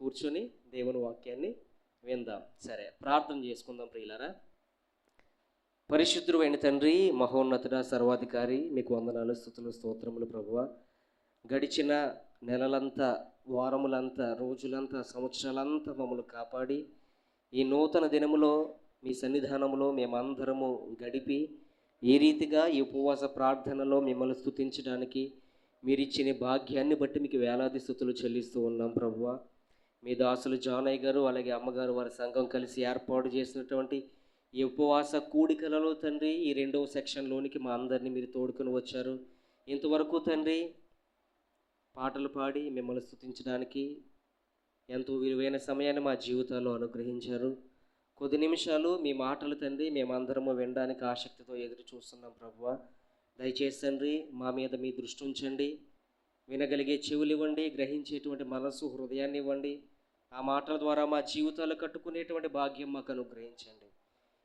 కూర్చొని దేవుని వాక్యాన్ని విందాం. సరే, ప్రార్థన చేసుకుందాం ప్రియులారా. పరిశుద్ధుడు అయిన తండ్రి, మహోన్నతుడ, సర్వాధికారి, మీకు వందనాలు, స్తుతులు, స్తోత్రములు ప్రభువా. గడిచిన నెలలంతా, వారములంతా, రోజులంతా, సంవత్సరాలంతా మమ్మల్ని కాపాడి ఈ నూతన దినములో మీ సన్నిధానంలో మేమందరము గడిపి ఏ రీతిగా ఈ ఉపవాస ప్రార్థనలో మిమ్మల్ని స్తుతించడానికి మీరిచ్చిన భాగ్యాన్ని బట్టి మీకు వేలాది స్తుతులు చెల్లిస్తూ ఉన్నాం ప్రభువా. మీ దాసులు జానయ్య గారు అలాగే అమ్మగారు వారి సంఘం కలిసి ఏర్పాటు చేసినటువంటి ఈ ఉపవాస కూడికలలో తండ్రి, ఈ 2వ సెక్షన్లోనికి మా అందరినీ మీరు తోడుకొని వచ్చారు. ఇంతవరకు తండ్రి పాటలు పాడి మిమ్మల్ని స్తుతించడానికి ఎంతో విలువైన సమయాన్ని మా జీవితాల్లో అనుగ్రహించారు. కొద్ది నిమిషాలు మీ మాటలు తండ్రి మేమందరము వినడానికి ఆసక్తితో ఎదురు చూస్తున్నాం ప్రభువా. దయచేసి తండ్రి మా మీద మీ దృష్టి ఉంచండి, వినగలిగే చెవులు ఇవ్వండి, గ్రహించేటువంటి మనసు, హృదయాన్ని ఇవ్వండి. ఆ మాటల ద్వారా మా జీవితాలు కట్టుకునేటువంటి భాగ్యం మాకు అనుగ్రహించండి.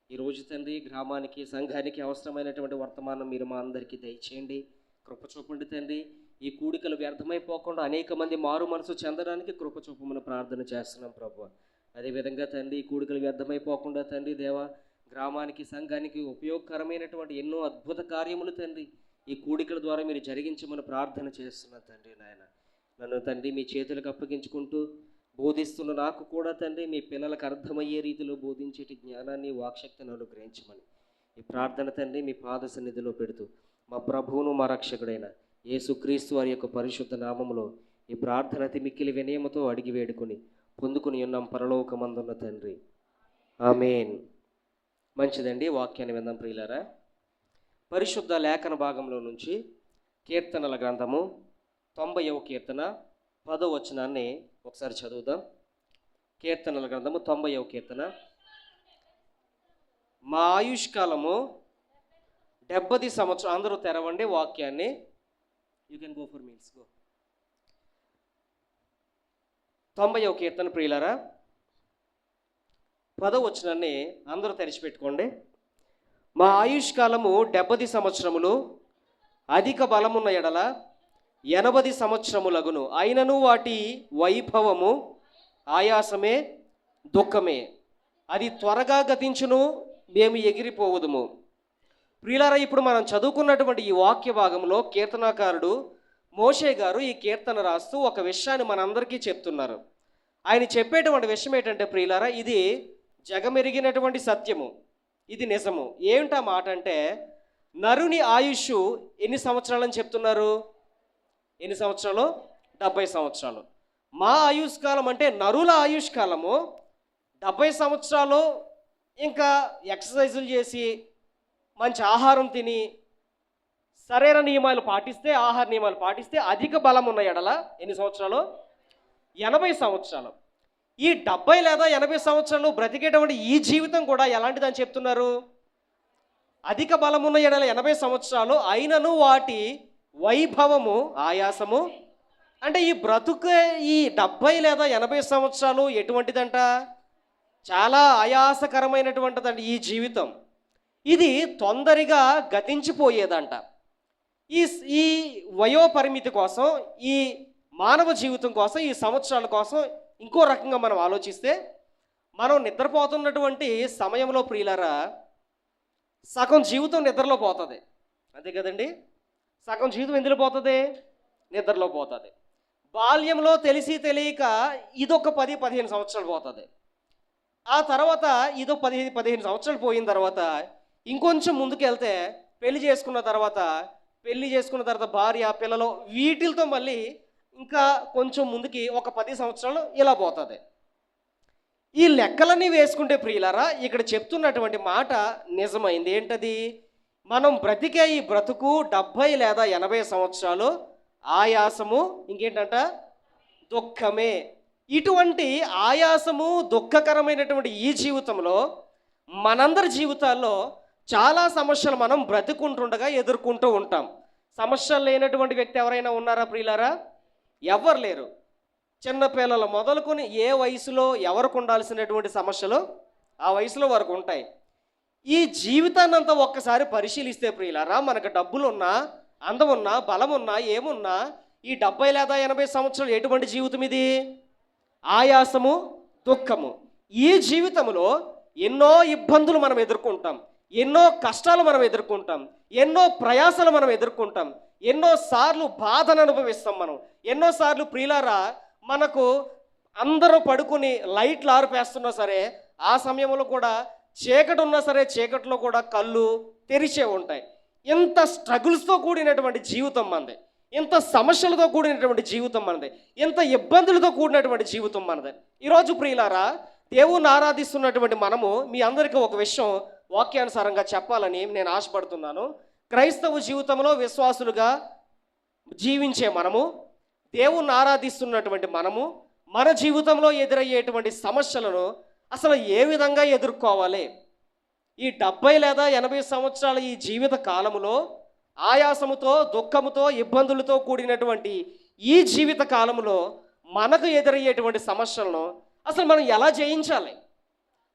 ఈరోజు తండ్రి గ్రామానికి, సంఘానికి అవసరమైనటువంటి వర్తమానం మీరు మా అందరికీ దయచేయండి, కృప చూపండి తండ్రి. ఈ కూడికలు వ్యర్థమైపోకుండా అనేక మంది మారు మనసు చెందడానికి కృప చూపమని ప్రార్థన చేస్తున్నాం ప్రభువా. అదేవిధంగా తండ్రి ఈ కూడికలు వ్యర్థమైపోకుండా తండ్రి దేవా, గ్రామానికి, సంఘానికి ఉపయోగకరమైనటువంటి ఎన్నో అద్భుత కార్యములు తండ్రి ఈ కూడికల ద్వారా మీరు జరిగించమని ప్రార్థన చేస్తున్నా తండ్రి. నాయన నన్ను తండ్రి మీ చేతులకు అప్పగించుకుంటూ బోధిస్తున్న నాకు కూడా తండ్రి మీ పిల్లలకు అర్థమయ్యే రీతిలో బోధించేటి జ్ఞానాన్ని, వాక్శక్తిని అనుగ్రహించమని ఈ ప్రార్థన తండ్రి మీ పాద సన్నిధిలో పెడుతూ మా ప్రభువును మా రక్షకుడైన యేసుక్రీస్తు వారి యొక్క పరిశుద్ధ నామములో ఈ ప్రార్థన అతి మిక్కిలి వినయముతో అడిగి వేడుకొని పొందుకుని ఉన్నాం పరలోకమందున్న తండ్రి, ఆమేన్. మంచిదండి, వాక్యాన్ని విందాం ప్రియులారా. పరిశుద్ధ లేఖన భాగంలో నుంచి కీర్తనల గ్రంథము 90వ కీర్తన 10వ వచనాన్ని ఒకసారి చదువుదాం. కీర్తనల గ్రంథము 90వ కీర్తన. మా ఆయుష్కాలము 70 సంవత్సరం. అందరూ తెరవండి వాక్యాన్ని. You can go for meals. Go. 90వ కీర్తన ప్రియులారా, 10వ వచనాన్ని అందరూ తెరిచిపెట్టుకోండి. మా ఆయుష్కాలము 70 సంవత్సరములు, అధిక బలమున్న ఎడల 80 సంవత్సరములగును. అయినను వాటి వైభవము ఆయాసమే, దుఃఖమే. అది త్వరగా గతించును, మేము ఎగిరిపోవుదుము. ప్రియులారా, ఇప్పుడు మనం చదువుకున్నటువంటి ఈ వాక్య భాగంలో కీర్తనాకారుడు మోషే గారు ఈ కీర్తన రాస్తూ ఒక విషయాన్ని మనందరికీ చెప్తున్నారు. ఆయన చెప్పేటువంటి విషయం ఏంటంటే ప్రియులారా, ఇది జగమెరిగినటువంటి సత్యము, ఇది నిజము. ఏమిటా మాట అంటే, నరుని ఆయుష్ ఎన్ని సంవత్సరాలని చెప్తున్నారు? ఎన్ని సంవత్సరాలు? 70 సంవత్సరాలు. మా ఆయుష్కాలం అంటే నరుల ఆయుష్కాలము 70 సంవత్సరాలు. ఇంకా ఎక్సర్సైజులు చేసి, మంచి ఆహారం తిని, సరైన నియమాలు పాటిస్తే, ఆహార నియమాలు పాటిస్తే అధిక బలం ఉన్న ఎడల ఎన్ని సంవత్సరాలు? 80 సంవత్సరాలు. ఈ 70 లేదా 80 సంవత్సరాలు బ్రతికేటువంటి ఈ జీవితం కూడా ఎలాంటిదని చెప్తున్నారు? అధిక బలమున్న ఎడల 80 సంవత్సరాలు, అయినను వాటి వైభవము ఆయాసము. అంటే ఈ బ్రతుకే ఈ 70 లేదా 80 సంవత్సరాలు ఎటువంటిదంట? చాలా ఆయాసకరమైనటువంటిదంట ఈ జీవితం. ఇది తొందరగా గతించిపోయేదంట. ఈ వయోపరిమితి కోసం, ఈ మానవ జీవితం కోసం, ఈ సంవత్సరాల కోసం ఇంకో రకంగా మనం ఆలోచిస్తే, మనం నిద్రపోతున్నటువంటి సమయంలో ప్రియులారా సగం జీవితం నిద్రలో పోతుంది. అంతే కదండి? సగం జీవితం ఎందులో పోతుంది? నిద్రలో పోతుంది. బాల్యంలో తెలిసి తెలియక ఇదొక 10-15 సంవత్సరాలు పోతుంది. ఆ తర్వాత ఇదో 15 సంవత్సరాలు పోయిన తర్వాత ఇంకొంచెం ముందుకు వెళ్తే పెళ్లి చేసుకున్న తర్వాత భార్య, పిల్లలు, వీటితో మళ్ళీ ఇంకా కొంచెం ముందుకి ఒక 10 సంవత్సరాలు ఇలా పోతుంది. ఈ లెక్కలన్నీ వేసుకుంటే ప్రియులారా, ఇక్కడ చెప్తున్నటువంటి మాట నిజమైంది. ఏంటది? మనం బ్రతికే ఈ బ్రతుకు 70 లేదా 80 సంవత్సరాలు ఆయాసము, ఇంకేంటంట? దుఃఖమే. ఇటువంటి ఆయాసము, దుఃఖకరమైనటువంటి ఈ జీవితంలో మనందరి జీవితాల్లో చాలా సమస్యలు మనం బ్రతుకుంటుండగా ఎదుర్కొంటూ ఉంటాం. సమస్యలు లేనటువంటి వ్యక్తి ఎవరైనా ఉన్నారా ప్రియులారా? ఎవ్వరు లేరు. చిన్నపిల్లలు మొదలుకొని ఏ వయసులో ఎవరికి ఉండాల్సినటువంటి సమస్యలు ఆ వయసులో వరకు ఉంటాయి. ఈ జీవితాన్ని అంతా ఒక్కసారి పరిశీలిస్తే ప్రియులారా, మనకు డబ్బులున్నా, అందం ఉన్నా, బలం ఉన్నా, ఏమున్నా, ఈ 70 లేదా 80 సంవత్సరాలు ఎటువంటి జీవితం ఇది? ఆయాసము, దుఃఖము. ఈ జీవితంలో ఎన్నో ఇబ్బందులు మనం ఎదుర్కొంటాం, ఎన్నో కష్టాలు మనం ఎదుర్కొంటాం, ఎన్నో ప్రయాసలు మనం ఎదుర్కొంటాం, ఎన్నోసార్లు బాధను అనుభవిస్తాం మనం. ఎన్నోసార్లు ప్రియులారా, మనకు అందరూ పడుకుని లైట్లు ఆర్పేస్తున్నా సరే ఆ సమయంలో కూడా చీకటి ఉన్నా సరే చీకటిలో కూడా కళ్ళు తెరిచే ఉంటాయి. ఇంత స్ట్రగుల్స్తో కూడినటువంటి జీవితం మనది, ఇంత సమస్యలతో కూడినటువంటి జీవితం మనది, ఇంత ఇబ్బందులతో కూడినటువంటి జీవితం మనది. ఈరోజు ప్రియులారా, దేవుణ్ణి ఆరాధిస్తున్నటువంటి మనము మీ అందరికీ ఒక విషయం వాక్యానుసారంగా చెప్పాలని నేను ఆశపడుతున్నాను. క్రైస్తవ జీవితంలో విశ్వాసులుగా జీవించే మనము, దేవుణ్ణి ఆరాధిస్తున్నటువంటి మనము, మన జీవితంలో ఎదురయ్యేటువంటి సమస్యలను అసలు ఏ విధంగా ఎదుర్కోవాలి? ఈ 70 లేదా 80 సంవత్సరాల ఈ జీవిత కాలములో ఆయాసముతో, దుఃఖముతో, ఇబ్బందులతో కూడినటువంటి ఈ జీవిత కాలంలో మనకు ఎదురయ్యేటువంటి సమస్యలను అసలు మనం ఎలా జయించాలి?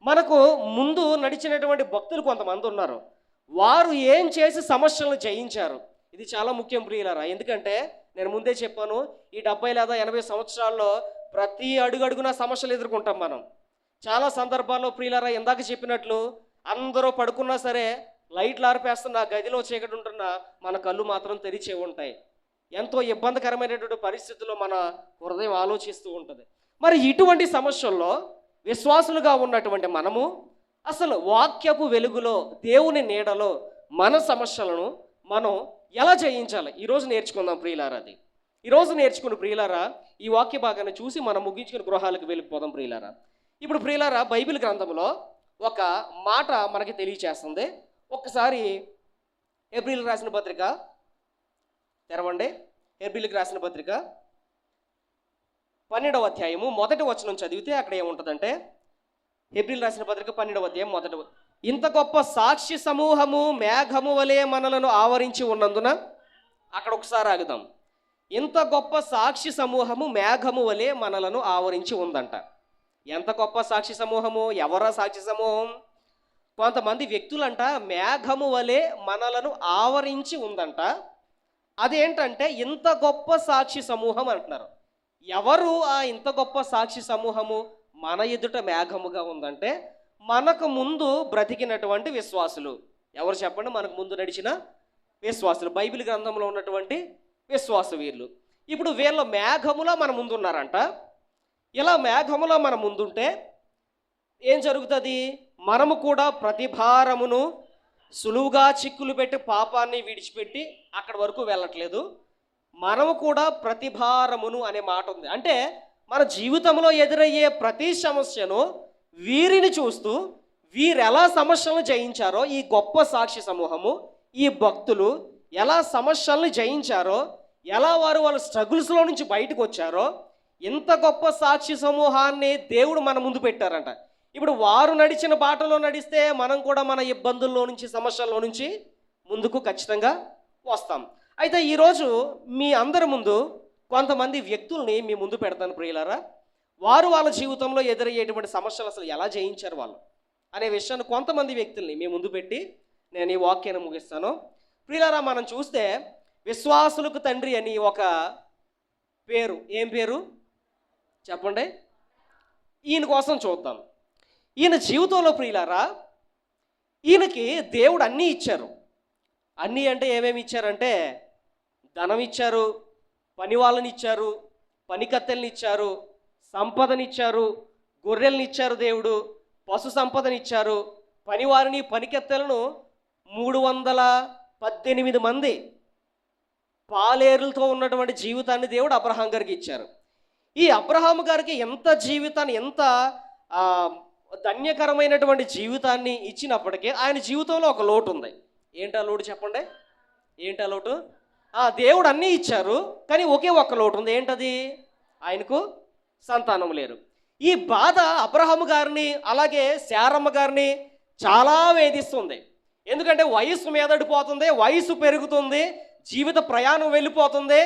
మనకు ముందు నడిచినటువంటి భక్తులు కొంతమంది ఉన్నారు, వారు ఏం చేసి సమస్యలను జయించారు? ఇది చాలా ముఖ్యం ప్రియులారా. ఎందుకంటే నేను ముందే చెప్పాను, ఈ 70 లేదా 80 సంవత్సరాల్లో ప్రతి అడుగడుగున సమస్యలు ఎదుర్కొంటాం మనం. చాలా సందర్భాల్లో ప్రియులారా, ఇందాక చెప్పినట్లు అందరూ పడుకున్నా సరే లైట్లు ఆర్పేస్తున్న గదిలో చీకటి ఉంటున్నా మన కళ్ళు మాత్రం తెరిచే ఉంటాయి. ఎంతో ఇబ్బందికరమైనటువంటి పరిస్థితుల్లో మన హృదయం ఆలోచిస్తూ ఉంటుంది. మరి ఇటువంటి సమస్యల్లో విశ్వాసులుగా ఉన్నటువంటి మనము అసలు వాక్యపు వెలుగులో, దేవుని నీడలో మన సమస్యలను మనం ఎలా జయించాలి? ఈరోజు నేర్చుకుందాం ప్రియులారా. అది ఈరోజు నేర్చుకుని ప్రియులారా, ఈ వాక్య భాగాన్ని చూసి మనం ముగించుకుని గృహాలకు వెళ్ళిపోదాం ప్రియులారా. ఇప్పుడు ప్రియులారా, బైబిల్ గ్రంథంలో ఒక మాట మనకి తెలియచేస్తుంది. ఒక్కసారి హెబ్రీయులకు రాసిన పత్రిక తెరవండి. హెబ్రీయులకు రాసిన పత్రిక 12వ అధ్యాయము 1వ వచనం చదివితే అక్కడ ఏముంటుందంటే, హెబ్రీయులకు రాసిన పత్రిక 12వ అధ్యాయం 1వ, ఇంత గొప్ప సాక్షి సమూహము మేఘము వలె మనలను ఆవరించి ఉన్నందున, అక్కడ ఒకసారి ఆగుదాం. ఇంత గొప్ప సాక్షి సమూహము మేఘము వలె మనలను ఆవరించి ఉందంట. ఎంత గొప్ప సాక్షి సమూహము? ఎవరా సాక్షి సమూహం? కొంతమంది వ్యక్తులంట మేఘము వలె మనలను ఆవరించి ఉందంట. అదేంటంటే ఇంత గొప్ప సాక్షి సమూహం అంటున్నారు. ఎవరు ఆ ఇంత గొప్ప సాక్షి సమూహము మన ఎదుట మేఘముగా ఉందంటే, మనకు ముందు బ్రతికినటువంటి విశ్వాసులు. ఎవరు చెప్పండి? మనకు ముందు నడిచిన విశ్వాసులు, బైబిల్ గ్రంథంలో ఉన్నటువంటి విశ్వాస వీరులు. ఇప్పుడు వీళ్ళ మేఘములా మన ముందు ఉన్నారంట. ఇలా మేఘములా మన ముందుంటే ఏం జరుగుతుంది? మనము కూడా ప్రతి భారమును సులువుగా చిక్కులు పెట్టి పాపాన్ని విడిచిపెట్టి అక్కడి వరకు వెళ్ళట్లేదు. మనము కూడా ప్రతి భారమును అనే మాట ఉంది. అంటే మన జీవితంలో ఎదురయ్యే ప్రతి సమస్యను వీరిని చూస్తూ వీరు ఎలా సమస్యలను జయించారో, ఈ గొప్ప సాక్షి సమూహము, ఈ భక్తులు ఎలా సమస్యలను జయించారో, ఎలా వారు వాళ్ళ స్ట్రగుల్స్లో నుంచి బయటకు వచ్చారో, ఇంత గొప్ప సాక్షి సమూహాన్ని దేవుడు మన ముందు పెట్టారంట. ఇప్పుడు వారు నడిచిన బాటలో నడిస్తే మనం కూడా మన ఇబ్బందుల్లో నుంచి, సమస్యల్లో నుంచి ముందుకు ఖచ్చితంగా వస్తాం. అయితే ఈరోజు మీ అందరి ముందు కొంతమంది వ్యక్తుల్ని మీ ముందు పెడతాను ప్రియులారా. వారు వాళ్ళ జీవితంలో ఎదురయ్యేటువంటి సమస్యలు అసలు ఎలా జయించారు వాళ్ళు అనే విషయాన్ని కొంతమంది వ్యక్తుల్ని మీ ముందు పెట్టి నేను ఈ వాక్యాన్ని ముగిస్తాను. ప్రియులారా, మనం చూస్తే విశ్వాసులకు తండ్రి అని ఒక పేరు. ఏం పేరు చెప్పండి? ఈయన కోసం చూద్దాం. ఈయన జీవితంలో ప్రియులారా, ఈయనకి దేవుడు అన్నీ ఇచ్చారు. అన్నీ అంటే ఏమేమి ఇచ్చారంటే, ధనం ఇచ్చారు, పని వాళ్ళని ఇచ్చారు, పనికత్తెల్ని ఇచ్చారు, సంపదనిచ్చారు, గొర్రెల్ని ఇచ్చారు దేవుడు, పశు సంపదనిచ్చారు, పనివారిని పనికత్తెలను 318 మంది పాలేరులతో ఉన్నటువంటి జీవితాన్ని దేవుడు అబ్రహాం గారికి ఇచ్చారు. ఈ అబ్రహాం గారికి ఎంత జీవితాన్ని, ఎంత ధన్యకరమైనటువంటి జీవితాన్ని ఇచ్చినప్పటికీ ఆయన జీవితంలో ఒక లోటు ఉంది. ఏంటా లోటు చెప్పండి? ఏంటా లోటు? దేవుడు అన్నీ ఇచ్చారు, కానీ ఒకే ఒక్క లోటు ఉంది. ఏంటది? ఆయనకు సంతానం లేరు. ఈ బాధ అబ్రహాము గారిని అలాగే శారమ్మ గారిని చాలా వేధిస్తుంది. ఎందుకంటే వయసు మీదడిపోతుంది, వయసు పెరుగుతుంది, జీవిత ప్రయాణం వెళ్ళిపోతుంది,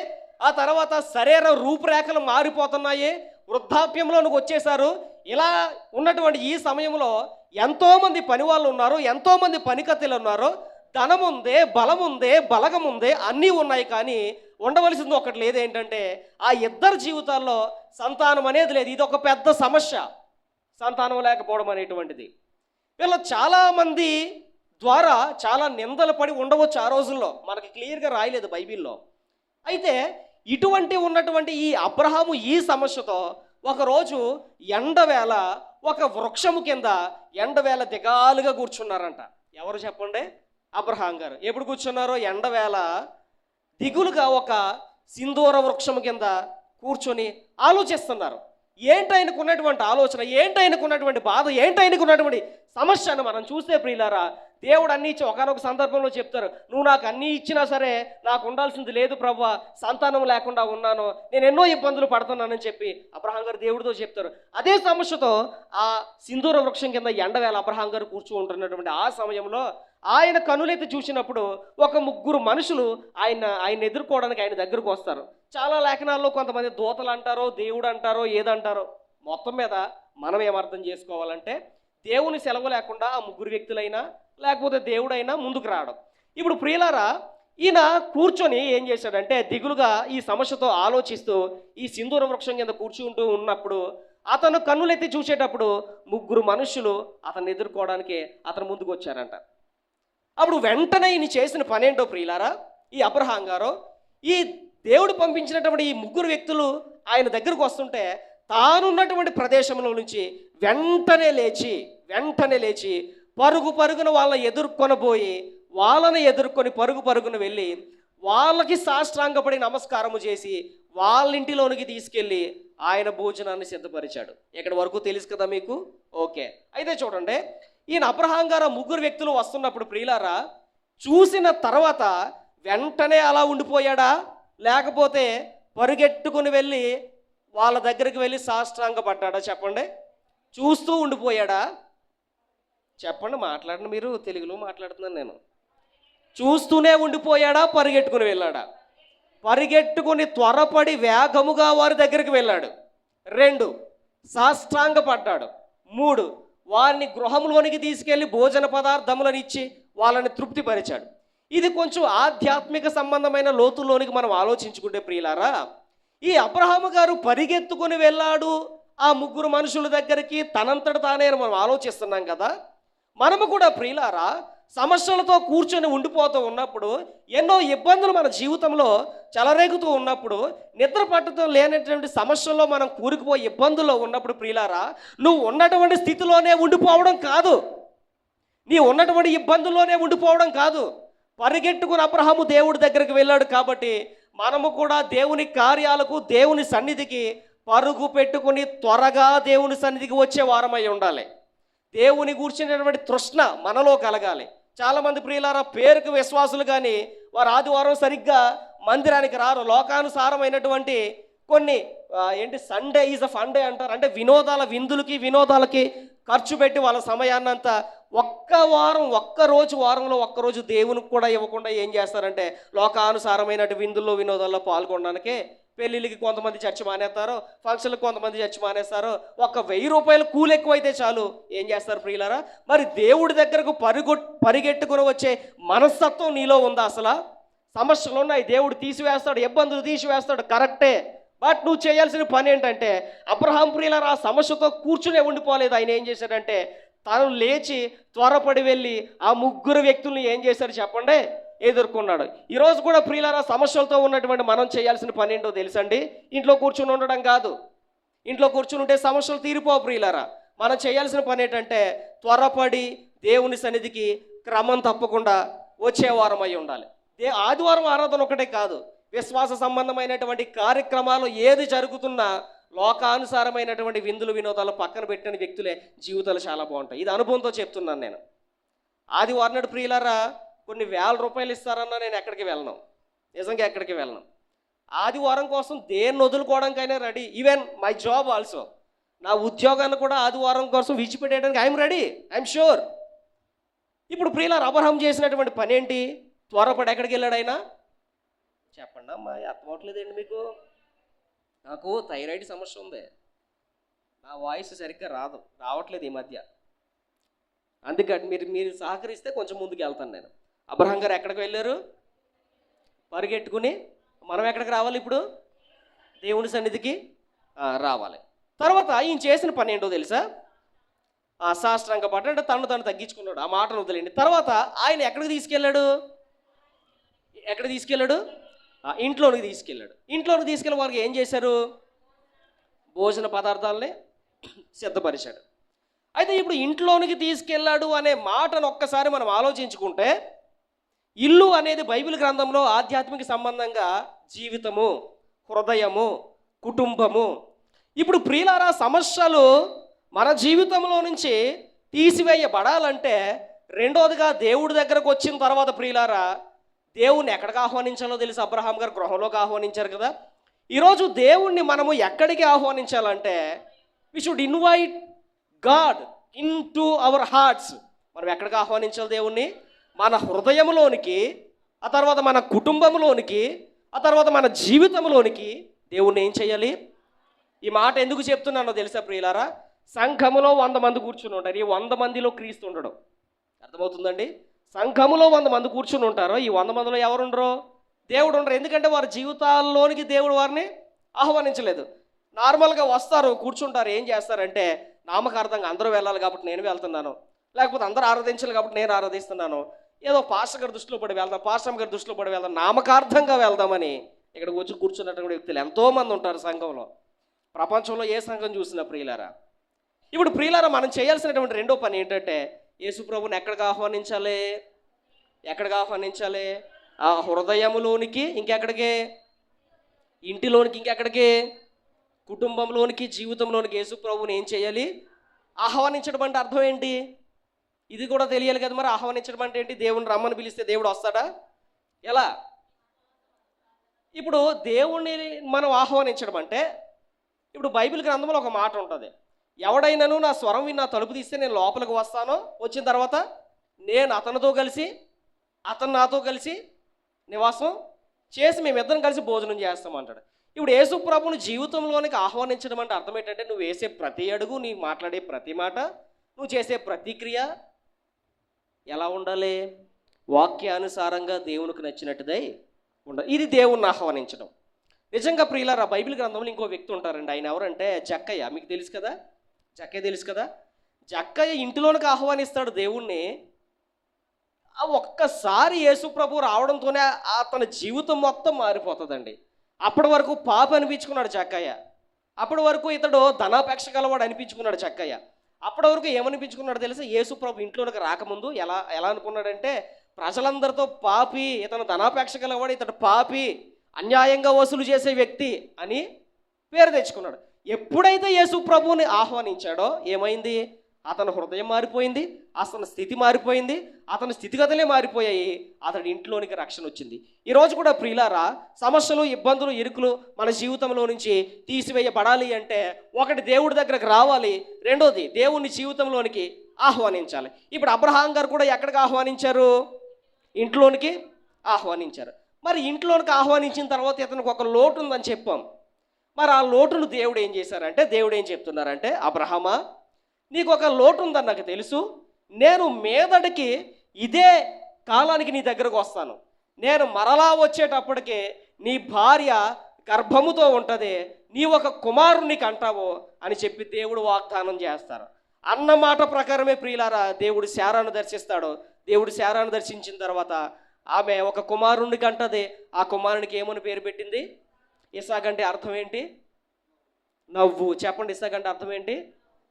ఆ తర్వాత శరీర రూపురేఖలు మారిపోతున్నాయి, వృద్ధాప్యంలోనికి వచ్చేసారు. ఇలా ఉన్నటువంటి ఈ సమయంలో ఎంతోమంది పని వాళ్ళు ఉన్నారు, ఎంతోమంది పనికత్తెలు ఉన్నారు, ధనం ఉంది, బలం ఉంది, బలగం ఉంది, అన్నీ ఉన్నాయి. కానీ ఉండవలసింది ఒకటి లేదు. ఏంటంటే ఆ ఇద్దరు జీవితాల్లో సంతానం అనేది లేదు. ఇది ఒక పెద్ద సమస్య, సంతానం లేకపోవడం అనేటువంటిది. వీళ్ళ చాలామంది ద్వారా చాలా నిందలు పడి ఉండవచ్చు ఆ రోజుల్లో, మనకి క్లియర్గా రాయలేదు బైబిల్లో. అయితే ఇటువంటి ఉన్నటువంటి ఈ అబ్రహాము ఈ సమస్యతో ఒకరోజు ఎండవేళ ఒక వృక్షము కింద ఎండవేళ దిగాలుగా కూర్చున్నారంట. ఎవరు చెప్పండి? అబ్రహాం గారు. ఎప్పుడు కూర్చున్నారో? ఎండవేళ దిగులుగా ఒక సింధూర వృక్షము కింద కూర్చొని ఆలోచిస్తున్నారు. ఏంటైనకున్నటువంటి ఆలోచన, ఏంటైనకున్నటువంటి బాధ, ఏంటైనకున్నటువంటి సమస్యను మనం చూస్తే ప్రియులారా, దేవుడు అన్నీ ఇచ్చి ఒకనొక సందర్భంలో చెప్తారు, నువ్వు నాకు అన్నీ ఇచ్చినా సరే నాకు ఉండాల్సింది లేదు ప్రభువా, సంతానం లేకుండా ఉన్నాను, నేను ఎన్నో ఇబ్బందులు పడుతున్నానని చెప్పి అబ్రహాం గారు దేవుడితో చెప్తారు. అదే సమస్యతో ఆ సింధూర వృక్షం కింద ఎండవేళ అబ్రహాం గారు కూర్చుంటున్నటువంటి ఆ సమయంలో ఆయన కనులెత్తి చూసినప్పుడు ఒక ముగ్గురు మనుషులు ఆయన ఎదుర్కోవడానికి ఆయన దగ్గరకు వస్తారు. చాలా లేఖనాల్లో కొంతమంది దూతలు అంటారో, దేవుడు అంటారో, ఏదంటారో, మొత్తం మీద మనం ఏమర్థం చేసుకోవాలంటే దేవుని సెలవు లేకుండా ఆ ముగ్గురు వ్యక్తులైనా లేకపోతే దేవుడైనా ముందుకు రావడం. ఇప్పుడు ప్రియులారా, ఈయన కూర్చొని ఏం చేశాడంటే దిగులుగా ఈ సమస్యతో ఆలోచిస్తూ ఈ సింధూర వృక్షం కింద కూర్చుంటూ ఉన్నప్పుడు అతను కన్నులెత్తి చూసేటప్పుడు ముగ్గురు మనుషులు అతన్ని ఎదుర్కోవడానికి అతను ముందుకు వచ్చారంట. అప్పుడు వెంటనే ఈయన చేసిన పని ఏంటో ప్రియులారా, ఈ అబ్రహాం గారు ఈ దేవుడు పంపించినటువంటి ఈ ముగ్గురు వ్యక్తులు ఆయన దగ్గరకు వస్తుంటే తానున్నటువంటి ప్రదేశంలో నుంచి వెంటనే లేచి పరుగున వాళ్ళని ఎదుర్కొని పరుగున వెళ్ళి వాళ్ళకి సాష్టాంగపడి నమస్కారము చేసి వాళ్ళ ఇంటిలోనికి తీసుకెళ్ళి ఆయన భోజనాన్ని సిద్ధపరిచాడు. ఎక్కడి వరకు తెలుసు కదా మీకు? ఓకే. అయితే చూడండి, ఈయన అబ్రహాం గారు ముగ్గురు వ్యక్తులు వస్తున్నప్పుడు ప్రియులారా చూసిన తర్వాత వెంటనే అలా ఉండిపోయాడా, లేకపోతే పరుగెట్టుకుని వెళ్ళి వాళ్ళ దగ్గరికి వెళ్ళి సాష్టాంగ పడ్డాడా? చెప్పండి. చూస్తూ ఉండిపోయాడా? చెప్పండి, మాట్లాడండి. మీరు తెలుగులో మాట్లాడుతున్నాను నేను. చూస్తూనే ఉండిపోయాడా, పరిగెట్టుకుని వెళ్ళాడా? పరిగెట్టుకుని త్వరపడి వేగముగా వారి దగ్గరికి వెళ్ళాడు. 2, సాష్టాంగ పడ్డాడు. 3, వారిని గృహంలోనికి తీసుకెళ్లి భోజన పదార్థములను ఇచ్చి వాళ్ళని తృప్తిపరిచాడు. ఇది కొంచెం ఆధ్యాత్మిక సంబంధమైన లోతుల్లోనికి మనం ఆలోచించుకుంటే ప్రియులారా, ఈ అబ్రహాము గారు పరిగెత్తుకుని వెళ్ళాడు ఆ ముగ్గురు మనుషుల దగ్గరికి తనంతట తానే మనం ఆలోచిస్తున్నాం కదా. మనము కూడా ప్రియులారా సమస్యలతో కూర్చొని ఉండిపోతూ ఉన్నప్పుడు, ఎన్నో ఇబ్బందులు మన జీవితంలో చెలరేగుతూ ఉన్నప్పుడు, నిద్ర పట్టడం లేనటువంటి సమస్యల్లో మనం కూరుకుపోయి ఇబ్బందుల్లో ఉన్నప్పుడు ప్రియులారా, నువ్వు ఉన్నటువంటి స్థితిలోనే ఉండిపోవడం కాదు, నీ ఉన్నటువంటి ఇబ్బందుల్లోనే ఉండిపోవడం కాదు. పరిగెట్టుకుని అబ్రహాము దేవుడి దగ్గరికి వెళ్ళాడు కాబట్టి మనము కూడా దేవుని కార్యాలకు, దేవుని సన్నిధికి పరుగు పెట్టుకుని త్వరగా దేవుని సన్నిధికి వచ్చే వారమై ఉండాలి. దేవుని కూర్చునేటువంటి తృష్ణ మనలో కలగాలి. చాలామంది ప్రియులారా పేరుకు విశ్వాసులు కానీ వారు ఆదివారం సరిగ్గా మందిరానికి రారు. లోకానుసారమైనటువంటి కొన్ని సండే ఈజ్ అ ఫండే అంటారు, అంటే వినోదాలకి ఖర్చు పెట్టి వాళ్ళ సమయాన్నంతా వారంలో ఒక్కరోజు దేవునికి కూడా ఇవ్వకుండా ఏం చేస్తారంటే లోకానుసారమైన వినోదాల్లో పాల్గొనడానికే పెళ్ళిళ్ళకి కొంతమంది చర్చ మానేస్తారు, ఫంక్షన్లకు కొంతమంది చర్చ మానేస్తారు. 1000 రూపాయలు కూలి ఎక్కువైతే చాలు ఏం చేస్తారు ప్రియులారా? మరి దేవుడి దగ్గరకు పరిగెట్టుకుని వచ్చే మనస్తత్వం నీలో ఉందా? అసలు సమస్యలు ఉన్నాయి, దేవుడు తీసివేస్తాడు, ఇబ్బందులు తీసివేస్తాడు, కరెక్టే. బట్ నువ్వు చేయాల్సిన పని ఏంటంటే అబ్రహాం ప్రియులారా ఆ సమస్యతో కూర్చునే ఉండిపోలేదు. ఆయన ఏం చేశాడంటే తను లేచి త్వరపడి వెళ్ళి ఆ ముగ్గురు వ్యక్తుల్ని ఏం చేశాడు చెప్పండి? ఎదుర్కొన్నాడు. ఈరోజు కూడా ప్రియులారా సమస్యలతో ఉన్నటువంటి మనం చేయాల్సిన పని ఏంటో తెలుసండి? ఇంట్లో కూర్చుని ఉండడం కాదు. ఇంట్లో కూర్చుని ఉంటే సమస్యలు తీరిపోవు ప్రియులారా. మనం చేయాల్సిన పని ఏంటంటే త్వరపడి దేవుని సన్నిధికి క్రమం తప్పకుండా వచ్చేవారం అయి ఉండాలి. ఆదివారం ఆరాధన ఒకటే కాదు, విశ్వాస సంబంధమైనటువంటి కార్యక్రమాలు ఏది జరుగుతున్నా లోకానుసారమైనటువంటి వినోదాలు పక్కన పెట్టిన వ్యక్తులే జీవితాలు చాలా బాగుంటాయి. ఇది అనుభవంతో చెప్తున్నాను నేను. ఆదివారం నాడు ప్రియులారా కొన్ని 1000 రూపాయలు ఇస్తారన్నా నేను ఎక్కడికి వెళ్ళను, నిజంగా ఎక్కడికి వెళ్ళను. ఆదివారం కోసం దేన్ని వదులుకోవడానికైనా ready. Even my job also, నా ఉద్యోగాన్ని కూడా ఆదివారం కోసం విడిచిపెట్టేయడానికి ఐఎమ్ రెడీ, ఐఎమ్ షూర్. ఇప్పుడు ప్రియులారా అబ్రహాం చేసినటువంటి పని ఏంటి? త్వరపడి ఎక్కడికి వెళ్ళాడు ఆయన? చెప్పండి అమ్మా, అర్థమవట్లేదండి మీకు? నాకు థైరాయిడ్ సమస్య ఉంది, నా వాయిస్ సరిగ్గా రావట్లేదు ఈ మధ్య. అందుకని మీరు సహకరిస్తే కొంచెం ముందుకు వెళ్తాను నేను. అబ్రహాం గారు ఎక్కడికి వెళ్ళారు? పరిగెట్టుకుని. మనం ఎక్కడికి రావాలి ఇప్పుడు? దేవుని సన్నిధికి. రావాలి. తర్వాత ఈయన చేసిన పని ఏంటో తెలుసా? సాష్టాంగ పడ్డ అంటే తను తగ్గించుకున్నాడు. ఆ మాటను వదిలేండి. తర్వాత ఆయన ఎక్కడికి తీసుకెళ్ళాడు? ఇంట్లోనికి తీసుకెళ్ళాడు. ఇంట్లోనికి తీసుకెళ్ళి వారికి ఏం చేశారు? భోజన పదార్థాలని సిద్ధపరిచాడు. అయితే ఇప్పుడు ఇంట్లోనికి తీసుకెళ్ళాడు అనే మాటను ఒక్కసారి మనం ఆలోచించుకుంటే, ఇల్లు అనేది బైబిల్ గ్రంథంలో ఆధ్యాత్మిక సంబంధంగా జీవితము, హృదయము, కుటుంబము. ఇప్పుడు ప్రియులారా, సమస్యలు మన జీవితంలో నుంచి తీసివేయబడాలంటే రెండోదిగా దేవుడి దగ్గరకు వచ్చిన తర్వాత ప్రియులారా, దేవుణ్ణి ఎక్కడికి ఆహ్వానించాలో తెలుసు. అబ్రహాం గారు గృహంలోకి ఆహ్వానించారు కదా. ఈరోజు దేవుణ్ణి మనము ఎక్కడికి ఆహ్వానించాలంటే, we should invite God in to our hearts. మనం ఎక్కడికి ఆహ్వానించాలి దేవుణ్ణి? మన హృదయంలోనికి, ఆ తర్వాత మన కుటుంబంలోనికి, ఆ తర్వాత మన జీవితంలోనికి దేవుణ్ణి ఏం చేయాలి? ఈ మాట ఎందుకు చెప్తున్నానో తెలుసా ప్రియులారా? సంఘములో 100 మంది కూర్చుని ఉంటారు. ఈ 100 మందిలో క్రీస్తు ఉండడం. అర్థమవుతుందండి? సంఘములో 100 మంది కూర్చుని ఉంటారు. ఈ 100 మందిలో ఎవరుండరు? దేవుడు ఉండరు. ఎందుకంటే వారి జీవితాల్లోనికి దేవుడు వారిని ఆహ్వానించలేదు. నార్మల్గా వస్తారు, కూర్చుంటారు. ఏం చేస్తారంటే, నామకార్థంగా అందరూ వెళ్ళాలి కాబట్టి నేను వెళ్తున్నాను, లేకపోతే అందరూ ఆరాధించాలి కాబట్టి నేను ఆరాధిస్తున్నాను, ఏదో పాస్టర్ గారి దృష్టిలో పడి వెళ్దాం, పాస్టర్ గారి దృష్టిలో పడి వెళ్దాం, నామకార్థంగా వెళ్దామని ఇక్కడికి వచ్చి కూర్చున్నటువంటి వ్యక్తులు ఎంతోమంది ఉంటారు సంఘంలో. ప్రపంచంలో ఏ సంఘం చూసినా ప్రియులారా. ఇప్పుడు ప్రియులారా, మనం చేయాల్సినటువంటి రెండో పని ఏంటంటే, యేసు ప్రభువుని ఎక్కడికి ఆహ్వానించాలి? ఆ హృదయములోనికి, ఇంకెక్కడికి? ఇంటిలోనికి, ఇంకెక్కడికి? కుటుంబంలోనికి, జీవితంలోనికి యేసు ప్రభువుని ఏం చేయాలి? ఆహ్వానించడం అంటే అర్థం ఏంటి? ఇది కూడా తెలియాలి కదా. మరి ఆహ్వానించడం అంటే ఏంటి? దేవుని రమ్మని పిలిస్తే దేవుడు వస్తాడా? ఎలా? ఇప్పుడు దేవుణ్ణి మనం ఆహ్వానించడం అంటే, ఇప్పుడు బైబిల్ గ్రంథంలో ఒక మాట ఉంటుంది, ఎవడైనాను నా స్వరం విని నా తలుపు తీస్తే నేను లోపలికి వస్తాను, వచ్చిన తర్వాత నేను అతనితో కలిసి, అతను నాతో కలిసి నివాసం చేసి మేమిద్దరం కలిసి భోజనం చేస్తాం అంటాడు. ఇప్పుడు యేసు ప్రభువుని జీవితంలోనికి ఆహ్వానించడం అంటే అర్థం ఏంటంటే, నువ్వు వేసే ప్రతి అడుగు, నీ మాట్లాడే ప్రతి మాట, నువ్వు చేసే ప్రతిక్రియ ఎలా ఉండాలి? వాక్యానుసారంగా దేవునికి నచ్చినట్టుదై ఉండాలి. ఇది దేవుణ్ణి ఆహ్వానించడం. నిజంగా ప్రియులారా, బైబిల్ గ్రంథంలో ఇంకో వ్యక్తి ఉంటారండి. ఆయన ఎవరంటే జక్కయ్య. మీకు తెలుసు కదా, జక్కయ్య తెలుసు కదా. జక్కయ్య ఇంటిలోనికి ఆహ్వానిస్తాడు దేవుణ్ణి. ఒక్కసారి యేసు ప్రభు రావడంతోనే అతని జీవితం మొత్తం మారిపోతుందండి. అప్పటి వరకు పాప అనిపించుకున్నాడు జక్కయ్య. అప్పటి వరకు ఇతడు ధనాపేక్ష గలవాడు అనిపించుకున్నాడు జక్కయ్య. అప్పటి వరకు ఏమనిపించుకున్నాడు తెలుసా? యేసు ప్రభు ఇంట్లోనికి రాకముందు ఎలా అనుకున్నాడంటే, ప్రజలందరితో పాపి, ఇతను ధనాపేక్ష గలవాడు, ఇతడు పాపి, అన్యాయంగా వసూలు చేసే వ్యక్తి అని పేరు తెచ్చుకున్నాడు. ఎప్పుడైతే యేసు ప్రభువుని ఆహ్వానించాడో ఏమైంది? అతని హృదయం మారిపోయింది, అతని స్థితి మారిపోయింది, అతని స్థితిగతులే మారిపోయాయి. అతడి ఇంట్లోనికి రక్షణ వచ్చింది. ఈరోజు కూడా ప్రియులారా, సమస్యలు, ఇబ్బందులు, ఇరుకులు మన జీవితంలో నుంచి తీసివేయబడాలి అంటే, ఒకటి దేవుడి దగ్గరకు రావాలి, రెండోది దేవుని జీవితంలోనికి ఆహ్వానించాలి. ఇప్పుడు అబ్రహాం గారు కూడా ఎక్కడికి ఆహ్వానించారు? ఇంట్లోనికి ఆహ్వానించారు. మరి ఇంట్లోనికి ఆహ్వానించిన తర్వాత ఇతనికి ఒక లోటు ఉందని చెప్పాం. మరి ఆ లోటును దేవుడు ఏం చేశారంటే, దేవుడు ఏం చెప్తున్నారంటే, అబ్రహామా, నీకు ఒక లోటు ఉందని నాకు తెలుసు, నేను మీదటికి ఇదే కాలానికి నీ దగ్గరకు వస్తాను, నేను మరలా వచ్చేటప్పటికే నీ భార్య గర్భముతో ఉంటుంది, నీ ఒక కుమారుణ్ణి కంటావు అని చెప్పి దేవుడు వాగ్దానం చేస్తారు. అన్న మాట ప్రకారమే ప్రియులారా, దేవుడు శారాను దర్శిస్తాడు. దేవుడు శారాను దర్శించిన తర్వాత ఆమె ఒక కుమారుణ్ణి కంటది. ఆ కుమారునికి ఏమని పేరు పెట్టింది? ఇస్సాకు. అంటే అర్థం ఏంటి? నవ్వు. చెప్పండి, ఇస్సాకు అంటే అర్థం ఏంటి?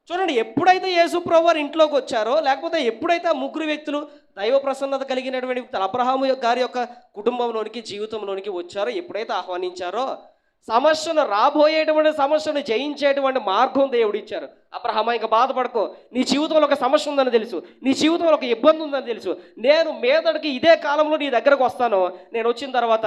చూడండి, ఎప్పుడైతే యేసు ప్రభు వారు ఇంట్లోకి వచ్చారో, లేకపోతే ఎప్పుడైతే ఆ ముగ్గురు వ్యక్తులు దైవ ప్రసన్నత కలిగినటువంటి వ్యక్తులు అబ్రహాము గారి యొక్క కుటుంబంలోనికి, జీవితంలోనికి వచ్చారో, ఎప్పుడైతే ఆహ్వానించారో, సమస్యను, రాబోయేటువంటి సమస్యను జయించేటువంటి మార్గం దేవుడు ఇచ్చారు. అబ్రహామా, ఇంకా బాధపడుకో, నీ జీవితంలో ఒక సమస్య ఉందని తెలుసు, నీ జీవితంలో ఒక ఇబ్బంది ఉందని తెలుసు, నేను మీదటికి ఇదే కాలంలో నీ దగ్గరకు వస్తాను, నేను వచ్చిన తర్వాత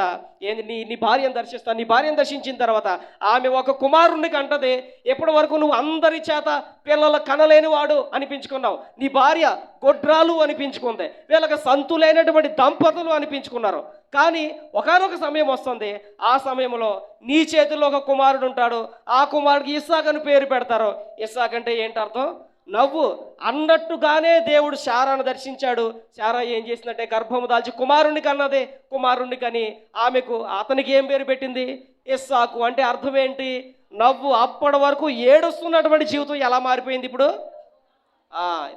నీ భార్యను దర్శిస్తాను, నీ భార్యను దర్శించిన తర్వాత ఆమె ఒక కుమారుణ్ణి కంటది. ఎప్పటి వరకు నువ్వు అందరి చేత పిల్లల కనలేని వాడు అనిపించుకున్నావు, నీ భార్య గొడ్రాలు అనిపించుకుంది, వీళ్ళకి సంతులైనటువంటి దంపతులు అనిపించుకున్నారు. కానీ ఒకానొక సమయం వస్తుంది, ఆ సమయంలో నీ చేతుల్లో ఒక కుమారుడు ఉంటాడు, ఆ కుమారుడికి ఇస్సాకు అని పేరు పెడతారు. ఇస్సాకు అంటే ఏంటి అర్థం? నవ్వు. అన్నట్టుగానే దేవుడు శారాను దర్శించాడు. శారా ఏం చేసిందంటే గర్భము దాల్చి కుమారుణ్ణి కన్నది. కుమారుణ్ణి కని ఆమెకు, అతనికి ఏం పేరు పెట్టింది? ఇస్సాకు. అంటే అర్థం ఏంటి? నవ్వు. అప్పటి వరకు ఏడుస్తున్నటువంటి జీవితం ఎలా మారిపోయింది ఇప్పుడు?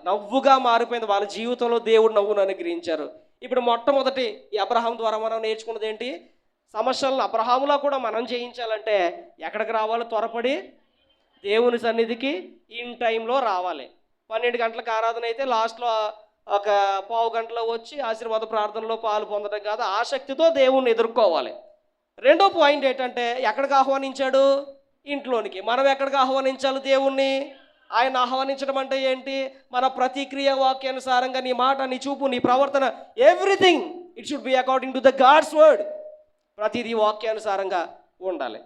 నవ్వుగా మారిపోయింది. వాళ్ళ జీవితంలో దేవుడు నవ్వును అనుగ్రహించారు. ఇప్పుడు మొట్టమొదటి ఈ అబ్రహాం ద్వారా మనం నేర్చుకున్నది ఏంటి? సమస్యలను అబ్రహాములా కూడా మనం జయించాలంటే ఎక్కడికి రావాలి? త్వరపడి దేవుని సన్నిధికి ఇన్ టైంలో రావాలి. 12 గంటలకు ఆరాధన అయితే లాస్ట్లో ఒక పావు గంటలో వచ్చి ఆశీర్వాద ప్రార్థనలో పాలు పొందడం కాదు, ఆసక్తితో దేవుణ్ణి ఎదుర్కోవాలి. రెండో పాయింట్ ఏంటంటే, ఎక్కడికి ఆహ్వానించాడు? ఇంట్లోనికి. మనం ఎక్కడికి ఆహ్వానించాలి దేవుణ్ణి? ఆయన ఆహ్వానించడం అంటే ఏంటి? మన ప్రతిక్రియ వాక్యానుసారంగా నీ మాట, నీ చూపు, నీ ప్రవర్తన, everything it should be according to the God's word. ప్రతిదీ వాక్యానుసారంగా ఉండాలి.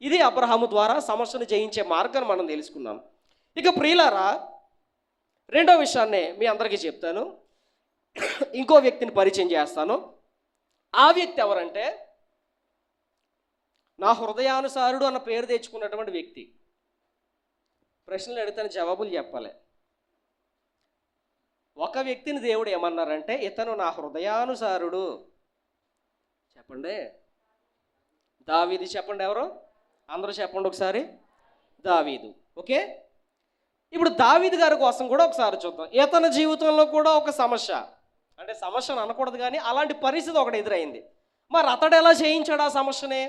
ఇది అబ్రహాము ద్వారా సమస్యను జయించే మార్గాన్ని మనం తెలుసుకున్నాం. ఇక ప్రియులారా, రెండో విషయాన్ని మీ అందరికీ చెప్తాను. ఇంకో వ్యక్తిని పరిచయం చేస్తాను. ఆ వ్యక్తి ఎవరంటే, నా హృదయానుసారుడు అన్న పేరు తెచ్చుకున్నటువంటి వ్యక్తి. ప్రశ్నలు అడిగితే జవాబులు చెప్పాలి. ఒక వ్యక్తిని దేవుడు ఏమన్నారంటే, ఇతను నా హృదయానుసారుడు. చెప్పండి. దావీదు. చెప్పండి ఎవరు? అందరూ చెప్పండి ఒకసారి. దావీదు. ఓకే. ఇప్పుడు దావీదు గారి కోసం కూడా ఒకసారి చూద్దాం. ఇతని జీవితంలో కూడా ఒక సమస్య, అంటే సమస్యను అనకూడదు కానీ అలాంటి పరిస్థితి ఒకటి ఎదురైంది. మరి అతడు ఎలా చేయించాడు ఆ సమస్యని?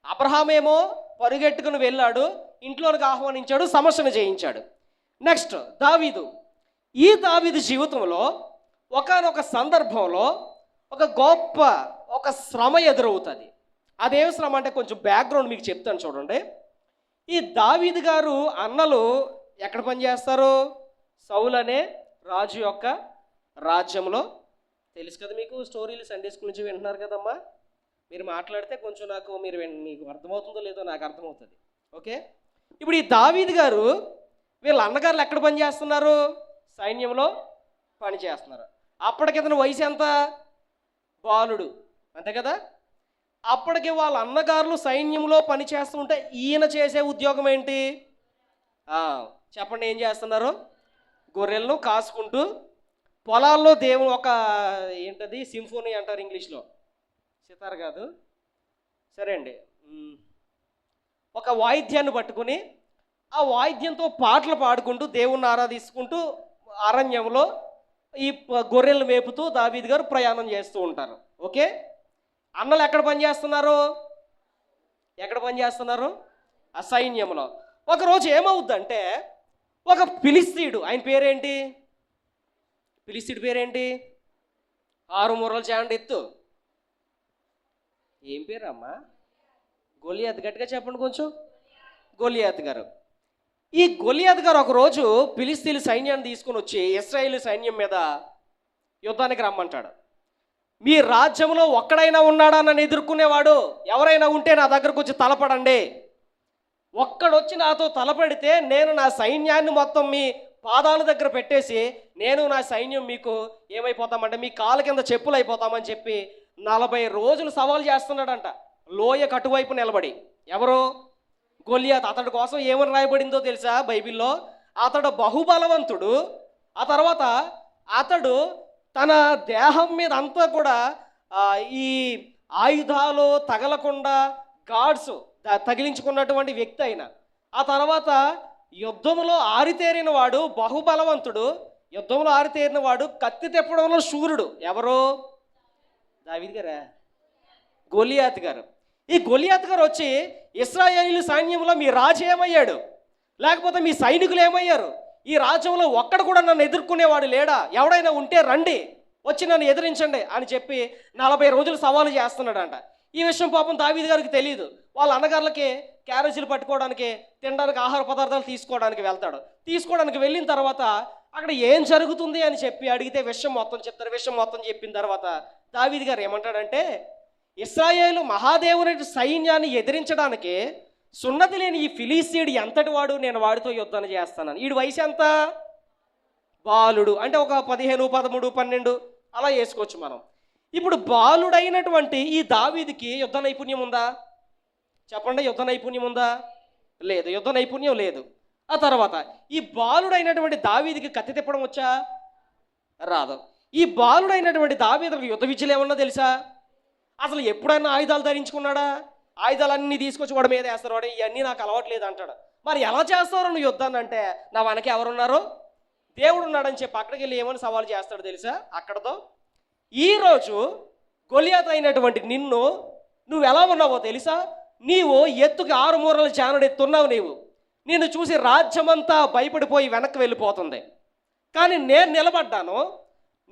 అబ్రహాం ఏమో పరుగెట్టుకుని వెళ్ళాడు, ఇంట్లోనికి ఆహ్వానించాడు, సమస్యను జయించాడు. నెక్స్ట్ దావీదు. ఈ దావీదు జీవితంలో ఒకానొక సందర్భంలో ఒక గొప్ప శ్రమ ఎదురవుతుంది. అదేం శ్రమ అంటే కొంచెం బ్యాక్గ్రౌండ్ మీకు చెప్తాను చూడండి. ఈ దావీదు గారు అన్నలు ఎక్కడ పనిచేస్తారు? సౌలు అనే రాజు యొక్క రాజ్యంలో. తెలుసు కదా మీకు, స్టోరీలు సండే స్కూల్ నుంచి వింటున్నారు కదమ్మా. మీరు మాట్లాడితే కొంచెం మీకు అర్థమవుతుందో లేదో నాకు అర్థమవుతుంది. ఓకే. ఇప్పుడు ఈ దావీదు గారు వీళ్ళ అన్నగారులు ఎక్కడ పనిచేస్తున్నారు? సైన్యంలో పనిచేస్తున్నారు. అప్పటికి ఇతని వయసు ఎంత? బాలుడు, అంతే కదా. అప్పటికి వాళ్ళ అన్నగారులు సైన్యంలో పనిచేస్తుంటే ఈయన చేసే ఉద్యోగం ఏంటి? చెప్పండి, ఏం చేస్తున్నారు? గొర్రెలను కాసుకుంటూ పొలాల్లో ఏంటది, సింఫోనీ అంటారు ఇంగ్లీష్లో, సితార్ కాదు, సరే అండి, ఒక వాయిద్యాన్ని పట్టుకుని ఆ వాయిద్యంతో పాటలు పాడుకుంటూ దేవుణ్ణి ఆరాధించుకుంటూ అరణ్యంలో ఈ గొర్రెలను మేపుతూ దావీదు గారు ప్రయాణం చేస్తూ ఉంటారు. ఓకే. అన్నలు ఎక్కడ పనిచేస్తున్నారు? ఆ సైన్యంలో. ఒకరోజు ఏమవుద్దంటే, ఒక ఫిలిస్తీయుడు, ఆయన పేరేంటి? ఫిలిస్తీయుడు పేరేంటి? 6 మూరలు చేయండి ఎత్తు. ఏం పేరమ్మా? గొలియాత్. గట్టిగా చెప్పండి కొంచెం. గొలియాత్ గారు. ఈ గొలియాత్ గారు ఒకరోజు ఫిలిస్తీయుల సైన్యాన్ని తీసుకుని వచ్చి ఇశ్రాయేలు సైన్యం మీద యుద్ధానికి రమ్మంటాడు. మీ రాజ్యంలో ఒక్కడైనా ఉన్నాడా నన్ను ఎదుర్కొనేవాడు? ఎవరైనా ఉంటే నా దగ్గరకు వచ్చి తలపడండి. ఒక్కడొచ్చి నాతో తలపడితే నేను నా సైన్యాన్ని మొత్తం మీ పాదాల దగ్గర పెట్టేసి నేను నా సైన్యం మీకు ఏమైపోతామంటే మీ కాళ్ళ కింద చెప్పులు అయిపోతామని చెప్పి 40 రోజులు సవాల్ చేస్తున్నాడంట, లోయ కటువైపు నిలబడి. ఎవరు? గొలియాత్. అతడి కోసం ఏమని రాయబడిందో తెలుసా బైబిల్లో? అతడు బహుబలవంతుడు. ఆ తర్వాత అతడు తన దేహం మీద అంతా కూడా ఈ ఆయుధాలు తగలకుండా గాడ్స్ తగిలించుకున్నటువంటి వ్యక్తి అయిన. ఆ తర్వాత యుద్ధంలో ఆరితేరిన వాడు, బహుబలవంతుడు, యుద్ధంలో ఆరితేరిన వాడు, కత్తి తిప్పడంలో శూరుడు. ఎవరు? దావీదు గారా? గొలియాత్ గారు. ఈ గొలియాత్ గారు వచ్చి ఇశ్రాయేలు సైన్యంలో మీ రాజు ఏమయ్యాడు, లేకపోతే మీ సైనికులు ఏమయ్యారు, ఈ రాజ్యంలో ఒక్కడు కూడా నన్ను ఎదుర్కొనేవాడు లేడా, ఎవడైనా ఉంటే రండి వచ్చి నన్ను ఎదిరించండి అని చెప్పి 40 రోజులు సవాలు చేస్తున్నాడంట. ఈ విషయం పాపం దావీదు గారికి తెలియదు. వాళ్ళ అన్నగారులకి క్యారేజీలు పట్టుకోవడానికి, తినడానికి, ఆహార పదార్థాలు తీసుకోవడానికి వెళ్తాడు. తీసుకోవడానికి వెళ్ళిన తర్వాత అక్కడ ఏం జరుగుతుంది అని చెప్పి అడిగితే విషయం మొత్తం చెప్తారు. విషయం మొత్తం చెప్పిన తర్వాత దావీదు గారు ఏమంటాడంటే, ఇశ్రాయేలు మహాదేవుని సైన్యాన్ని ఎదిరించడానికి సున్నతి లేని ఈ ఫిలిస్తీయుడు ఎంతటి వాడు, నేను వాడితో యుద్ధాన్ని చేస్తానని. వీడి వయసు ఎంత? బాలుడు. అంటే ఒక 15, 13, 12 అలా వేసుకోవచ్చు మనం. ఇప్పుడు బాలుడైనటువంటి ఈ దావీదుకి యుద్ధ నైపుణ్యం ఉందా? చెప్పండి, యుద్ధ నైపుణ్యం ఉందా? లేదు, యుద్ధ నైపుణ్యం లేదు. ఆ తర్వాత ఈ బాలుడైనటువంటి దావీదుకి కత్తి తిప్పడం వచ్చా? రాదు. ఈ బాలుడైనటువంటి దావీదుకు యుద్ధ విద్యలు ఏమన్నా తెలుసా? అసలు ఎప్పుడైనా ఆయుధాలు ధరించుకున్నాడా? ఆయుధాలన్నీ తీసుకొచ్చి వాడి మీద వేస్తారు, వాడు ఇవన్నీ నాకు అలవాట్లేదు అంటాడు. మరి ఎలా చేస్తావు నువ్వు యుద్ధాన్ని అంటే, నా వెనక ఎవరున్నారు, దేవుడు ఉన్నాడని చెప్పి అక్కడికి వెళ్ళి ఏమని సవాలు చేస్తాడు తెలుసా? అక్కడతో ఈరోజు గొలియాతు అయినటువంటి నువ్వు ఎలా ఉన్నావో తెలుసా? నీవు ఎత్తుకి 6 మూరల జానుడు ఎత్తున్నావు. నిన్ను చూసి రాజ్యమంతా భయపడిపోయి వెనక్కి వెళ్ళిపోతుంది. కానీ నేను నిలబడ్డాను.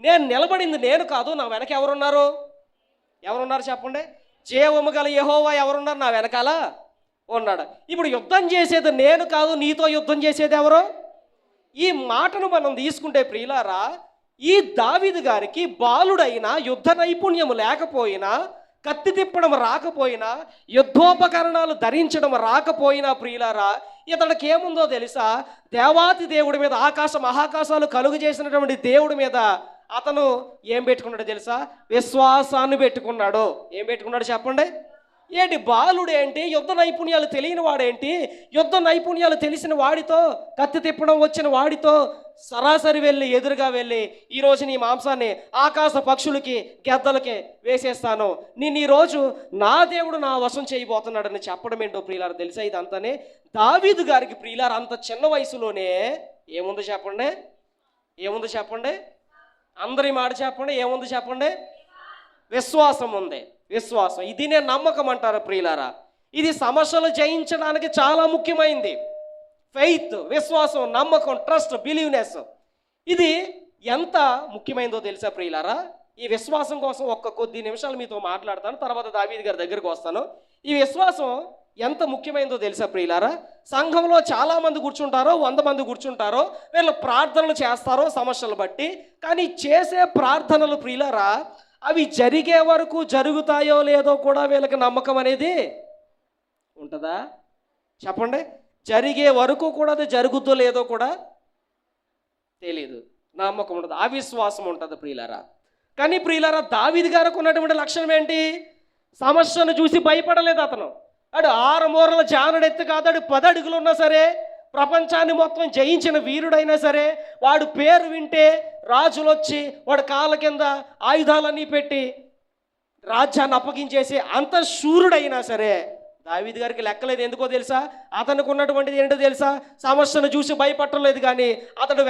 నేను నిలబడింది నేను కాదు, నా వెనక ఎవరున్నారు చెప్పండి? జీవము గల యెహోవా ఎవరున్నారు? నా వెనకాల ఉన్నాడు. ఇప్పుడు యుద్ధం చేసేది నేను కాదు, నీతో యుద్ధం చేసేది ఎవరు? ఈ మాటను మనం తీసుకుంటే ప్రియులారా, ఈ దావీదు గారికి బాలుడైన యుద్ధ నైపుణ్యం లేకపోయినా, కత్తి తిప్పడం రాకపోయినా, యుద్ధోపకరణాలు ధరించడం రాకపోయినా ప్రియులారా, ఇతడికి ఏముందో తెలుసా? దేవాతి దేవుడి మీద, ఆకాశ మహాకాశాలు కలుగు చేసినటువంటి దేవుడి మీద అతను ఏం పెట్టుకున్నాడో తెలుసా? విశ్వాసాన్ని పెట్టుకున్నాడు. ఏం పెట్టుకున్నాడు చెప్పండి? ఏంటి బాలుడు ఏంటి, యుద్ధ నైపుణ్యాలు తెలియని వాడేంటి, యుద్ధ నైపుణ్యాలు తెలిసిన వాడితో, కత్తి తిప్పడం వచ్చిన వాడితో సరాసరి వెళ్ళి ఎదురుగా వెళ్ళి, ఈరోజు నీ మాంసాన్ని ఆకాశ పక్షులకి గెద్దలకి వేసేస్తాను, నేను ఈరోజు నా దేవుడు నా వశం చేయబోతున్నాడని చెప్పడం ఏంటో ప్రియులారు తెలుసా? ఇదంతానే దావీదు గారికి ప్రియులారు అంత చిన్న వయసులోనే ఏముంది చెప్పండి? అందరి మాట చెప్పండి, ఏముంది చెప్పండి? విశ్వాసం ఉంది. విశ్వాసం, ఇది నేను నమ్మకం అంటారు ప్రియులారా. ఇది సమస్యలు జయించడానికి చాలా ముఖ్యమైనది. ఫెయిత్, విశ్వాసం, నమ్మకం, ట్రస్ట్, బిలీవ్నెస్, ఇది ఎంత ముఖ్యమైనదో తెలుసా ప్రియులారా? ఈ విశ్వాసం కోసం కొద్ది నిమిషాలు మీతో మాట్లాడతాను, తర్వాత దావీదు గారి దగ్గరికి వస్తాను. ఈ విశ్వాసం ఎంత ముఖ్యమైనదో తెలుసా ప్రియులారా? సంఘంలో చాలామంది కూర్చుంటారో, 100 మంది కూర్చుంటారో, వీళ్ళు ప్రార్థనలు చేస్తారో సమస్యలు బట్టి, కానీ చేసే ప్రార్థనలు ప్రియులారా అవి జరిగే వరకు జరుగుతాయో లేదో కూడా వీళ్ళకి నమ్మకం అనేది ఉంటుందా చెప్పండి? జరిగే వరకు కూడా అది జరుగుతో లేదో కూడా తెలీదు, నమ్మకం ఉండదు, అవిశ్వాసం ఉంటుంది ప్రియులారా. కానీ ప్రియులారా, దావీదు గారికి ఉన్నటువంటి లక్షణం ఏంటి? సమస్యను చూసి భయపడలేదు అతను. 6 మూరల జానుడెత్తు కాదు, 10 అడుగులు ఉన్నా సరే, ప్రపంచాన్ని మొత్తం జయించిన వీరుడైనా సరే, వాడు పేరు వింటే రాజులు వచ్చి వాడు కాళ్ళ కింద ఆయుధాలన్నీ పెట్టి రాజ్యాన్ని అప్పగించేసి అంత శూరుడైనా సరే దావీదు గారికి లెక్కలేదు. ఎందుకో తెలుసా? అతనికి ఉన్నటువంటిది ఏంటో తెలుసా? సమస్యను చూసి భయపడలేదు, కానీ అతడు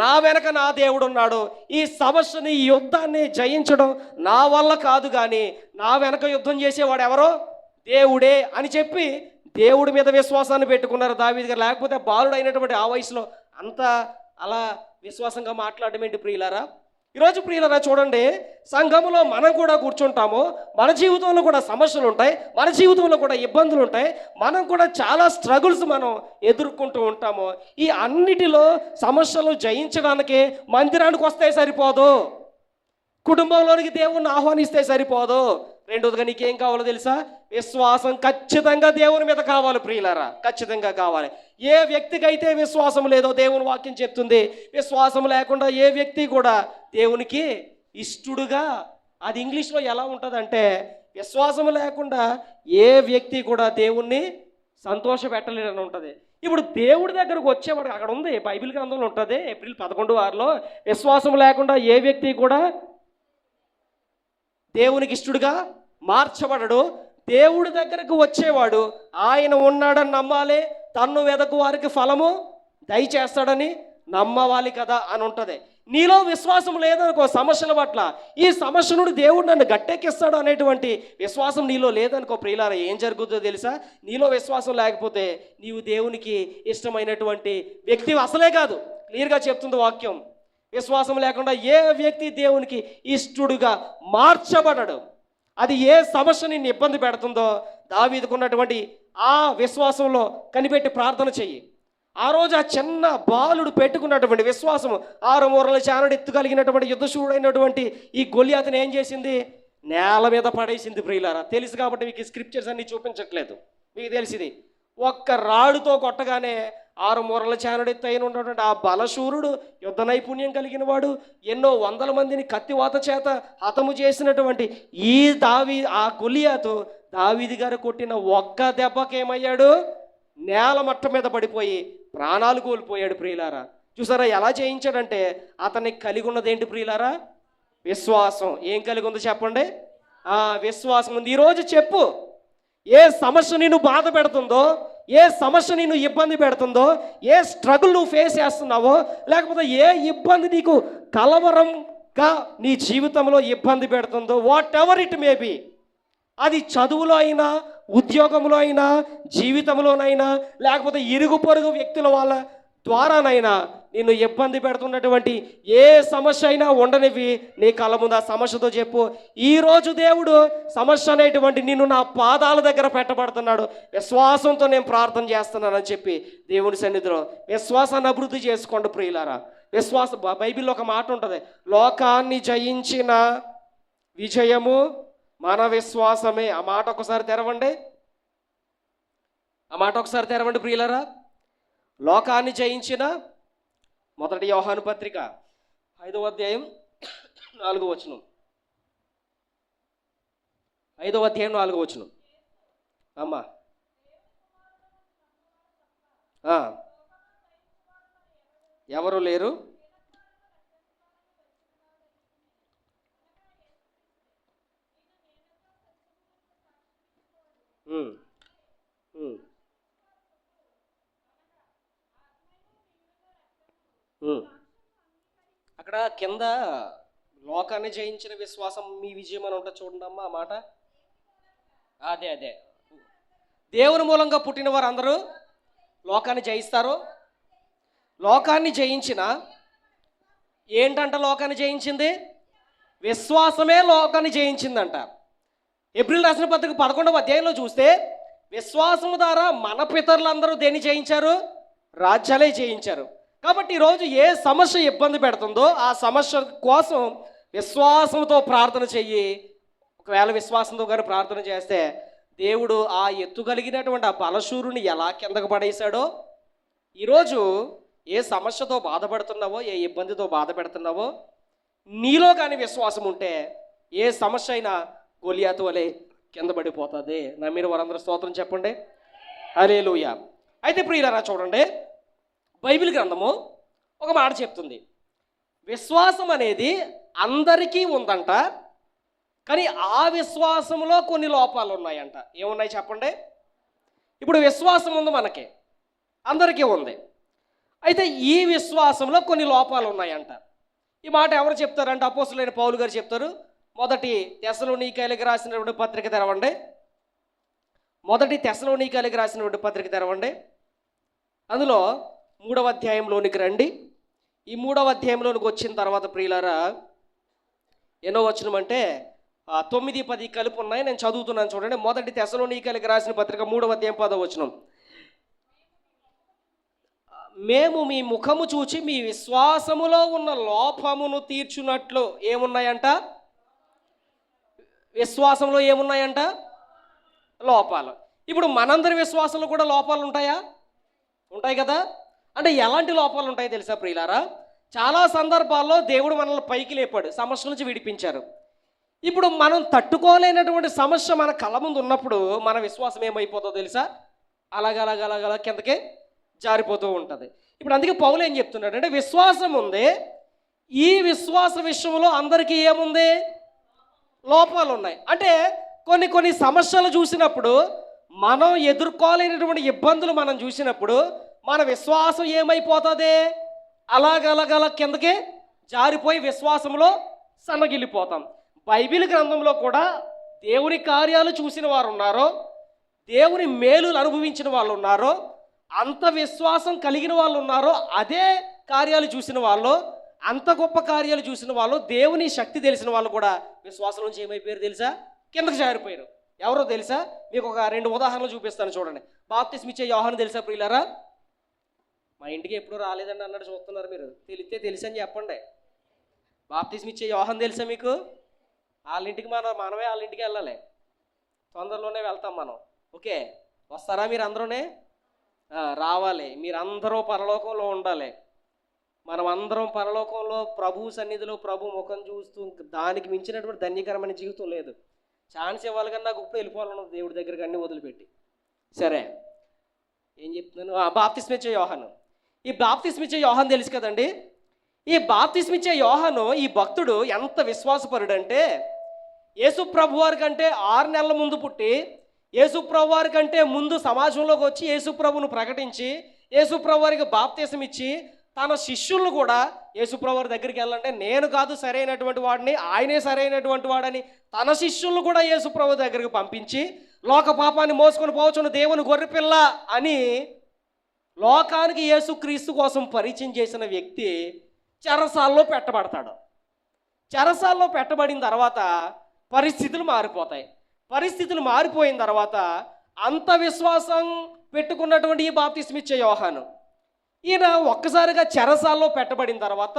నా వెనక నా దేవుడు ఉన్నాడు, ఈ సమస్యని, ఈ యుద్ధాన్ని జయించడం నా వల్ల కాదు, కానీ నా వెనక యుద్ధం చేసేవాడు ఎవరో దేవుడే అని చెప్పి దేవుడి మీద విశ్వాసాన్ని పెట్టుకున్నారు దావీదు గారు. లేకపోతే బాలుడైనటువంటి ఆ వయసులో అంత అలా విశ్వాసంగా మాట్లాడడం ఏంటి ప్రియులారా? ఈరోజు ప్రియులారా చూడండి, సంఘములో మనం కూడా కూర్చుంటాము, మన జీవితంలో కూడా సమస్యలు ఉంటాయి, మన జీవితంలో కూడా ఇబ్బందులు ఉంటాయి, మనం కూడా చాలా స్ట్రగుల్స్ మనం ఎదుర్కొంటూ ఉంటాము. ఈ అన్నిటిలో సమస్యలు జయించడానికి మందిరానికి వస్తే సరిపోదు, కుటుంబంలోనికి దేవుణ్ణి ఆహ్వానిస్తే సరిపోదు. రెండోదిగా నీకేం కావాలో తెలుసా? విశ్వాసం ఖచ్చితంగా దేవుని మీద కావాలి ప్రియులారా, ఖచ్చితంగా కావాలి. ఏ వ్యక్తికి అయితే విశ్వాసం లేదో దేవుని వాక్యం చెప్తుంది, విశ్వాసం లేకుండా ఏ వ్యక్తి కూడా దేవునికి ఇష్టడుగా, అది ఇంగ్లీష్లో ఎలా ఉంటుందంటే, విశ్వాసం లేకుండా ఏ వ్యక్తి కూడా దేవుణ్ణి సంతోష పెట్టలేదని ఉంటుంది. ఇప్పుడు దేవుడి దగ్గరకు వచ్చేవాడు అక్కడ ఉంది, బైబిల్ గ్రంథంలో ఉంటుంది, ఏప్రిల్ 11:6 విశ్వాసం లేకుండా ఏ వ్యక్తి కూడా దేవునికి ఇష్టడుగా మార్చబడడు. దేవుడి దగ్గరకు వచ్చేవాడు ఆయన ఉన్నాడని నమ్మాలి, తన్ను వెదకు వారికి ఫలము దయచేస్తాడని నమ్మవాలి కదా అని ఉంటుంది. నీలో విశ్వాసం లేదనుకో సమస్యల పట్ల, ఈ సమస్య నుండి దేవుడు నన్ను గట్టెక్కిస్తాడు అనేటువంటి విశ్వాసం నీలో లేదనుకో ప్రియులారా, ఏం జరుగుతుందో తెలుసా? నీలో విశ్వాసం లేకపోతే నీవు దేవునికి ఇష్టమైనటువంటి వ్యక్తి అసలే కాదు. క్లియర్గా చెప్తుంది వాక్యం. విశ్వాసం లేకుండా ఏ వ్యక్తి దేవునికి ఇష్టడుగా మార్చబడడు. అది ఏ సమస్య నిన్ను ఇబ్బంది పెడుతుందో దావీదుకున్నటువంటి ఆ విశ్వాసంలో కనిపెట్టి ప్రార్థన చెయ్యి. ఆ రోజు ఆ చిన్న బాలుడు పెట్టుకున్నటువంటి విశ్వాసం 6 మూరల జానుడు ఎత్తుగలిగినటువంటి యుద్ధశూరుడైనటువంటి ఈ గొలియాతుని ఏం చేసింది? నేల మీద పడేసింది ప్రియులారా. తెలుసు కాబట్టి మీకు స్క్రిప్చర్స్ అన్ని చూపించట్లేదు, మీకు తెలిసింది. ఒక్క రాడుతో కొట్టగానే 6 మూరల జానుడెత్తు అయిన ఉన్నటువంటి ఆ బలశూరుడు, యుద్ధ నైపుణ్యం కలిగిన వాడు, ఎన్నో 100 మందిని కత్తివాత చేత హతము చేసినటువంటి ఆ గొలియాతు దావీదు గారు కొట్టిన ఒక్క దెబ్బకేమయ్యాడు? నేల మట్ట మీద పడిపోయి ప్రాణాలు కోల్పోయాడు ప్రియులారా. చూసారా ఎలా చేయించాడంటే, అతనికి కలిగి ఉన్నది ఏంటి ప్రియులారా? విశ్వాసం. ఏం కలిగి ఉందో చెప్పండి? విశ్వాసం ఉంది. ఈరోజు చెప్పు, ఏ సమస్య నిన్ను బాధ పెడుతుందో, ఏ సమస్య నిన్ను ఇబ్బంది పెడుతుందో, ఏ స్ట్రగుల్ నువ్వు ఫేస్ చేస్తున్నావో, లేకపోతే ఏ ఇబ్బంది నీకు కలవరంగా నీ జీవితంలో ఇబ్బంది పెడుతుందో, whatever it may be, అది చదువులో అయినా, ఉద్యోగంలో అయినా, జీవితంలోనైనా, లేకపోతే ఇరుగు పొరుగు వ్యక్తుల వాళ్ళ ద్వారానైనా నిన్ను ఇబ్బంది పెడుతున్నటువంటి ఏ సమస్య అయినా ఉండనివి, నీ కళ్ళ ముందు ఆ సమస్యతో చెప్పు, ఈరోజు దేవుడు సమస్య అనేటువంటి నిన్ను నా పాదాల దగ్గర పెట్టబడుతున్నాడు, విశ్వాసంతో నేను ప్రార్థన చేస్తున్నానని చెప్పి దేవుని సన్నిధిలో విశ్వాసాన్ని అభివృద్ధి చేసుకోండి ప్రియులారా. బైబిల్లో ఒక మాట ఉంటుంది, లోకాన్ని జయించిన విజయము మన విశ్వాసమే. ఆ మాట ఒకసారి తెరవండి, ప్రియులారా. లోకాన్ని జయించిన, మొదటి యోహాను పత్రిక 5వ అధ్యాయం 4వ వచనం. 5వ అధ్యాయం 4వ వచనం. అమ్మా ఎవరు లేరు, అక్కడ కింద లోకాన్ని జయించిన విశ్వాసం మీ విజయం అని ఉంటుంది చూడండి అమ్మా ఆ మాట. అదే దేవుని మూలంగా పుట్టిన వారు అందరూ లోకాన్ని జయిస్తారు. లోకాన్ని జయించిన ఏంటంట, లోకాన్ని జయించింది విశ్వాసమే లోకాన్ని జయించిందంట. ఏప్రిల్ రాసిన పత్రిక 11వ అధ్యాయంలో చూస్తే విశ్వాసము ద్వారా మన పితరులందరూ దేన్ని జయించారు, రాజ్యాలే జయించారు. కాబట్టి ఈరోజు ఏ సమస్య ఇబ్బంది పెడుతుందో ఆ సమస్య కోసం విశ్వాసంతో ప్రార్థన చెయ్యి. ఒకవేళ విశ్వాసంతో కానీ ప్రార్థన చేస్తే దేవుడు ఆ ఎత్తుగలిగినటువంటి ఆ బలశూరుని ఎలా కిందకు పడేశాడో, ఈరోజు ఏ సమస్యతో బాధపడుతున్నావో, ఏ ఇబ్బందితో బాధపెడుతున్నావో, నీలో కానీ విశ్వాసం ఉంటే ఏ సమస్య అయినా గొలియాతు వలె కింద పడిపోతుంది. నా మీరు వారందరూ స్తోత్రం చెప్పండి, హల్లెలూయా. అయితే ప్రియులారా చూడండి, బైబిల్ గ్రంథము ఒక మాట చెప్తుంది, విశ్వాసం అనేది అందరికీ ఉందంట, కానీ ఆ విశ్వాసంలో కొన్ని లోపాలు ఉన్నాయంట. ఏమున్నాయి చెప్పండి. ఇప్పుడు విశ్వాసం ఉంది, మనకి అందరికీ ఉంది. అయితే ఈ విశ్వాసంలో కొన్ని లోపాలు ఉన్నాయంట. ఈ మాట ఎవరు చెప్తారంటే అపోస్తలుడైన పౌలు గారు చెప్తారు. మొదటి తెస్సలోనికైలకు రాసినటువంటి పత్రిక తెరవండి. మొదటి తెస్సలోనికైలకు రాసినటువంటి పత్రిక తెరవండి. అందులో 3వ అధ్యాయంలోనికి రండి. ఈ 3వ అధ్యాయంలోనికి వచ్చిన తర్వాత ప్రియులారా, ఎన్నో వచనం అంటే 9, 10 కలిపి ఉన్నాయి, నేను చదువుతున్నాను చూడండి. మొదటి తెస్సలోనికైలకు రాసిన పత్రిక 3వ అధ్యాయం 10వ వచనం. మేము మీ ముఖము చూచి మీ విశ్వాసములో ఉన్న లోపమును తీర్చున్నట్లు ఏమున్నాయంట, విశ్వాసంలో ఏమున్నాయంట, లోపాలు. ఇప్పుడు మనందరి విశ్వాసంలో కూడా లోపాలు ఉంటాయా? ఉంటాయి కదా. అంటే ఎలాంటి లోపాలు ఉంటాయో తెలుసా ప్రియులారా? చాలా సందర్భాల్లో దేవుడు మనల్ని పైకి లేపాడు, సమస్య నుంచి విడిపించారు. ఇప్పుడు మనం తట్టుకోలేనటువంటి సమస్య మన కళ్ళ ముందు ఉన్నప్పుడు మన విశ్వాసం ఏమైపోతుందో తెలుసా? అలాగ కిందకే జారిపోతూ ఉంటుంది. ఇప్పుడు అందుకే పౌలు ఏం చెప్తున్నాడు అంటే, విశ్వాసం ఉంది, ఈ విశ్వాస విషయంలో అందరికీ ఏముంది, లోపాలు ఉన్నాయి. అంటే కొన్ని సమస్యలు చూసినప్పుడు, మనం ఎదుర్కోలేనటువంటి ఇబ్బందులు మనం చూసినప్పుడు మన విశ్వాసం ఏమైపోతుంది, అలాగ కిందకే జారిపోయి విశ్వాసంలో సన్నగిల్లిపోతాం. బైబిల్ గ్రంథంలో కూడా దేవుని కార్యాలు చూసిన వారు ఉన్నారో, దేవుని మేలులు అనుభవించిన వాళ్ళు ఉన్నారో, అంత విశ్వాసం కలిగిన వాళ్ళు ఉన్నారో, అదే కార్యాలు చూసిన వాళ్ళు, అంత గొప్ప కార్యాలు చూసిన వాళ్ళు, దేవుని శక్తి తెలిసిన వాళ్ళు కూడా విశ్వాసం నుంచి ఏమైపోయారు తెలుసా, కిందకు జారిపోయారు. ఎవరో తెలుసా? మీకు ఒక 2 ఉదాహరణలు చూపిస్తాను చూడండి. బాప్తిస్మ ఇచ్చే యోహాను తెలుసా ప్రియులారా? మా ఇంటికి ఎప్పుడు రాలేదండి అన్నాడు, చూస్తున్నారు మీరు. తెలిసి అని చెప్పండి. బాప్తిస్మ ఇచ్చే యోహాను తెలుసా మీకు? వాళ్ళ ఇంటికి మనమే వాళ్ళ ఇంటికి వెళ్ళాలి, తొందరలోనే వెళ్తాం మనం. ఓకే, వస్తారా మీరు అందరూనే? రావాలి. మీరందరూ పరలోకంలో ఉండాలి. మనం అందరం పరలోకంలో ప్రభు సన్నిధిలో ప్రభు ముఖం చూస్తూ దానికి మించినటువంటి ధన్యకరమైన జీవితం లేదు. ఛాన్స్ ఇవ్వాలి కానీ నాకు ఇప్పుడు వెళ్ళిపోవాలన్నది దేవుడి దగ్గరికి అన్ని వదిలిపెట్టి. సరే, ఏం చెప్తున్నాను? బాప్తిస్మ ఇచ్చే యోహాను. ఈ బాప్తిస్మ ఇచ్చే యోహాను తెలుసు కదండి. ఈ బాప్తిస్మ ఇచ్చే యోహాను, ఈ భక్తుడు ఎంత విశ్వాసపరుడు అంటే, యేసు ప్రభు వారి కంటే 6 నెలల ముందు పుట్టి యేసుప్రభు వారి కంటే ముందు సమాజంలోకి వచ్చి యేసుప్రభును ప్రకటించి యేసుప్రభు వారికి బాప్తీసం ఇచ్చి తన శిష్యులను కూడా యేసుప్రభు వారి దగ్గరికి వెళ్ళాలంటే నేను కాదు సరైనటువంటి వాడిని, ఆయనే సరైనటువంటి వాడని తన శిష్యులను కూడా యేసుప్రభు దగ్గరికి పంపించి లోక పాపాన్ని మోసుకొని పోవచ్చున్న దేవుని గొర్రెపిల్ల అని లోకానికి యేసుక్రీస్తు కోసం పరిచయం చేసిన వ్యక్తి చెరసాల్లో పెట్టబడతాడు. చెరసాల్లో పెట్టబడిన తర్వాత పరిస్థితులు మారిపోతాయి. పరిస్థితులు మారిపోయిన తర్వాత అంత విశ్వాసం పెట్టుకున్నటువంటి ఈ బాప్తిస్మ ఇచ్చే యోహాను ఈయన ఒక్కసారిగా చెరసాల్లో పెట్టబడిన తర్వాత,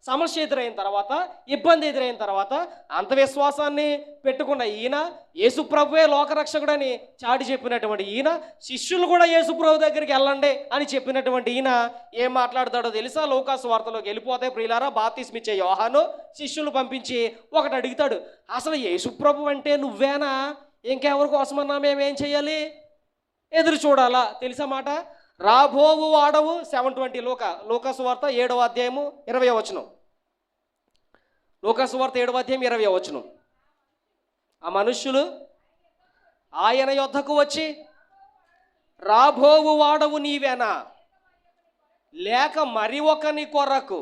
సమస్య ఎదురైన తర్వాత, ఇబ్బంది ఎదురైన తర్వాత అంత విశ్వాసాన్ని పెట్టుకున్న ఈయన యేసుప్రభువే లోకరక్షకుడని చాటి చెప్పినటువంటి ఈయన శిష్యులు కూడా యేసుప్రభు దగ్గరికి వెళ్ళండి అని చెప్పినటువంటి ఈయన ఏం మాట్లాడతాడో తెలుసా? లూకాసు వార్తలోకి వెళ్ళిపోతే ప్రియులారా, బాప్తిస్మ ఇచ్చే యోహాను శిష్యులు పంపించి ఒకటి అడుగుతాడు, అసలు యేసుప్రభు అంటే నువ్వేనా? ఇంకెవరి కోసమన్నా మేమేం చేయాలి? ఎదురు చూడాలా? తెలుసా మాట? రాబోవు వాడవు 7:20 లూకాసు వార్త 7వ అధ్యాయము 20వ వచనం. లూకాసు వార్త 7వ అధ్యాయం 20వ వచనం. ఆ మనుష్యులు ఆయన యొద్దకు వచ్చి, రాబోవు వాడవు నీవేనా, లేక మరి ఒకని కొరకు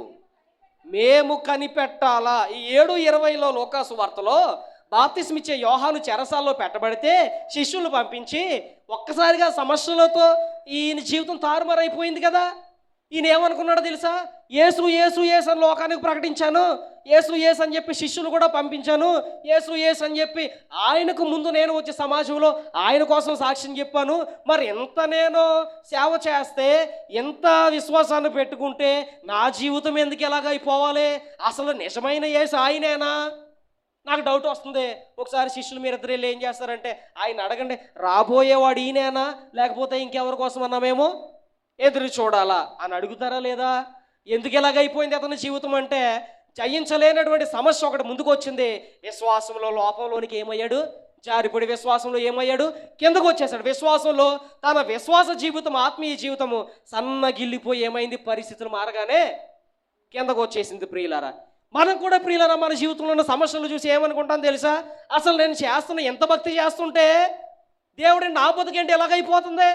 మేము కనిపెట్టాలా? ఈ 7:20లో లూకాసు వార్తలో బాప్తిస్మ ఇచ్చే యోహాను చెరసాల్లో పెట్టబడితే శిష్యులు పంపించి ఒక్కసారిగా సమస్యలతో ఈయన జీవితం తారుమారైపోయింది కదా. ఈయన ఏమనుకున్నాడో తెలుసా? యేసు యేసు యేసు అని లోకానికి ప్రకటించాను, యేసు యేసు అని చెప్పి శిష్యులు కూడా పంపించాను, యేసు యేసు అని చెప్పి ఆయనకు ముందు నేను వచ్చే సమాజంలో ఆయన కోసం సాక్ష్యం చెప్పాను. మరి ఎంత నేను సేవ చేస్తే, ఎంత విశ్వాసాన్ని పెట్టుకుంటే నా జీవితం ఎందుకు ఎలాగైపోవాలి? అసలు నిజమైన యేసు ఆయనేనా? నాకు డౌట్ వస్తుంది. ఒకసారి శిష్యులు మీరిద్దరు వెళ్ళి ఏం చేస్తారంటే, ఆయన అడగండి, రాబోయేవాడు ఈయనేనా లేకపోతే ఇంకెవరి కోసం అన్నామేమో ఎదురు చూడాలా అని అడుగుతారా లేదా? ఎందుకు ఎలాగైపోయింది అతని జీవితం అంటే, జయించలేనటువంటి సమస్య ఒకటి ముందుకు వచ్చింది. విశ్వాసంలో లోపంలోనికి ఏమయ్యాడు? జారిపడి విశ్వాసంలో ఏమయ్యాడు? కిందకు వచ్చేసాడు. విశ్వాసంలో తన విశ్వాస జీవితం, ఆత్మీయ జీవితము సన్నగిల్లిపోయి ఏమైంది? పరిస్థితులు మారగానే కిందకు వచ్చేసింది. ప్రియులారా, మనం కూడా ప్రియులారా మన జీవితంలో ఉన్న సమస్యలు చూసి ఏమనుకుంటాం తెలుసా? అసలు నేను చేస్తున్న ఎంత భక్తి చేస్తుంటే దేవుడిని నా బతుకేంటి ఎలాగైపోతుంది?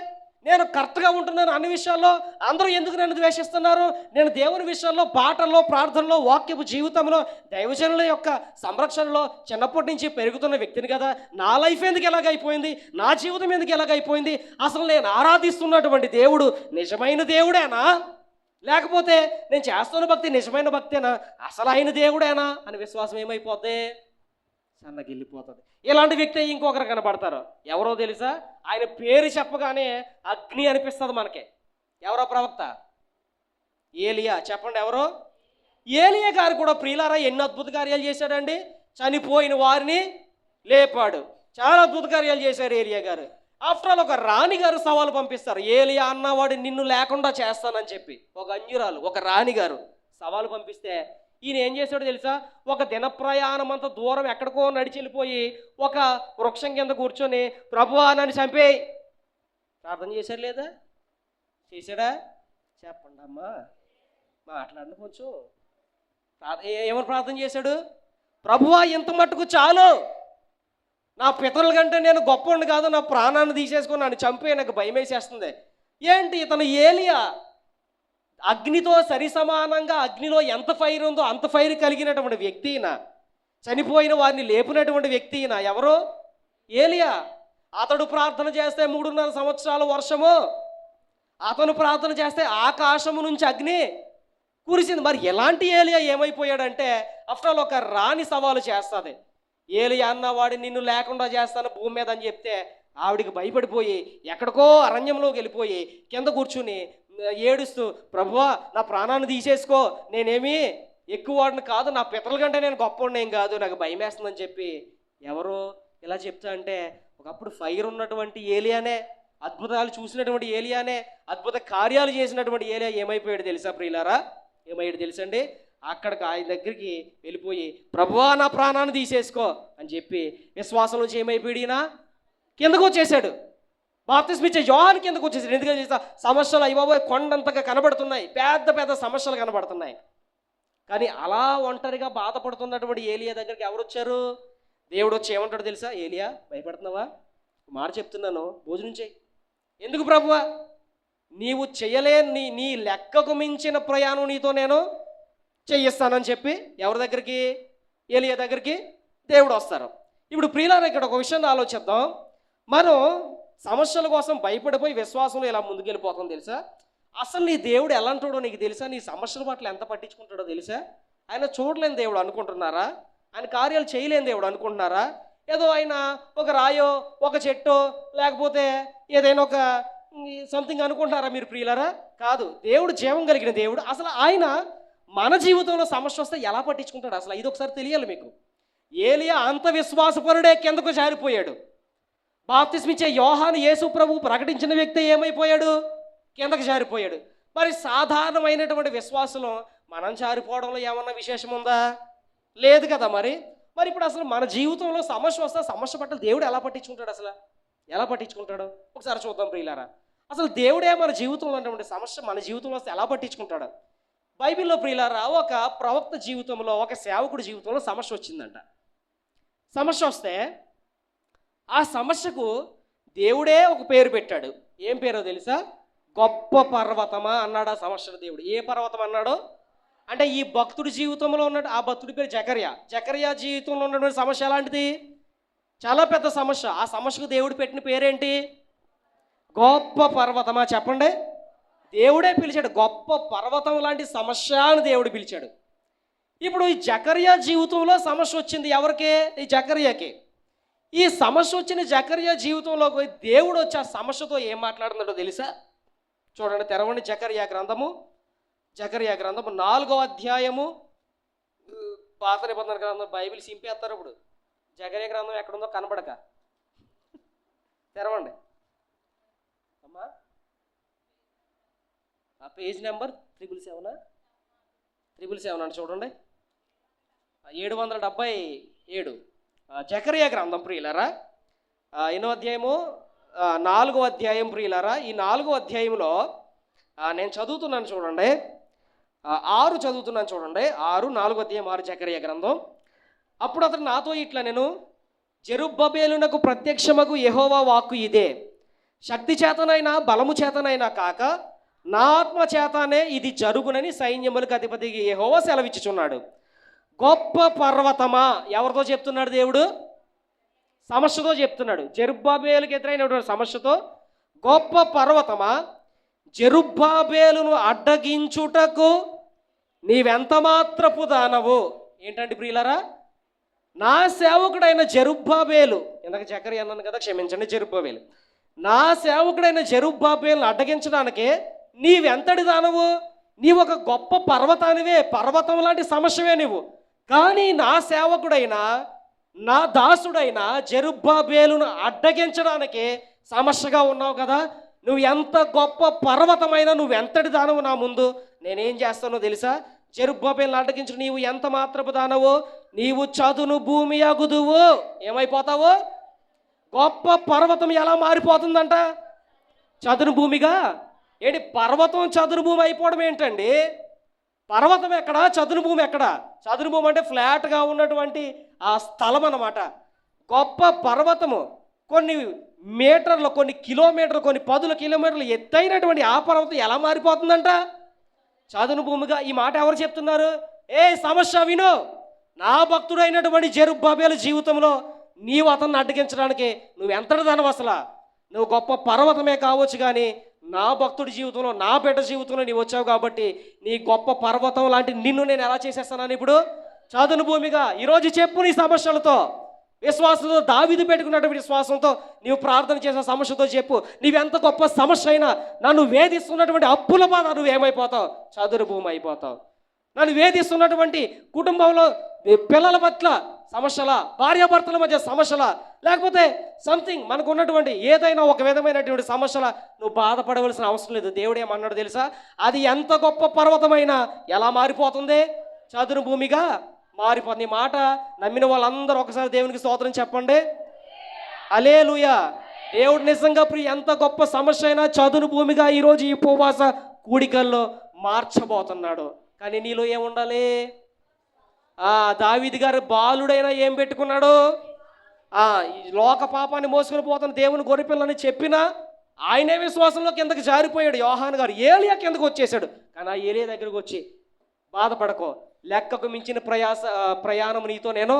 నేను కరెక్ట్గా ఉంటున్నాను అన్ని విషయాల్లో, అందరూ ఎందుకు నన్ను ద్వేషిస్తున్నారు? నేను దేవుని విషయంలో, పాటల్లో, ప్రార్థనలో, వాక్యపు జీవితంలో, దైవజనుల యొక్క సంరక్షణలో చిన్నప్పటి నుంచి పెరుగుతున్న వ్యక్తిని కదా. నా లైఫ్ ఎందుకు ఎలాగైపోయింది? నా జీవితం ఎందుకు ఎలాగైపోయింది? అసలు నేను ఆరాధిస్తున్నటువంటి దేవుడు నిజమైన దేవుడేనా, లేకపోతే నేను చేస్తున్న భక్తి నిజమైన భక్తేనా, అసలు ఆయన దేవుడేనా అని విశ్వాసం ఏమైపోద్ది? సన్నగిల్లిపోతుంది. ఇలాంటి వ్యక్తి ఇంకొకరు కనబడతారు. ఎవరో తెలుసా? ఆయన పేరు చెప్పగానే అగ్ని అనిపిస్తుంది మనకి. ఎవరో ప్రవక్త? ఏలియా. చెప్పండి ఎవరో? ఏలియా గారు కూడా ప్రియులారా ఎన్ని అద్భుత కార్యాలు చేశాడండి. చనిపోయిన వారిని లేపాడు. చాలా అద్భుత కార్యాలు చేశారు ఏలియా గారు. ఆఫ్టర్ ఆల్ ఒక రాణిగారు సవాలు పంపిస్తారు. ఏలియా అన్నవాడు నిన్ను లేకుండా చేస్తానని చెప్పి ఒక అంజురాలు, ఒక రాణిగారు సవాలు పంపిస్తే ఈయన ఏం చేశాడో తెలుసా? ఒక దిన ప్రయాణం అంత దూరం ఎక్కడికో నడిచి వెళ్ళిపోయి ఒక వృక్షం కింద కూర్చొని, ప్రభువా నన్ను చంపేయి ప్రార్థన చేశాడు లేదా? చేశాడా? చెప్పండి అమ్మా, మాట్లాడండి కొంచెం. ఏమని ప్రార్థన చేశాడు? ప్రభువా ఇంత మట్టుకు చాలు, నా పితరుల కంటే నేను గొప్పవాడిని కాదు, నా ప్రాణాన్ని తీసేసుకొని నన్ను చంపే, నాకు భయం వేసేస్తుంది. ఏంటి ఇతను ఏలియా అగ్నితో సరి సమానంగా, అగ్నిలో ఎంత ఫైర్ ఉందో అంత ఫైర్ కలిగినటువంటి వ్యక్తి ఈయన. చనిపోయిన వారిని లేపినటువంటి వ్యక్తి ఈయన. ఎవరు? ఏలియా. అతడు ప్రార్థన చేస్తే 3.5 సంవత్సరాల వర్షము, అతను ప్రార్థన చేస్తే ఆకాశము నుంచి అగ్ని కురిసింది. మరి ఎలాంటి ఏలియా ఏమైపోయాడంటే, ఆఫ్టర్ ఆల్ ఒక రాణి సవాలు చేస్తుంది. ఏలియా అన్నవాడిని నిన్ను లేకుండా చేస్తాను భూమి మీద అని చెప్తే ఆవిడికి భయపడిపోయి ఎక్కడికో అరణ్యంలోకి వెళ్ళిపోయి కింద కూర్చుని ఏడుస్తూ, ప్రభువా నా ప్రాణాన్ని తీసేసుకో, నేనేమి ఎక్కువ వాడిని కాదు, నా పితరుల కంటే నేను గొప్పవాడిని ఏం కాదు, నాకు భయం వేస్తుందని చెప్పి ఎవరు ఇలా చెప్తా అంటే, ఒకప్పుడు ఫైర్ ఉన్నటువంటి ఏలియానే, అద్భుతాలు చూసినటువంటి ఏలియానే, అద్భుత కార్యాలు చేసినటువంటి ఏలియా ఏమైపోయాడు తెలుసా ప్రియులారా? ఏమయ్యాడు తెలుసండి? అక్కడికి ఆయన దగ్గరికి వెళ్ళిపోయి, ప్రభువా నా ప్రాణాన్ని తీసేసుకో అని చెప్పి విశ్వాసం నుంచి ఏమైపోయినా కిందకు వచ్చేసాడు. బాప్తిస్మ ఇచ్చే యోహాను కిందకు వచ్చేసాడు. ఎందుకంటే చేస్తా సమస్యలు అయ్యబాబోయ్ కొండంతగా కనబడుతున్నాయి, పెద్ద పెద్ద సమస్యలు కనబడుతున్నాయి. కానీ అలా ఒంటరిగా బాధపడుతున్నటువంటి ఏలియా దగ్గరికి ఎవరు వచ్చారు? దేవుడు వచ్చి ఏమంటాడు తెలుసా? ఏలియా భయపడుతున్నావా? మాట చెప్తున్నాను, భోజనం చేయి. ఎందుకు ప్రభువా? నీవు చేయలేని నీ లెక్కకు మించిన ప్రయాణం నీతో నేను చేయిస్తానని చెప్పి ఎవరి దగ్గరికి? ఏలియా దగ్గరికి దేవుడు వస్తారు. ఇప్పుడు ప్రియులారా, ఇక్కడ ఒక విషయాన్ని ఆలోచిద్దాం. మనం సమస్యల కోసం భయపడిపోయి విశ్వాసంలో ఇలా ముందుకెళ్ళిపోతాం తెలుసా? అసలు నీ దేవుడు ఎలాంటాడో నీకు తెలుసా? నీ సమస్యల పట్ల ఎంత పట్టించుకుంటాడో తెలుసా? ఆయన చూడలేని దేవుడు అనుకుంటున్నారా? ఆయన కార్యాలు చేయలేని దేవుడు అనుకుంటున్నారా? ఏదో ఆయన ఒక రాయో, ఒక చెట్టో, లేకపోతే ఏదైనా ఒక సంథింగ్ అనుకుంటున్నారా మీరు ప్రియులారా? కాదు. దేవుడు జీవం కలిగిన దేవుడు. అసలు ఆయన మన జీవితంలో సమస్య వస్తే ఎలా పట్టించుకుంటాడు అసలు? ఇది ఒకసారి తెలియాలి మీకు. ఏలియా అంత విశ్వాసపరుడే కిందకు జారిపోయాడు. బాప్తిస్మిచ్చే యోహాను యేసు ప్రభువు ప్రకటించిన వ్యక్తి ఏమైపోయాడు? కిందకు జారిపోయాడు. మరి సాధారణమైనటువంటి విశ్వాసంలో మనం జారిపోవడంలో ఏమన్నా విశేషం ఉందా? లేదు కదా. మరి ఇప్పుడు అసలు మన జీవితంలో సమస్య వస్తే సమస్య పట్ల దేవుడు ఎలా పట్టించుకుంటాడు? అసలు ఎలా పట్టించుకుంటాడు? ఒకసారి చూద్దాం ప్రియులారా. అసలు దేవుడే మన జీవితంలో ఉన్నటువంటి సమస్య మన జీవితంలో వస్తే ఎలా పట్టించుకుంటాడు? బైబిల్లో ప్రియులారా, ఒక ప్రవక్త జీవితంలో, ఒక సేవకుడి జీవితంలో సమస్య వచ్చిందంట. సమస్య వస్తే ఆ సమస్యకు దేవుడే ఒక పేరు పెట్టాడు. ఏం పేరో తెలుసా? గొప్ప పర్వతమా అన్నాడు ఆ సమస్యను దేవుడు. ఏ పర్వతం అన్నాడో అంటే ఈ భక్తుడి జీవితంలో ఉన్నట్టు ఆ భక్తుడి పేరు జకర్యా. జకర్యా జీవితంలో ఉన్నటువంటి సమస్య ఎలాంటిది? చాలా పెద్ద సమస్య. ఆ సమస్యకు దేవుడు పెట్టిన పేరేంటి? గొప్ప పర్వతమా. చెప్పండి. దేవుడే పిలిచాడు. గొప్ప పర్వతం లాంటి సమస్య అని దేవుడు పిలిచాడు. ఇప్పుడు ఈ జకర్యా జీవితంలో సమస్య వచ్చింది. ఎవరికి? ఈ జకర్యాకి. ఈ సమస్య వచ్చిన జకర్యా జీవితంలోకి దేవుడు వచ్చి ఆ సమస్యతో ఏం మాట్లాడుతున్నాడో తెలుసా? చూడండి, తెరవండి జకర్యా గ్రంథము. జకర్యా గ్రంథము 4వ అధ్యాయము. పాత నిబంధన గ్రంథం బైబిల్ సింపేస్తారు. ఇప్పుడు జకర్యా గ్రంథం ఎక్కడుందో కనపడక తెరవండి అమ్మా. ఆ పేజ్ నెంబర్ 777 అంటే చూడండి, 777. జకర్యా గ్రంథం ప్రియులారా, 8వ అధ్యాయము, 4వ అధ్యాయం ప్రియులారా. ఈ 4వ అధ్యాయంలో నేను చదువుతున్నాను చూడండి, 6 చదువుతున్నాను చూడండి. 6, 4వ అధ్యాయం 6 జకర్యా గ్రంథం. అప్పుడు అతను నాతో ఇట్లా, నేను జెరుబ్బబేలునకు ప్రత్యక్షమగు యెహోవా వాక్కు ఇదే, శక్తి చేతనైనా బలము చేతనైనా కాక నా ఆత్మ చేతనే ఇది జరుగునని సైన్యములకు అధిపతి యెహోవా సెలవిచ్చుచున్నాడు. గొప్ప పర్వతమా. ఎవరితో చెప్తున్నాడు దేవుడు? సమస్యతో చెప్తున్నాడు. జెరుబ్బబేలుకి ఎదురైనటువంటి సమస్యతో, గొప్ప పర్వతమా, జెరుబ్బబేలును అడ్డగించుటకు నీవెంత మాత్రపు దానవు. ఏంటంటే ప్రియులారా, నా సేవకుడైన జెరుబ్బబేలు, ఇందాక జకర్యా అన్నాను కదా, క్షమించండి, జెరుబ్బబేలు. నా సేవకుడైన జెరుబ్బబేలును అడ్డగించడానికే నీవెంతటి దానవు? నీవు ఒక గొప్ప పర్వతానివే, పర్వతం లాంటి సమస్యవే నీవు. కానీ నా సేవకుడైన, నా దాసుడైన జెరుబ్బబేలును అడ్డగించడానికి సమస్యగా ఉన్నావు కదా. నువ్వు ఎంత గొప్ప పర్వతమైనా నువ్వెంతటి దానవు నా ముందు. నేనేం చేస్తానో తెలుసా? జెరుబ్బబేలును అడ్డగించు. నీవు ఎంత మాత్రపు దానవు? నీవు చదును భూమి అగుదువు. ఏమైపోతావు? గొప్ప పర్వతం ఎలా మారిపోతుందంట? చదును భూమిగా. ఏంటి పర్వతం చదును భూమి అయిపోవడం ఏంటండి? పర్వతం ఎక్కడ, చదును భూమి ఎక్కడ? చదును భూమి అంటే ఫ్లాట్గా ఉన్నటువంటి ఆ స్థలం అన్నమాట. గొప్ప పర్వతము కొన్ని మీటర్లు, కొన్ని కిలోమీటర్లు, కొన్ని 10 కిలోమీటర్లు ఎత్తైనటువంటి ఆ పర్వతం ఎలా మారిపోతుందంట? చదును భూమిగా. ఈ మాట ఎవరు చెప్తున్నారు? సమస్య వినో. నా భక్తుడైనటువంటి జెరుబ్బబేలు జీవితంలో నీవు అతన్ని అడ్డగించడానికి నువ్వెంతటి దానవు అసలు? నువ్వు గొప్ప పర్వతమే కావచ్చు, కానీ నా భక్తుడి జీవితంలో, నా బిడ్డ జీవితంలో నీవు వచ్చావు కాబట్టి నీ గొప్ప పర్వతం లాంటి నిన్ను నేను ఎలా చేసేస్తానని ఇప్పుడు చదును భూమిగా. ఈరోజు చెప్పు నీ సమస్యలతో, విశ్వాసంతో, దావీదు పెట్టుకున్నటువంటి విశ్వాసంతో నీవు ప్రార్థన చేసే సమస్యతో చెప్పు. నీవెంత గొప్ప సమస్య అయినా, నన్ను వేధిస్తున్నటువంటి అప్పుల బాధ నువ్వేమైపోతావు? చదును భూమి అయిపోతావు. నన్ను వేధిస్తున్నటువంటి కుటుంబంలో పిల్లల పట్ల సమస్యల, భార్యాభర్తల మధ్య సమస్యల, లేకపోతే సంథింగ్ మనకు ఉన్నటువంటి ఏదైనా ఒక విధమైనటువంటి సమస్యల నువ్వు బాధపడవలసిన అవసరం లేదు. దేవుడు ఏమన్నాడు తెలుసా? అది ఎంత గొప్ప పర్వతమైనా ఎలా మారిపోతుంది? చదును భూమిగా మారిపోతుంది. మాట నమ్మిన వాళ్ళందరూ ఒకసారి దేవునికి స్తోత్రం చెప్పండి. హల్లెలూయా. దేవుడు నిజంగా ఎంత గొప్ప సమస్య అయినా చదును భూమిగా ఈరోజు ఈ ఉపవాస కూడికల్లో మార్చబోతున్నాడు. కానీ నీలో ఏముండాలి? దావీదు గారు బాలుడైనా ఏం పెట్టుకున్నాడు? ఈ లోక పాపాన్ని మోసుకొని పోతున్న దేవుని గొర్రెపిల్లని చెప్పినా ఆయనే విశ్వాసంలో కిందకి జారిపోయాడు. యోహాను గారు ఏలియా కిందకు వచ్చేసాడు. కానీ ఆ ఏలియా దగ్గరకు వచ్చి బాధపడకో, లెక్కకు మించిన ప్రయాణం నీతో నేను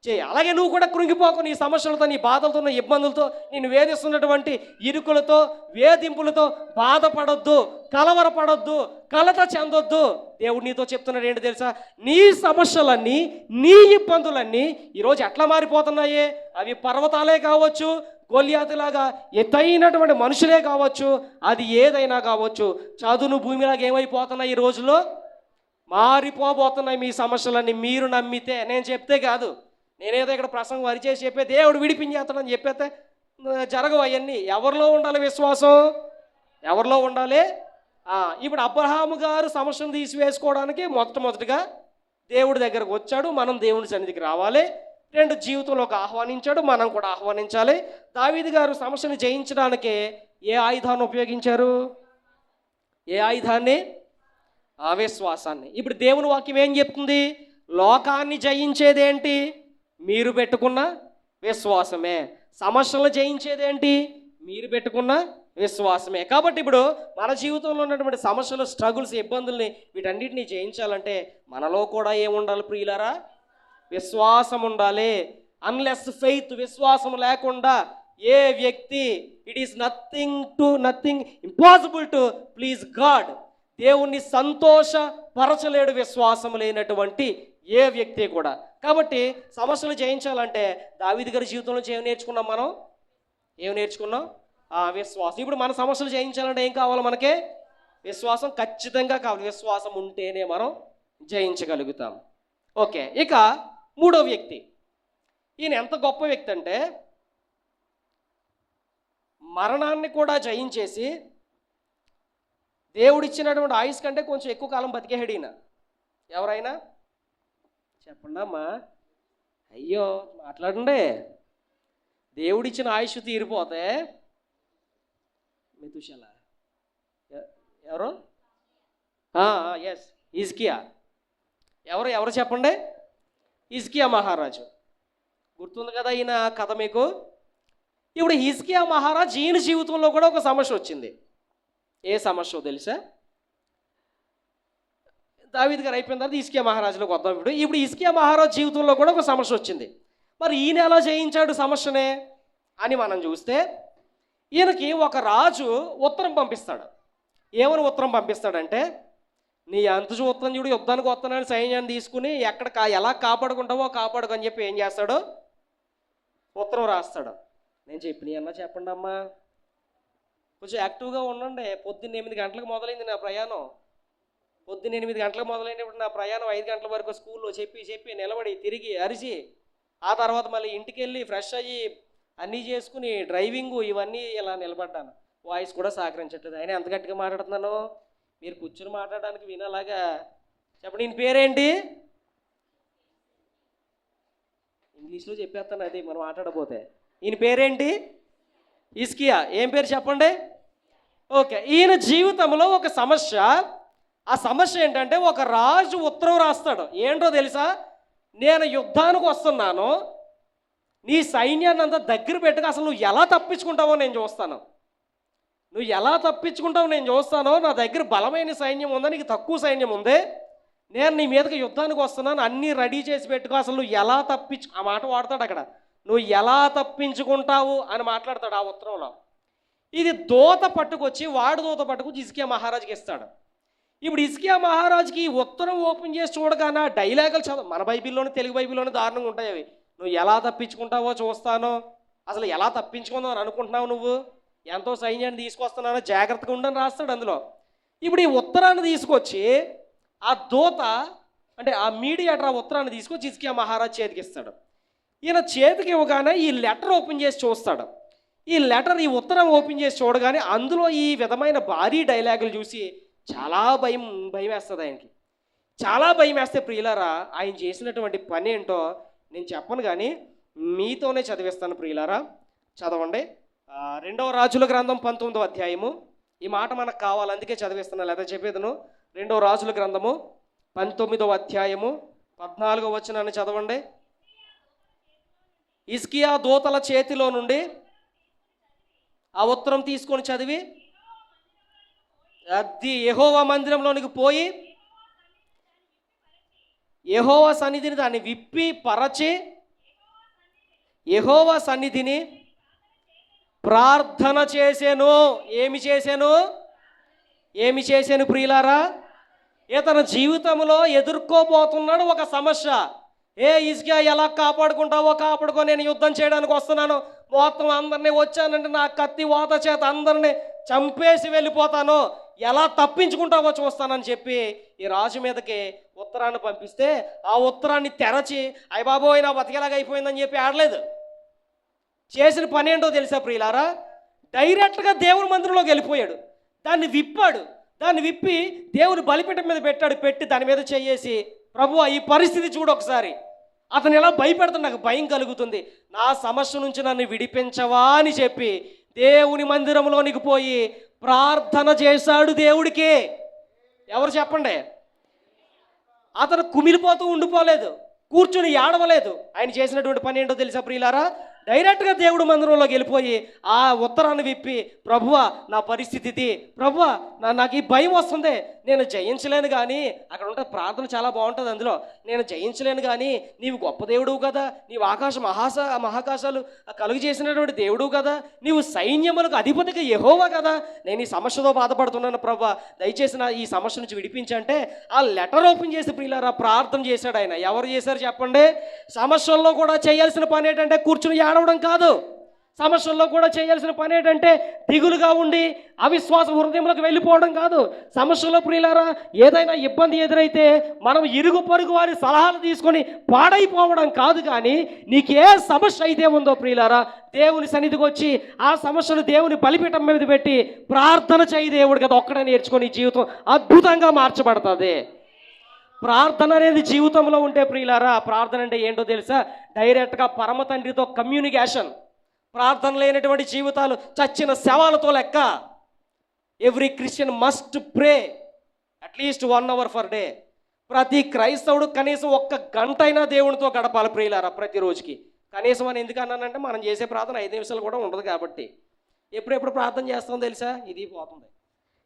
చేయి. అలాగే నువ్వు కూడా కృంగిపోకు, నీ సమస్యలతో, నీ బాధలతో, నీ ఇబ్బందులతో, నేను వేధిస్తున్నటువంటి ఇరుకులతో, వేధింపులతో బాధపడొద్దు, కలవరపడొద్దు, కలత చెందొద్దు. దేవుడు నీతో చెప్తున్నాడు ఏంటి తెలుసా? నీ సమస్యలన్నీ, నీ ఇబ్బందులన్నీ ఈరోజు ఎట్లా మారిపోతున్నాయి? అవి పర్వతాలే కావచ్చు, గొల్యాతులాగా ఎత్తైనటువంటి మనుషులే కావచ్చు, అది ఏదైనా కావచ్చు, చదును భూమిలాగా ఏమైపోతున్నాయి ఈ రోజులో? మారిపోబోతున్నాయి మీ సమస్యలన్నీ. మీరు నమ్మితే, నేను చెప్తే కాదు, నేనేదో ఇక్కడ ప్రసంగం వరిచేసి చెప్పే దేవుడు విడిపించేస్తాడని చెప్పేస్తే జరగవు అవన్నీ. ఎవరిలో ఉండాలి విశ్వాసం? ఎవరిలో ఉండాలి? ఇప్పుడు అబ్రహాము గారు సమస్యను తీసివేసుకోవడానికి మొట్టమొదటిగా దేవుడి దగ్గరకు వచ్చాడు. మనం దేవుని సన్నిధికి రావాలి. రెండు, జీవితంలోకి ఆహ్వానించాడు, మనం కూడా ఆహ్వానించాలి. దావీదు గారు సమస్యను జయించడానికి ఏ ఆయుధాన్ని ఉపయోగించారు? ఏ ఆయుధాన్ని? అవిశ్వాసాన్ని. ఇప్పుడు దేవుని వాక్యం ఏం చెప్తుంది? లోకాన్ని జయించేదేంటి? మీరు పెట్టుకున్న విశ్వాసమే. సమస్యలను జయించేదేంటి? మీరు పెట్టుకున్న విశ్వాసమే. కాబట్టి ఇప్పుడు మన జీవితంలో ఉన్నటువంటి సమస్యలు, స్ట్రగుల్స్, ఇబ్బందుల్ని, వీటన్నిటిని జయించాలంటే మనలో కూడా ఏముండాలి ప్రియులారా? విశ్వాసం ఉండాలి. అన్లెస్ ఫెయిత్, విశ్వాసం లేకుండా ఏ వ్యక్తి, it is nothing impossible to please God. దేవుణ్ణి సంతోషపరచలేడు విశ్వాసం లేనటువంటి ఏ వ్యక్తి కూడా. కాబట్టి సమస్యలు జయించాలంటే దావీదు గారి జీవితంలో ఏం నేర్చుకున్నాం మనం? ఏం నేర్చుకున్నాం? విశ్వాసం. ఇప్పుడు మన సమస్యలు జయించాలంటే ఏం కావాలి మనకే? విశ్వాసం ఖచ్చితంగా కావాలి. విశ్వాసం ఉంటేనే మనం జయించగలుగుతాం. ఓకే, ఇక మూడో వ్యక్తి. ఈయన ఎంత గొప్ప వ్యక్తి అంటే మరణాన్ని కూడా జయించేసి దేవుడిచ్చినటువంటి ఆయుష్ కంటే కొంచెం ఎక్కువ కాలం బతికేహాడు ఈయన. ఎవరైనా చెప్పండి అమ్మా. అయ్యో మాట్లాడండి. దేవుడిచ్చిన ఆయుష్ తీరిపోతే మెతుషల ఎవరు? ఎస్, హిజ్కియా. ఎవరు చెప్పండి? హిజ్కియా మహారాజు. గుర్తుంది కదా ఈయన కథ మీకు? ఇప్పుడు హిజ్కియా మహారాజు ఈయన జీవితంలో కూడా ఒక సమస్య వచ్చింది. ఏ సమస్య తెలుసా? దావీదు గారు అయిపోయిన తర్వాత హిజ్కియా మహారాజులోకి వద్దాం. ఇప్పుడు హిజ్కియా మహారాజు జీవితంలో కూడా ఒక సమస్య వచ్చింది. మరి ఈయన ఎలా జయించాడు సమస్యనే అని మనం చూస్తే, ఈయనకి ఒక రాజు ఉత్తరం పంపిస్తాడు. ఏమని ఉత్తరం పంపిస్తాడంటే, నీ అంత ఉత్తరం చూడు, యుద్ధానికి వస్తానని సైన్యాన్ని తీసుకుని ఎలా కాపాడుకుంటావో కాపాడుకు అని చెప్పి ఏం చేస్తాడు? ఉత్తరం రాస్తాడు. నేను చెప్పిన అన్నా చెప్పండి అమ్మా, కొంచెం యాక్టివ్గా ఉండండి. పొద్దున్న 8 గంటలకు మొదలైంది నా ప్రయాణం. పొద్దున్న 8 గంటలకు మొదలైనప్పుడు నా ప్రయాణం 5 గంటల వరకు స్కూల్లో చెప్పి నిలబడి తిరిగి అరిచి, ఆ తర్వాత మళ్ళీ ఇంటికి వెళ్ళి ఫ్రెష్ అయ్యి అన్నీ చేసుకుని డ్రైవింగు ఇవన్నీ ఇలా నిలబడ్డాను. వాయిస్ కూడా సహకరించట్లేదు. అయినా ఎంత గట్టిగా మాట్లాడుతున్నాను? మీరు కూర్చొని మాట్లాడడానికి వినలాగా చెప్పండి. ఈయన పేరేంటి? ఇంగ్లీష్లో చెప్పేస్తాను, అది మనం మాట్లాడబోతే. ఈయన పేరేంటి? హిజ్కియా. ఏం పేరు చెప్పండి? ఓకే, ఈయన జీవితంలో ఒక సమస్య. ఆ సమస్య ఏంటంటే, ఒక రాజు ఉత్తరం రాస్తాడు. ఏంటో తెలుసా? నేను యుద్ధానికి వస్తున్నాను, నీ సైన్యాన్ని అంతా దగ్గర పెట్టుకు అసలు నువ్వు ఎలా తప్పించుకుంటావో నేను చూస్తాను. నా దగ్గర బలమైన సైన్యం ఉందా, నీకు తక్కువ సైన్యం ఉంది, నేను నీ మీదకి యుద్ధానికి వస్తున్నాను, అన్నీ రెడీ చేసి పెట్టుకో, అసలు నువ్వు ఎలా ఆ మాట వాడతాడు అక్కడ. నువ్వు ఎలా తప్పించుకుంటావు అని మాట్లాడతాడు ఆ ఉత్తరంలో. ఇది దూత పట్టుకొచ్చి హిజ్కియా మహారాజుకి ఇస్తాడు. ఇప్పుడు హిజ్కియా మహారాజుకి ఈ ఉత్తరం ఓపెన్ చేసి చూడగానే డైలాగులు చదువు, మన బైబిల్లోని, తెలుగు బైబిల్లోని దారుణంగా ఉంటాయి అవి. నువ్వు ఎలా తప్పించుకుంటావో చూస్తాను, అసలు ఎలా తప్పించుకుందాం అని అనుకుంటున్నావు, నువ్వు ఎంతో సైన్యాన్ని తీసుకొస్తున్నానో జాగ్రత్తగా ఉండని రాస్తాడు అందులో. ఇప్పుడు ఈ ఉత్తరాన్ని తీసుకొచ్చి ఆ దూత, అంటే ఆ మీడియేటర్, ఆ ఉత్తరాన్ని తీసుకొచ్చి హిజ్కియా మహారాజు చేతికి ఇస్తాడు. ఈయన చేతికి ఇవ్వగానే ఈ లెటర్ ఓపెన్ చేసి చూస్తాడు. ఈ ఉత్తరం ఓపెన్ చేసి చూడగానే అందులో ఈ విధమైన భారీ డైలాగులు చూసి చాలా భయం వేస్తుంది ఆయనకి. చాలా భయం వేస్తే ప్రియులారా, ఆయన చేసినటువంటి పని ఏంటో నేను చెప్పను కానీ మీతోనే చదివిస్తాను ప్రియులారా. చదవండి. 2వ రాజుల గ్రంథం 19వ అధ్యాయము. ఈ మాట మనకు కావాలి, అందుకే చదివిస్తున్నాను, లేదా చెప్పేదను. 2వ రాజుల గ్రంథము 19వ అధ్యాయము 14వ వచనాన్ని చదవండి. హిజ్కియా దూతల చేతిలో నుండి ఆ ఉత్తరం తీసుకొని చదివి అది యెహోవా మందిరంలోనికి పోయి యెహోవా సన్నిధిని దాన్ని విప్పి పరచి యెహోవా సన్నిధిని ప్రార్థన చేశాను. ఏమి చేశాను ప్రియులారా? తన జీవితంలో ఎదుర్కోబోతున్నాడు ఒక సమస్య. హిజ్కియా ఎలా కాపాడుకుంటావో కాపాడుకో, నేను యుద్ధం చేయడానికి వస్తున్నాను, మొత్తం అందరినీ వచ్చానంటే నా కత్తి వాత చేత అందరినీ చంపేసి వెళ్ళిపోతాను, ఎలా తప్పించుకుంటావో చూస్తానని చెప్పి ఈ రాజు మీదకి ఉత్తరాన్ని పంపిస్తే ఆ ఉత్తరాన్ని తెరచి అయ్య బాబోయ్ నా బతికేలాగా అయిపోయిందని చెప్పి ఆడలేదు. చేసిన పని ఏంటో తెలుసా ప్రియులారా? డైరెక్ట్గా దేవుని మందిరంలోకి వెళ్ళిపోయాడు. దాన్ని విప్పాడు. దాన్ని విప్పి దేవుని బలిపీఠం మీద పెట్టాడు. పెట్టి దాని మీద చేయేసి, ప్రభువా ఈ పరిస్థితి చూడు ఒకసారి, అతను ఎలా భయపెడుతుంది, నాకు భయం కలుగుతుంది, నా సమస్య నుంచి నన్ను విడిపించవా అని చెప్పి దేవుని మందిరంలోనికి పోయి ప్రార్థన చేశాడు దేవుడికి. ఎవరు చెప్పండి? అతను కుమిలిపోతూ ఉండిపోలేదు, కూర్చుని ఏడవలేదు. ఆయన చేసినటువంటి పని ఏంటో తెలుసా ప్రియులారా? డైరెక్ట్గా దేవుడు మందిరంలోకి వెళ్ళిపోయి ఆ ఉత్తరాన్ని విప్పి, ప్రభువా నా పరిస్థితి ఇది, ప్రభువా నాకు ఈ భయం వస్తుంది, నేను జయించలేను కానీ, అక్కడ ఉంటే ప్రార్థన చాలా బాగుంటుంది అందులో, నేను జయించలేను కానీ నీవు గొప్ప దేవుడువు కదా, నీవు మహాకాశాలు కలుగు చేసినటువంటి దేవుడువు కదా, నీవు సైన్యములకు అధిపతిగా యెహోవా కదా, నేను ఈ సమస్యతో బాధపడుతున్నాను ప్రభువా, దయచేసి నా ఈ సమస్య నుంచి విడిపించంటే ఆ లెటర్ ఓపెన్ చేసి ప్రియులారా ప్రార్థన చేశాడు ఆయన. ఎవరు చేశారు చెప్పండి? సమస్యల్లో కూడా చేయాల్సిన పని ఏంటంటే కూర్చుని ఏడవడం కాదు. సమస్యల్లో కూడా చేయాల్సిన పని ఏంటంటే దిగులుగా ఉండి అవిశ్వాస హృదయంలోకి వెళ్ళిపోవడం కాదు. సమస్యలో ప్రియులారా ఏదైనా ఇబ్బంది ఎదురైతే మనం ఇరుగు పొరుగు వారి సలహాలు తీసుకొని పాడైపోవడం కాదు. కానీ నీకే సమస్య అయితే ఉందో ప్రియులారా, దేవుని సన్నిధికి వచ్చి ఆ సమస్యను దేవుని బలిపీఠం మీద పెట్టి ప్రార్థన చేయి. దేవుడు కదా ఒక్కడే నేర్చుకొని జీవితం అద్భుతంగా మార్చబడుతుంది. ప్రార్థన అనేది జీవితంలో ఉంటే ప్రియులారా, ప్రార్థన అంటే ఏంటో తెలుసా? డైరెక్ట్గా పరమ తండ్రితో కమ్యూనికేషన్. ప్రార్థన లేనటువంటి జీవితాలు చచ్చిన శవాలతో లెక్క. Every Christian must pray at least 1 hour for day. ప్రతి క్రైస్తవుడు కనీసం 1 గంట అయినా దేవునితో గడపాలి ప్రియులారా ప్రతిరోజుకి. కనీసం అని ఎందుకు అన్నానంటే మనం చేసే ప్రార్థన 5 నిమిషాలు కూడా ఉండదు కాబట్టి. ఎప్పుడెప్పుడు ప్రార్థన చేస్తామో తెలుసా? ఇది పోతుంది.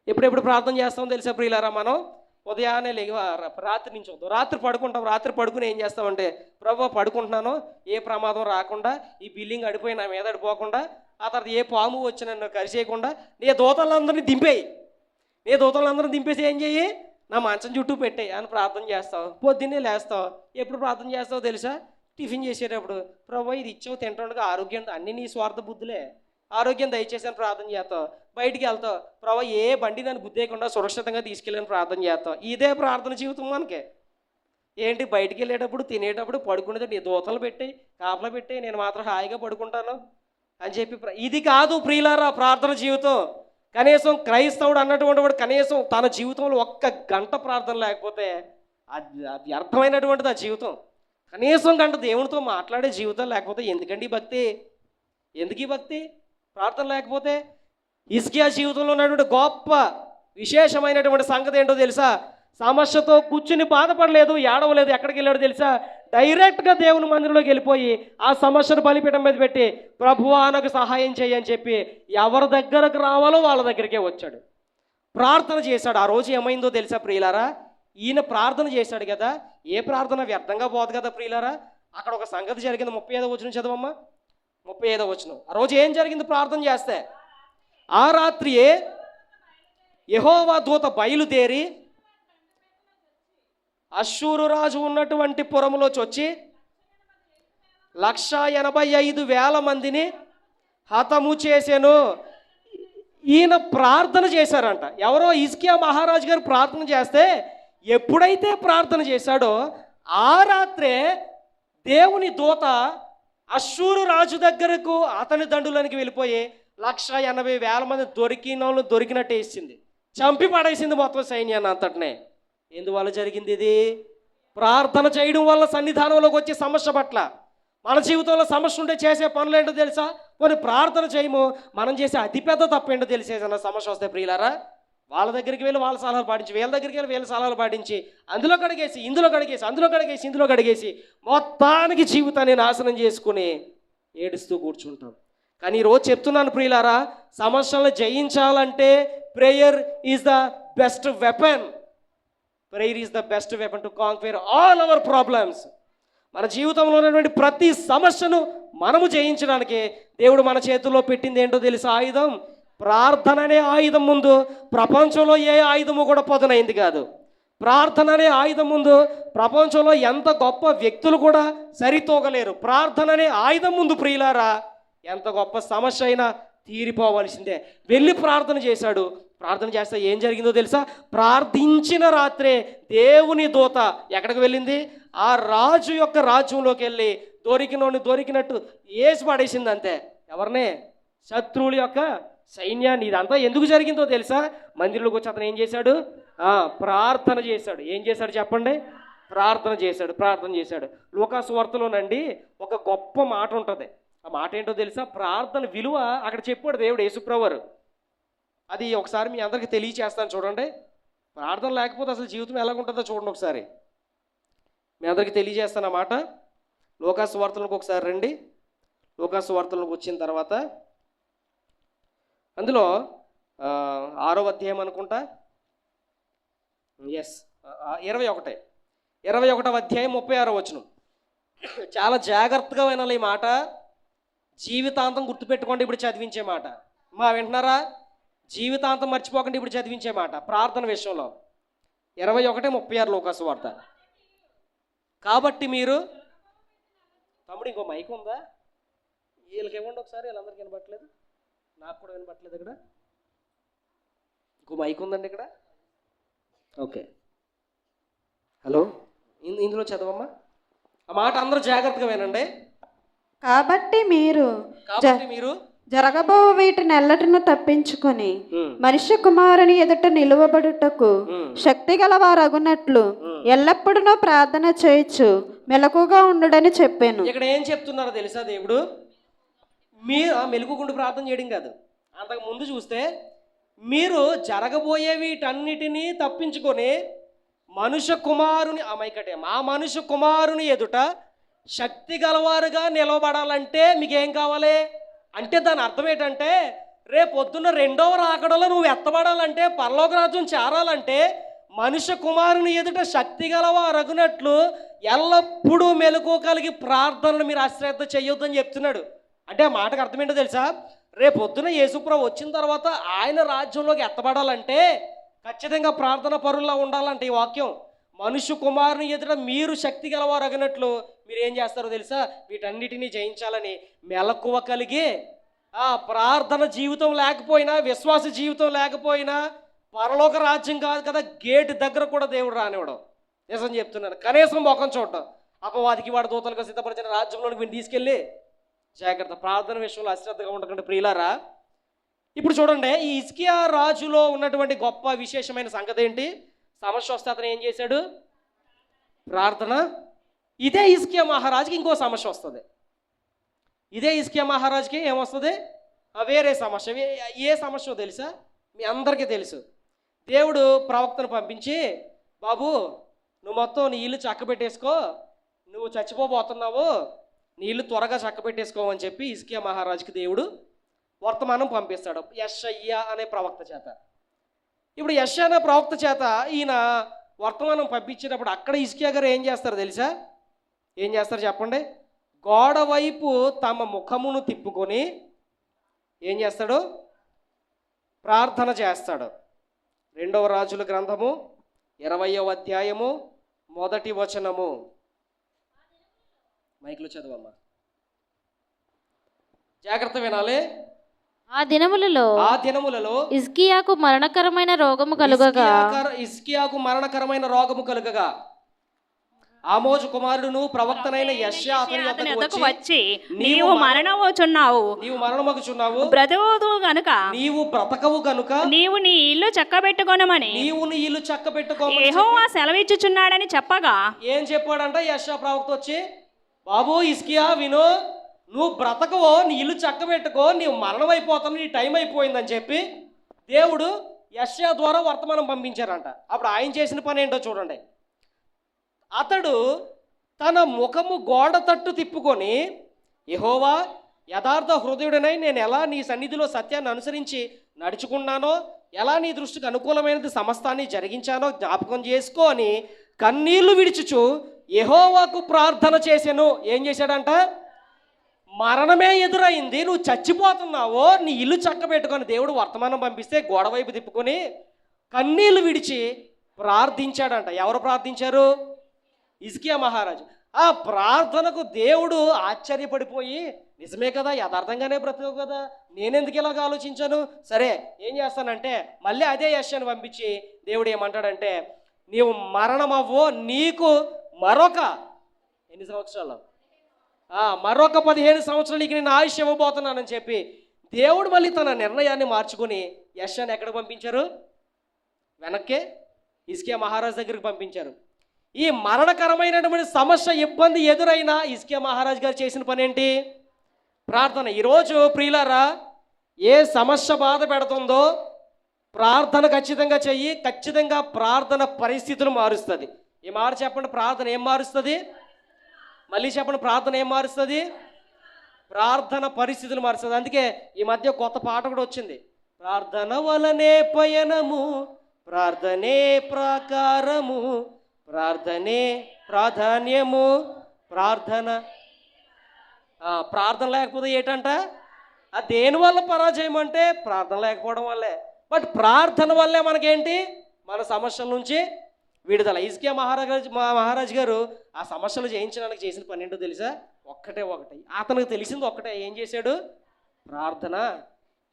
ఎప్పుడెప్పుడు ప్రార్థన చేస్తామో తెలుసా ప్రియులారా? మనం ఉదయాన్నే రాత్రి నుంచి వద్దాం, రాత్రి పడుకుంటాం. రాత్రి పడుకుని ఏం చేస్తామంటే, ప్రభు పడుకుంటున్నాను, ఏ ప్రమాదం రాకుండా, ఈ బిల్డింగ్ అడిపోయి నా మీద అడిపోకుండా, ఆ తర్వాత ఏ పాము వచ్చి నన్ను కరిచేయకుండా నీ దూతలందరినీ దింపేసి ఏం చెయ్యి, నా మంచం చుట్టూ పెట్టాయి అని ప్రార్థన చేస్తావు. పొద్దున్నే లేస్తావు. ఎప్పుడు ప్రార్థన చేస్తావో తెలుసా? టిఫిన్ చేసేటప్పుడు, ప్రభు ఇది ఇచ్చావు తింటుండగా ఆరోగ్యం, అన్నీ నీ స్వార్థ బుద్ధులే, ఆరోగ్యం దయచేసి అని ప్రార్థన చేస్తావు. బయటికి వెళ్తావు, ప్రభు ఏ బండి నన్ను గుద్దేయకుండా సురక్షితంగా తీసుకెళ్ళని ప్రార్థన చేస్తావు. ఇదే ప్రార్థన జీవితం మనకి. ఏంటి బయటికి వెళ్ళేటప్పుడు, తినేటప్పుడు, పడుకునేటప్పుడు నీ దూతలు పెట్టి కాపలా పెట్టి నేను మాత్రం హాయిగా పడుకుంటాను అని చెప్పి ఇది కాదు ప్రియులారా ప్రార్థన జీవితం. కనీసం క్రైస్తవుడు అన్నటువంటి వాడు కనీసం తన జీవితంలో 1 గంట ప్రార్థన లేకపోతే అది అర్థమైనటువంటిది ఆ జీవితం. కనీసం గంట దేవునితో మాట్లాడే జీవితం లేకపోతే ఎందుకండి భక్తి? ఎందుకు ఈ భక్తి? ప్రార్థన లేకపోతే. హిజ్కియా జీవితంలో ఉన్నటువంటి గొప్ప విశేషమైనటువంటి సంగతి ఏంటో తెలుసా? సమస్యతో కూర్చుని బాధపడలేదు, ఏడవలేదు. ఎక్కడికి వెళ్ళాడో తెలుసా? డైరెక్ట్గా దేవుని మందిరంలోకి వెళ్ళిపోయి ఆ సమస్యను బలిపీఠం మీద పెట్టి ప్రభువా నాకు సహాయం చేయని చెప్పి ఎవరి దగ్గరకు రావాలో వాళ్ళ దగ్గరికే వచ్చాడు. ప్రార్థన చేశాడు. ఆ రోజు ఏమైందో తెలుసా ప్రియులారా? ఈయన ప్రార్థన చేశాడు కదా, ఏ ప్రార్థన వ్యర్థంగా పోదు కదా ప్రియులారా. అక్కడ ఒక సంగతి జరిగింది. 35వ వచనం చదవమ్మా. 35వ వచనం. ఆ రోజు ఏం జరిగింది? ప్రార్థన చేస్తే ఆ రాత్రియే యెహోవా దూత బయలుదేరి అష్షూరు రాజు ఉన్నటువంటి పురములోకి వచ్చి 185,000 మందిని హతము చేశాను. ఈయన ప్రార్థన చేశారంట. ఎవరో హిజ్కియా మహారాజు గారు ప్రార్థన చేస్తే ఎప్పుడైతే ప్రార్థన చేశాడో ఆ రాత్రే దేవుని దూత అష్షూరు రాజు దగ్గరకు అతని దండులోనికి వెళ్ళిపోయి 180,000 మంది దొరికినట్టే ఇచ్చింది, చంపి పడేసింది మొత్తం సైన్యాన్ని అంతటినే. ఎందువల్ల జరిగింది ఇది? ప్రార్థన చేయడం వల్ల సన్నిధానంలోకి వచ్చే సమస్య పట్ల. మన జీవితంలో సమస్య ఉంటే చేసే పనులు ఏంటో తెలుసా? కొన్ని ప్రార్థన చేయము, మనం చేసే అతిపెద్ద తప్పు ఏంటో తెలిసేదన్న సమస్య వస్తే ప్రియులారా, వాళ్ళ దగ్గరికి వెళ్ళి వాళ్ళ సలహాలు పాటించి, వీళ్ళ దగ్గరికి వెళ్ళి వీళ్ళ సలహాలు పాటించి, అందులో కడిగేసి ఇందులో కడిగేసి మొత్తానికి జీవితాన్ని నాశనం చేసుకుని ఏడుస్తూ కూర్చుంటాం. కానీ ఈరోజు చెప్తున్నాను ప్రియులారా, సమస్యలను జయించాలంటే prayer is the best weapon. Prayer is the best weapon to conquer all our problems. మన జీవితంలో ఉన్నటువంటి ప్రతి సమస్యను మనము జయించడానికి దేవుడు మన చేతుల్లో పెట్టింది ఏంటో తెలుసా? ఆయుధం. ప్రార్థన అనే ఆయుధం ముందు ప్రపంచంలో ఏ ఆయుధము కూడా పదునైంది కాదు. ప్రార్థన అనే ఆయుధం ముందు ప్రపంచంలో ఎంత గొప్ప వ్యక్తులు కూడా సరితూగలేరు. ప్రార్థన అనే ఆయుధం ముందు ప్రియులారా ఎంత గొప్ప సమస్య అయినా తీరిపోవలసిందే. వెళ్ళి ప్రార్థన చేశాడు. ప్రార్థన చేస్తే ఏం జరిగిందో తెలుసా? ప్రార్థించిన రాత్రే దేవుని దూత ఎక్కడికి వెళ్ళింది? ఆ రాజు యొక్క రాజ్యంలోకి వెళ్ళి దొరికినట్టు ఏసి పడేసింది అంతే. ఎవరినే? శత్రువుల యొక్క సైన్యాన్ని. ఇదంతా ఎందుకు జరిగిందో తెలుసా? మందిరంలోకి వచ్చి అతను ఏం చేశాడు? ప్రార్థన చేశాడు. ఏం చేశాడు చెప్పండి? ప్రార్థన చేశాడు. లూకాసు వార్తలోనండి ఒక గొప్ప మాట ఉంటుంది. ఆ మాట ఏంటో తెలుసా? ప్రార్థన విలువ అక్కడ చెప్పాడు దేవుడు యేసుప్రభువారు. అది ఒకసారి మీ అందరికీ తెలియచేస్తాను చూడండి. ప్రార్థన లేకపోతే అసలు జీవితం ఎలాగుంటుందో చూడండి ఒకసారి. మీ అందరికీ తెలియజేస్తాను ఆ మాట. లూకాసు వార్తలకు ఒకసారి రండి. లూకాసు వార్తలకు వచ్చిన తర్వాత అందులో 6వ అధ్యాయం అనుకుంటా. 21వ అధ్యాయం 36వ వచనం. చాలా జాగ్రత్తగా వినాలి ఈ మాట. జీవితాంతం గుర్తుపెట్టుకోండి ఇప్పుడు చదివించే మాట. వింటున్నారా? జీవితాంతం మర్చిపోకండి ఇప్పుడు చదివించే మాట ప్రార్థన విషయంలో. 21:36 లూకాసు వార్త. కాబట్టి మీరు తమ్ముడు ఇంకో మైక్ ఉందా? వీళ్ళకి ఇవ్వండి ఒకసారి. వీళ్ళందరికీ వినపట్లేదు, నాకు కూడా వినపట్లేదు. ఇక్కడ ఇంకో మైక్ ఉందండి ఇక్కడ. ఓకే, హలో, ఇందులో చదవమ్మా. ఆ మాట అందరూ జాగ్రత్తగా వినండి. కాబట్టి మీరు జరగబో వీటినెల్లటిను తప్పించుకొని మనుష్య కుమారుని ఎదుట నిలువబడుటకు శక్తి గల వారగునట్లు ఎల్లప్పుడూ ప్రార్థన చేయొచ్చు, మెలకుగా ఉండుడని చెప్పాను. ఇక్కడ ఏం చెప్తున్నారో తెలుసా? దేవుడు మీరు మెలకుగుండు ప్రార్థన చేయడం కాదు. అంతకు ముందు చూస్తే మీరు జరగబోయే వీటన్నిటినీ తప్పించుకొని మనుష్య కుమారుని ఆ మనుష్య కుమారుని ఎదుట శక్తి గలవారుగా నిలబడాలంటే మీకేం కావాలి అంటే దాని అర్థం ఏంటంటే రేపొద్దున్న 2వ రాకడలో నువ్వు ఎత్తబడాలంటే, పరలోక రాజ్యం చేరాలంటే మనుష్య కుమారుని ఎదుట శక్తి గలవారగునట్లు ఎల్లప్పుడూ మెలకువ కలిగి ప్రార్థనను మీరు అశ్రద్ధ చేయొద్దని చెప్తున్నాడు. అంటే ఆ మాటకు అర్థం ఏంటో తెలుసా? రేపొద్దున యేసుప్రభు వచ్చిన తర్వాత ఆయన రాజ్యంలోకి ఎత్తబడాలంటే ఖచ్చితంగా ప్రార్థన పరుల్లా ఉండాలంటే ఈ వాక్యం. మనుష్య కుమారుని ఎదుట మీరు శక్తి గలవారగినట్లు మీరు ఏం చేస్తారో తెలుసా? వీటన్నిటినీ జయించాలని మెలకువ కలిగి ప్రార్థన జీవితం లేకపోయినా, విశ్వాస జీవితం లేకపోయినా పరలోక రాజ్యం కాదు కదా, గేటు దగ్గర కూడా దేవుడు రానివ్వడం. నిజం చెప్తున్నాను. కనీసం ముఖం చూడటం. అపవాదికి వాడు దూతలుగా సిద్ధపరిచిన రాజ్యంలోకి వీడిని తీసుకెళ్ళి జాగ్రత్త. ప్రార్థన విషయంలో అశ్రద్ధగా ఉండకండి ప్రియులారా. ఇప్పుడు చూడండి, ఈ హిజ్కియా రాజులో ఉన్నటువంటి గొప్ప విశేషమైన సంగతి ఏంటి? సమస్య వస్తే అతను ఏం చేశాడు? ప్రార్థన. ఇదే హిజ్కియా మహారాజుకి ఇంకో సమస్య వస్తుంది. ఇదే హిజ్కియా మహారాజుకి ఏమొస్తుంది? వేరే సమస్య. ఏ సమస్య తెలుసా? మీ అందరికీ తెలుసు. దేవుడు ప్రవక్తను పంపించి, బాబు నువ్వు మొత్తం నీ ఇల్లు చక్కబెట్టేసుకో, నువ్వు చచ్చిపోబోతున్నావు, నీ ఇల్లు త్వరగా చక్కబెట్టేసుకోమని చెప్పి హిజ్కియా మహారాజుకి దేవుడు వర్తమానం పంపిస్తాడు యెషయా అనే ప్రవక్త చేత. ఇప్పుడు యెషయా అనే ప్రవక్త చేత ఈయన వర్తమానం పంపించినప్పుడు అక్కడ హిజ్కియా గారు ఏం చేస్తారు తెలుసా? ఏం చేస్తారు చెప్పండి? గోడ వైపు తమ ముఖమును తిప్పుకొని ఏం చేస్తాడు? ప్రార్థన చేస్తాడు. 2వ రాజుల గ్రంథము 20వ అధ్యాయము 1వ వచనము. మైక్లో చదవమ్మా, జాగ్రత్త వినాలి. ఆ దినములలో హిజ్కియాకు మరణకరమైన రోగము కలుగగా ఆమోజు కుమారుడును ప్రవక్తనైన యెషయా అతని వద్దకు వచ్చి, నీవు మరణమగుచున్నావు, నీవు బ్రతకవు గనుక నీవు నీ ఇల్లు చక్కబెట్టుకొనమని యెహోవా సెలవిచ్చుచున్నాడని చెప్పగా, ఏం చెప్పాడంట యెషయా ప్రవక్త వచ్చి? బాబు హిజ్కియా విను, నువ్వు బ్రతకవో, నీ ఇల్లు చక్కబెట్టుకో, నీవు మరణం అయిపోతావు, నీ టైం అయిపోయిందని చెప్పి దేవుడు యెషయా ద్వారా వర్తమానం పంపించారంట. అప్పుడు ఆయన చేసిన పని ఏంటో చూడండి. అతడు తన ముఖము గోడ తట్టు తిప్పుకొని, యెహోవా యథార్థ హృదయుడనై నేను ఎలా నీ సన్నిధిలో సత్యాన్ని అనుసరించి నడుచుకున్నానో, ఎలా నీ దృష్టికి అనుకూలమైనది సమస్తాన్ని జరిగించానో జ్ఞాపకం చేసుకో అని కన్నీళ్లు విడిచుచు యెహోవాకు ప్రార్థన చేశాను. ఏం చేశాడంట? మరణమే ఎదురైంది, నువ్వు చచ్చిపోతున్నావో, నీ ఇల్లు చక్కబెట్టుకొని దేవుడు వర్తమానం పంపిస్తే గోడ వైపు తిప్పుకొని కన్నీళ్లు విడిచి ప్రార్థించాడంట. ఎవరు ప్రార్థించారు? హిజ్కియా మహారాజు. ఆ ప్రార్థనకు దేవుడు ఆశ్చర్యపడిపోయి, నిజమే కదా, యథార్థంగానే బ్రతకవు కదా, నేనెందుకు ఇలాగ ఆలోచించాను, సరే ఏం చేస్తానంటే మళ్ళీ అదే యెషయాను పంపించి దేవుడు ఏమంటాడంటే, నీవు మరణమవ్వో, నీకు మరొక ఎన్ని సంవత్సరాలు, మరొక 15 సంవత్సరాలు నీకు నేను ఆయుష్ ఇవ్వబోతున్నానని చెప్పి దేవుడు మళ్ళీ తన నిర్ణయాన్ని మార్చుకుని యెషయాను ఎక్కడికి పంపించారు? వెనక్కే హిజ్కియా మహారాజు దగ్గరికి పంపించారు. ఈ మరణకరమైనటువంటి సమస్య, ఇబ్బంది ఎదురైనా హిజ్కియా మహారాజు గారు చేసిన పని ఏంటి? ప్రార్థన. ఈరోజు ప్రియులారా, ఏ సమస్య బాధ పెడుతుందో ప్రార్థన ఖచ్చితంగా చెయ్యి. ఖచ్చితంగా ప్రార్థన పరిస్థితులు మారుస్తుంది. ఈ మాట చెప్పండి, ప్రార్థన ఏం మారుస్తుంది? మళ్ళీ చెప్పండి, ప్రార్థన ఏం మారుస్తుంది? ప్రార్థన పరిస్థితులు మారుస్తుంది. అందుకే ఈ మధ్య కొత్త పాట కూడా వచ్చింది, ప్రార్థన వలనే పయనము, ప్రార్థనే ప్రాకారము, ప్రార్థనే ప్రాధాన్యము, ప్రార్థన లేకపోతే ఏంటంట? దేనివల్ల పరాజయం అంటే ప్రార్థన లేకపోవడం వల్లే. బట్ ప్రార్థన వల్లే మనకేంటి? మన సమస్యల నుంచి విడుదల. హిజ్కియా మహారాజు గారు ఆ సమస్యలు జయించడానికి చేసిన పని ఏంటో తెలుసా? ఒకటే. అతనికి తెలిసింది ఒక్కటే. ఏం చేశాడు? ప్రార్థన.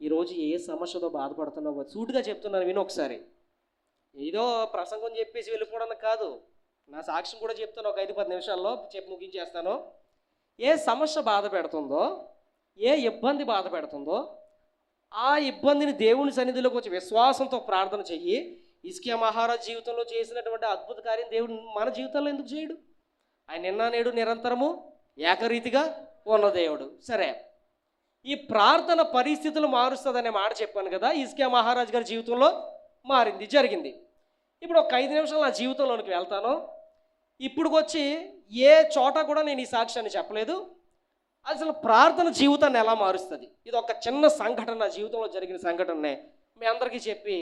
ఈరోజు ఏ సమస్యతో బాధపడుతున్నావో సూటిగా చెప్తున్నాను, విను ఒకసారి. ఏదో ప్రసంగం చెప్పేసి వెళ్ళిపోవడానికి కాదు, నా సాక్ష్యం కూడా చెప్తాను. ఒక 5-10 నిమిషాల్లో చెప్పి ముగించేస్తాను. ఏ సమస్య బాధ పెడుతుందో, ఏ ఇబ్బంది బాధ పెడుతుందో, ఆ ఇబ్బందిని దేవుని సన్నిధిలోకి వచ్చి విశ్వాసంతో ప్రార్థన చెయ్యి. హిజ్కియా మహారాజు జీవితంలో చేసినటువంటి అద్భుత కార్యం దేవుడు మన జీవితంలో ఎందుకు చేయడు? ఆయన నిన్న నేడు నిరంతరము ఏకరీతిగా ఉన్న దేవుడు. సరే, ఈ ప్రార్థన పరిస్థితులు మారుస్తుందనే మాట చెప్పాను కదా. హిజ్కియా మహారాజు గారి జీవితంలో మారింది, జరిగింది. ఇప్పుడు ఒక 5 నిమిషాలు నా జీవితంలోనికి వెళ్తాను. ఇప్పుడు వచ్చి ఏ చోట కూడా నేను ఈ సాక్ష్యాన్ని చెప్పలేదు. అసలు ప్రార్థన జీవితాన్ని ఎలా మారుస్తుంది, ఇది ఒక చిన్న సంఘటన, నా జీవితంలో జరిగిన సంఘటననే మీ అందరికీ చెప్పి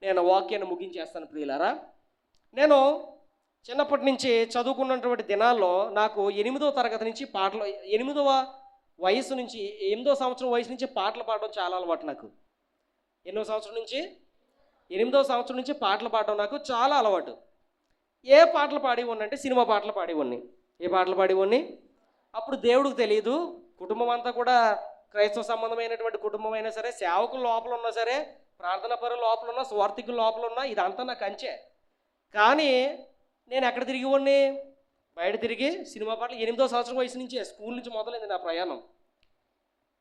నేను వాక్యాన్ని ముగించేస్తాను. ప్రియులారా, నేను చిన్నప్పటి నుంచి చదువుకున్నటువంటి దినాల్లో నాకు 8వ తరగతి నుంచి పాటలు, 8వ సంవత్సరం వయసు నుంచి పాటలు పాడడం చాలా అలవాటు నాకు. 8వ సంవత్సరం నుంచి 8వ సంవత్సరం నుంచి పాటలు పాడడం నాకు చాలా అలవాటు. ఏ పాటలు పాడేవాడిని అంటే సినిమా పాటలు పాడేవాడిని. ఏ పాటలు పాడేవాడిని? అప్పుడు దేవుడికి తెలియదు, కుటుంబం అంతా కూడా క్రైస్తవ సంబంధమైనటువంటి కుటుంబం అయినా సరే, సేవకులు లోపల ఉన్నా సరే, ప్రార్థనా పరులు లోపల ఉన్నా, స్వార్థికులు లోపల ఉన్నా, ఇదంతా నాకు కంచే. కానీ నేను ఎక్కడ తిరిగేవాడిని? బయట తిరిగి సినిమా పాటలు. 8వ సంవత్సరం వయసు నుంచే, స్కూల్ నుంచి మొదలైంది నా ప్రయాణం.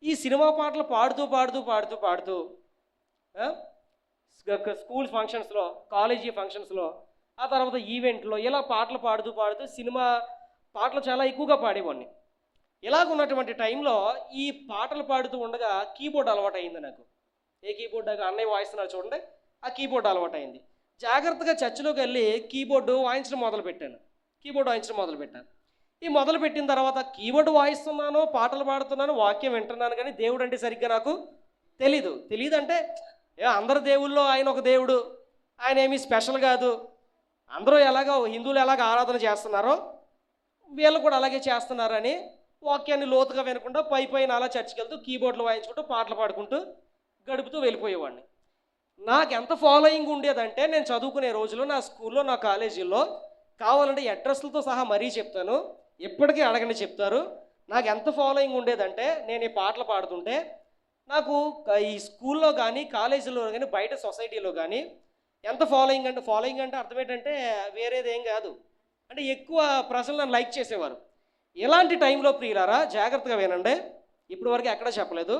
ఈ సినిమా పాటలు పాడుతూ స్కూల్ ఫంక్షన్స్లో, కాలేజీ ఫంక్షన్స్లో, ఆ తర్వాత ఈవెంట్లో ఇలా పాటలు పాడుతూ సినిమా పాటలు చాలా ఎక్కువగా పాడేవాడిని. ఇలాగున్నటువంటి టైంలో ఈ పాటలు పాడుతూ ఉండగా కీబోర్డ్ అలవాటు అయింది నాకు. ఏ కీబోర్డ్? అన్నయ్య వాయిస్తున్నారు చూడండి, ఆ కీబోర్డ్ అలవాటు అయింది. జాగ్రత్తగా చర్చిలోకి వెళ్ళి కీబోర్డు వాయించడం మొదలుపెట్టాను. ఈ మొదలుపెట్టిన తర్వాత కీబోర్డు వాయిస్తున్నాను, పాటలు పాడుతున్నాను, వాక్యం వింటున్నాను, కానీ దేవుడు అంటే సరిగ్గా నాకు తెలీదు. అంటే అందరు దేవుల్లో ఆయన ఒక దేవుడు, ఆయన ఏమీ స్పెషల్ కాదు. అందరూ ఎలాగో హిందువులు ఎలాగ ఆరాధన చేస్తున్నారో వీళ్ళు కూడా అలాగే చేస్తున్నారని వాక్యాన్ని లోతుగా వినకుండా పైన అలా చర్చికి వెళ్తూ కీబోర్డులు వాయించుకుంటూ పాటలు పాడుకుంటూ గడుపుతూ వెళ్ళిపోయేవాడిని. నాకు ఎంత ఫాలోయింగ్ ఉండేదంటే, నేను చదువుకునే రోజుల్లో నా స్కూల్లో, నా కాలేజీల్లో, కావాలంటే అడ్రస్లతో సహా మరీ చెప్తాను, ఎప్పటికీ అడగండి చెప్తారు. నాకు ఎంత ఫాలోయింగ్ ఉండేదంటే, నేను ఈ పాటలు పాడుతుంటే నాకు ఈ స్కూల్లో కానీ, కాలేజీలో కానీ, బయట సొసైటీలో కానీ ఎంత ఫాలోయింగ్ అంటే అర్థం ఏంటంటే వేరేది ఏం కాదు, అంటే ఎక్కువ ప్రజలు నన్ను లైక్ చేసేవారు. ఇలాంటి టైంలో ప్రియులారా జాగ్రత్తగా వినండి, ఇప్పటి వరకు ఎక్కడా చెప్పలేదు.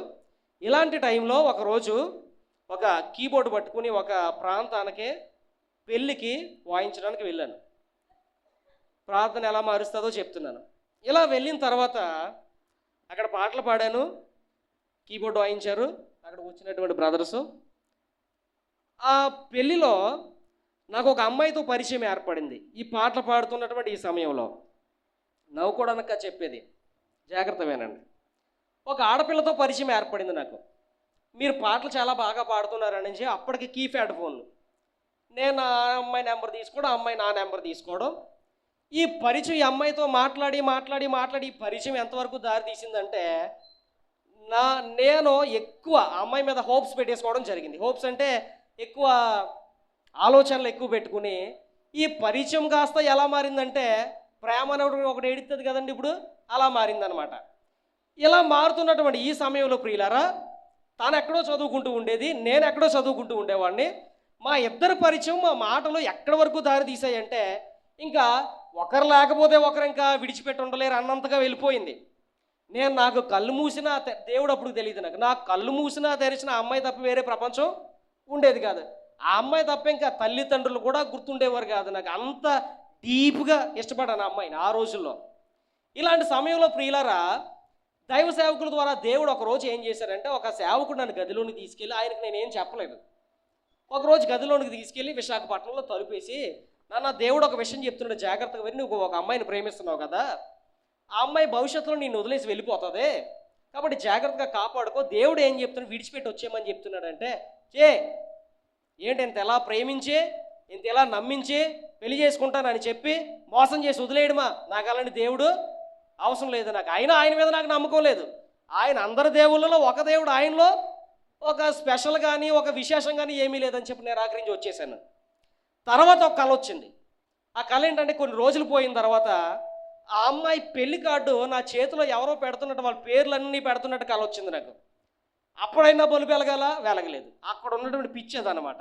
ఇలాంటి టైంలో ఒకరోజు ఒక కీబోర్డు పట్టుకుని ఒక ప్రాంతానికి పెళ్ళికి వాయించడానికి వెళ్ళాను. ప్రార్థన ఎలా మారుస్తుందో చెప్తున్నాను. ఇలా వెళ్ళిన తర్వాత అక్కడ పాటలు పాడాను, కీబోర్డు వాయించారు అక్కడ వచ్చినటువంటి బ్రదర్సు. ఆ పెళ్ళిలో నాకు ఒక అమ్మాయితో పరిచయం ఏర్పడింది. ఈ పాటలు పాడుతున్నటువంటి ఈ సమయంలో నవ్వుకోవడానిక చెప్పేది, జాగ్రత్త వినండి. ఒక ఆడపిల్లతో పరిచయం ఏర్పడింది నాకు. మీరు పాటలు చాలా బాగా పాడుతున్నారని అప్పటికి కీప్యాడ్ ఫోన్లు. నేను ఆ అమ్మాయి నెంబర్ తీసుకోవడం, అమ్మాయి నా నెంబర్ తీసుకోవడం, ఈ పరిచయం ఈ అమ్మాయితో మాట్లాడి ఈ పరిచయం ఎంతవరకు దారి తీసిందంటే నేను ఎక్కువ అమ్మాయి మీద హోప్స్ పెట్టేసుకోవడం జరిగింది. హోప్స్ అంటే ఎక్కువ ఆలోచనలు ఎక్కువ పెట్టుకుని ఈ పరిచయం కాస్త ఎలా మారిందంటే ప్రేమ అనేది ఒకటి ఏడుస్తుంది కదండి, ఇప్పుడు అలా మారిందనమాట. ఇలా మారుతున్నటువంటి ఈ సమయంలో ప్రియులారా, తాను ఎక్కడో చదువుకుంటూ ఉండేది, నేను ఎక్కడో చదువుకుంటూ ఉండేవాడిని. మా ఇద్దరి పరిచయం, మా మాటలు ఎక్కడి వరకు దారి తీసాయంటే ఇంకా ఒకరు లేకపోతే ఒకరు ఇంకా విడిచిపెట్టి ఉండలేరు అన్నంతగా వెళ్ళిపోయింది. నాకు కళ్ళు మూసినా దేవుడు అప్పుడు తెలియదు. నాకు కళ్ళు మూసినా తెరిచిన అమ్మాయి తప్ప వేరే ప్రపంచం ఉండేది కాదు. ఆ అమ్మాయి తప్ప ఇంకా తల్లిదండ్రులు కూడా గుర్తుండేవారు కాదు. నాకు అంత డీప్గా ఇష్టపడాను ఆ అమ్మాయిని ఆ రోజుల్లో. ఇలాంటి సమయంలో ప్రియులారా, దైవ సేవకుల ద్వారా దేవుడు ఒకరోజు ఏం చేశారంటే, ఒక సేవకుడు నన్ను గదిలోనికి తీసుకెళ్ళి, ఆయనకు నేనేం చెప్పలేదు, ఒకరోజు గదిలోనికి తీసుకెళ్ళి విశాఖపట్నంలో తలుపేసి, నాన్న దేవుడు ఒక విషయం చెప్తున్నాడు, జాగ్రత్తగా వెళ్ళి, నువ్వు ఒక అమ్మాయిని ప్రేమిస్తున్నావు కదా, ఆ అమ్మాయి భవిష్యత్తులో నిన్ను వదిలేసి వెళ్ళిపోతుంది కాబట్టి జాగ్రత్తగా కాపాడుకో, దేవుడు ఏం చెప్తున్నాడు, విడిచిపెట్టి వచ్చేయమని చెప్తున్నాడంటే, ఏంటి ఇంత ఎలా ప్రేమించి ఇంత ఎలా నమ్మించి పెళ్లి చేసుకుంటానని చెప్పి మోసం చేసి వదిలేయడమా? నాకు అలాంటి దేవుడు అవసరం లేదు. నాకు ఆయన మీద నాకు నమ్మకం లేదు. ఆయన అందరి దేవుళ్ళలో ఒక దేవుడు, ఆయనలో ఒక స్పెషల్ కానీ ఒక విశేషం కానీ ఏమీ లేదని చెప్పి నేను ఆఖరించి వచ్చేసాను. తర్వాత ఒక కళ వచ్చింది. ఆ కళ ఏంటంటే, కొన్ని రోజులు పోయిన తర్వాత ఆ అమ్మాయి పెళ్లి కార్డు నా చేతిలో ఎవరో పెడుతున్నట్టు, వాళ్ళ పేర్లన్నీ పెడుతున్నట్టు కళ వచ్చింది నాకు. అప్పుడైనా బలుపు వెలగలేదు. అక్కడ ఉన్నటువంటి పిచ్చేది అనమాట.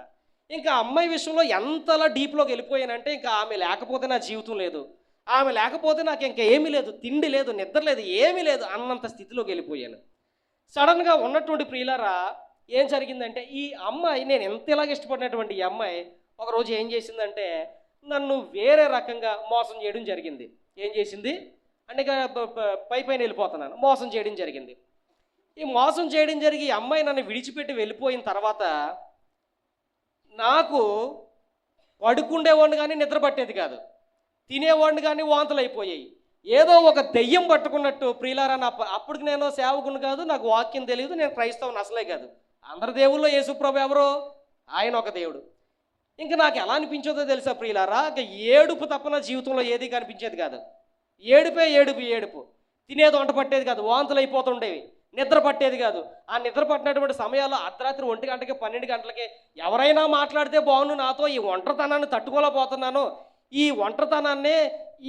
ఇంకా అమ్మాయి విషయంలో ఎంతలా డీప్లోకి వెళ్ళిపోయానంటే, ఇంకా ఆమె లేకపోతే నా జీవితం లేదు, ఆమె లేకపోతే నాకు ఇంకా ఏమీ లేదు, తిండి లేదు, నిద్ర లేదు, ఏమీ లేదు అన్నంత స్థితిలోకి వెళ్ళిపోయాను. సడన్గా ఉన్నటువంటి ప్రియులారా, ఏం జరిగిందంటే, ఈ అమ్మాయి, నేను ఎంతలాగా ఇష్టపడినటువంటి ఈ అమ్మాయి ఒకరోజు ఏం చేసిందంటే, నన్ను వేరే రకంగా మోసం చేయడం జరిగింది. ఏం చేసింది అంటే, ఇక పైన వెళ్ళిపోతున్నాను, మోసం చేయడం జరిగింది. ఈ మోసం చేయడం జరిగి ఈ అమ్మాయి నన్ను విడిచిపెట్టి వెళ్ళిపోయిన తర్వాత నాకు పడుకుండేవాడిని కానీ నిద్ర పట్టేది కాదు, తినేవాడిని కానీ వాంతులు అయిపోయాయి. ఏదో ఒక దెయ్యం పట్టుకున్నట్టు ప్రియులారా, అప్పటికి నేను సేవకుని కాదు, నాకు వాక్యం తెలియదు, నేను క్రైస్తవుని అసలే కాదు. అందరి దేవుల్లో యేసుప్రభు ఎవరో, ఆయన ఒక దేవుడు. ఇంకా నాకు ఎలా అనిపించేదో తెలుసా ప్రియులారా, ఇంకా ఏడుపు తప్ప నా జీవితంలో ఏది కనిపించేది కాదు. ఏడుపు. తినేది వంట పట్టేది కాదు, వాంతులు అయిపోతుండేవి, నిద్ర పట్టేది కాదు. ఆ నిద్ర పట్టినటువంటి సమయాల్లో అర్ధరాత్రి 1 గంటకి 12 గంటలకి ఎవరైనా మాట్లాడితే బాగుండు, నాతో ఈ ఒంటరితనాన్ని తట్టుకోలేకపోతున్నాను, ఈ ఒంటరితనాన్ని,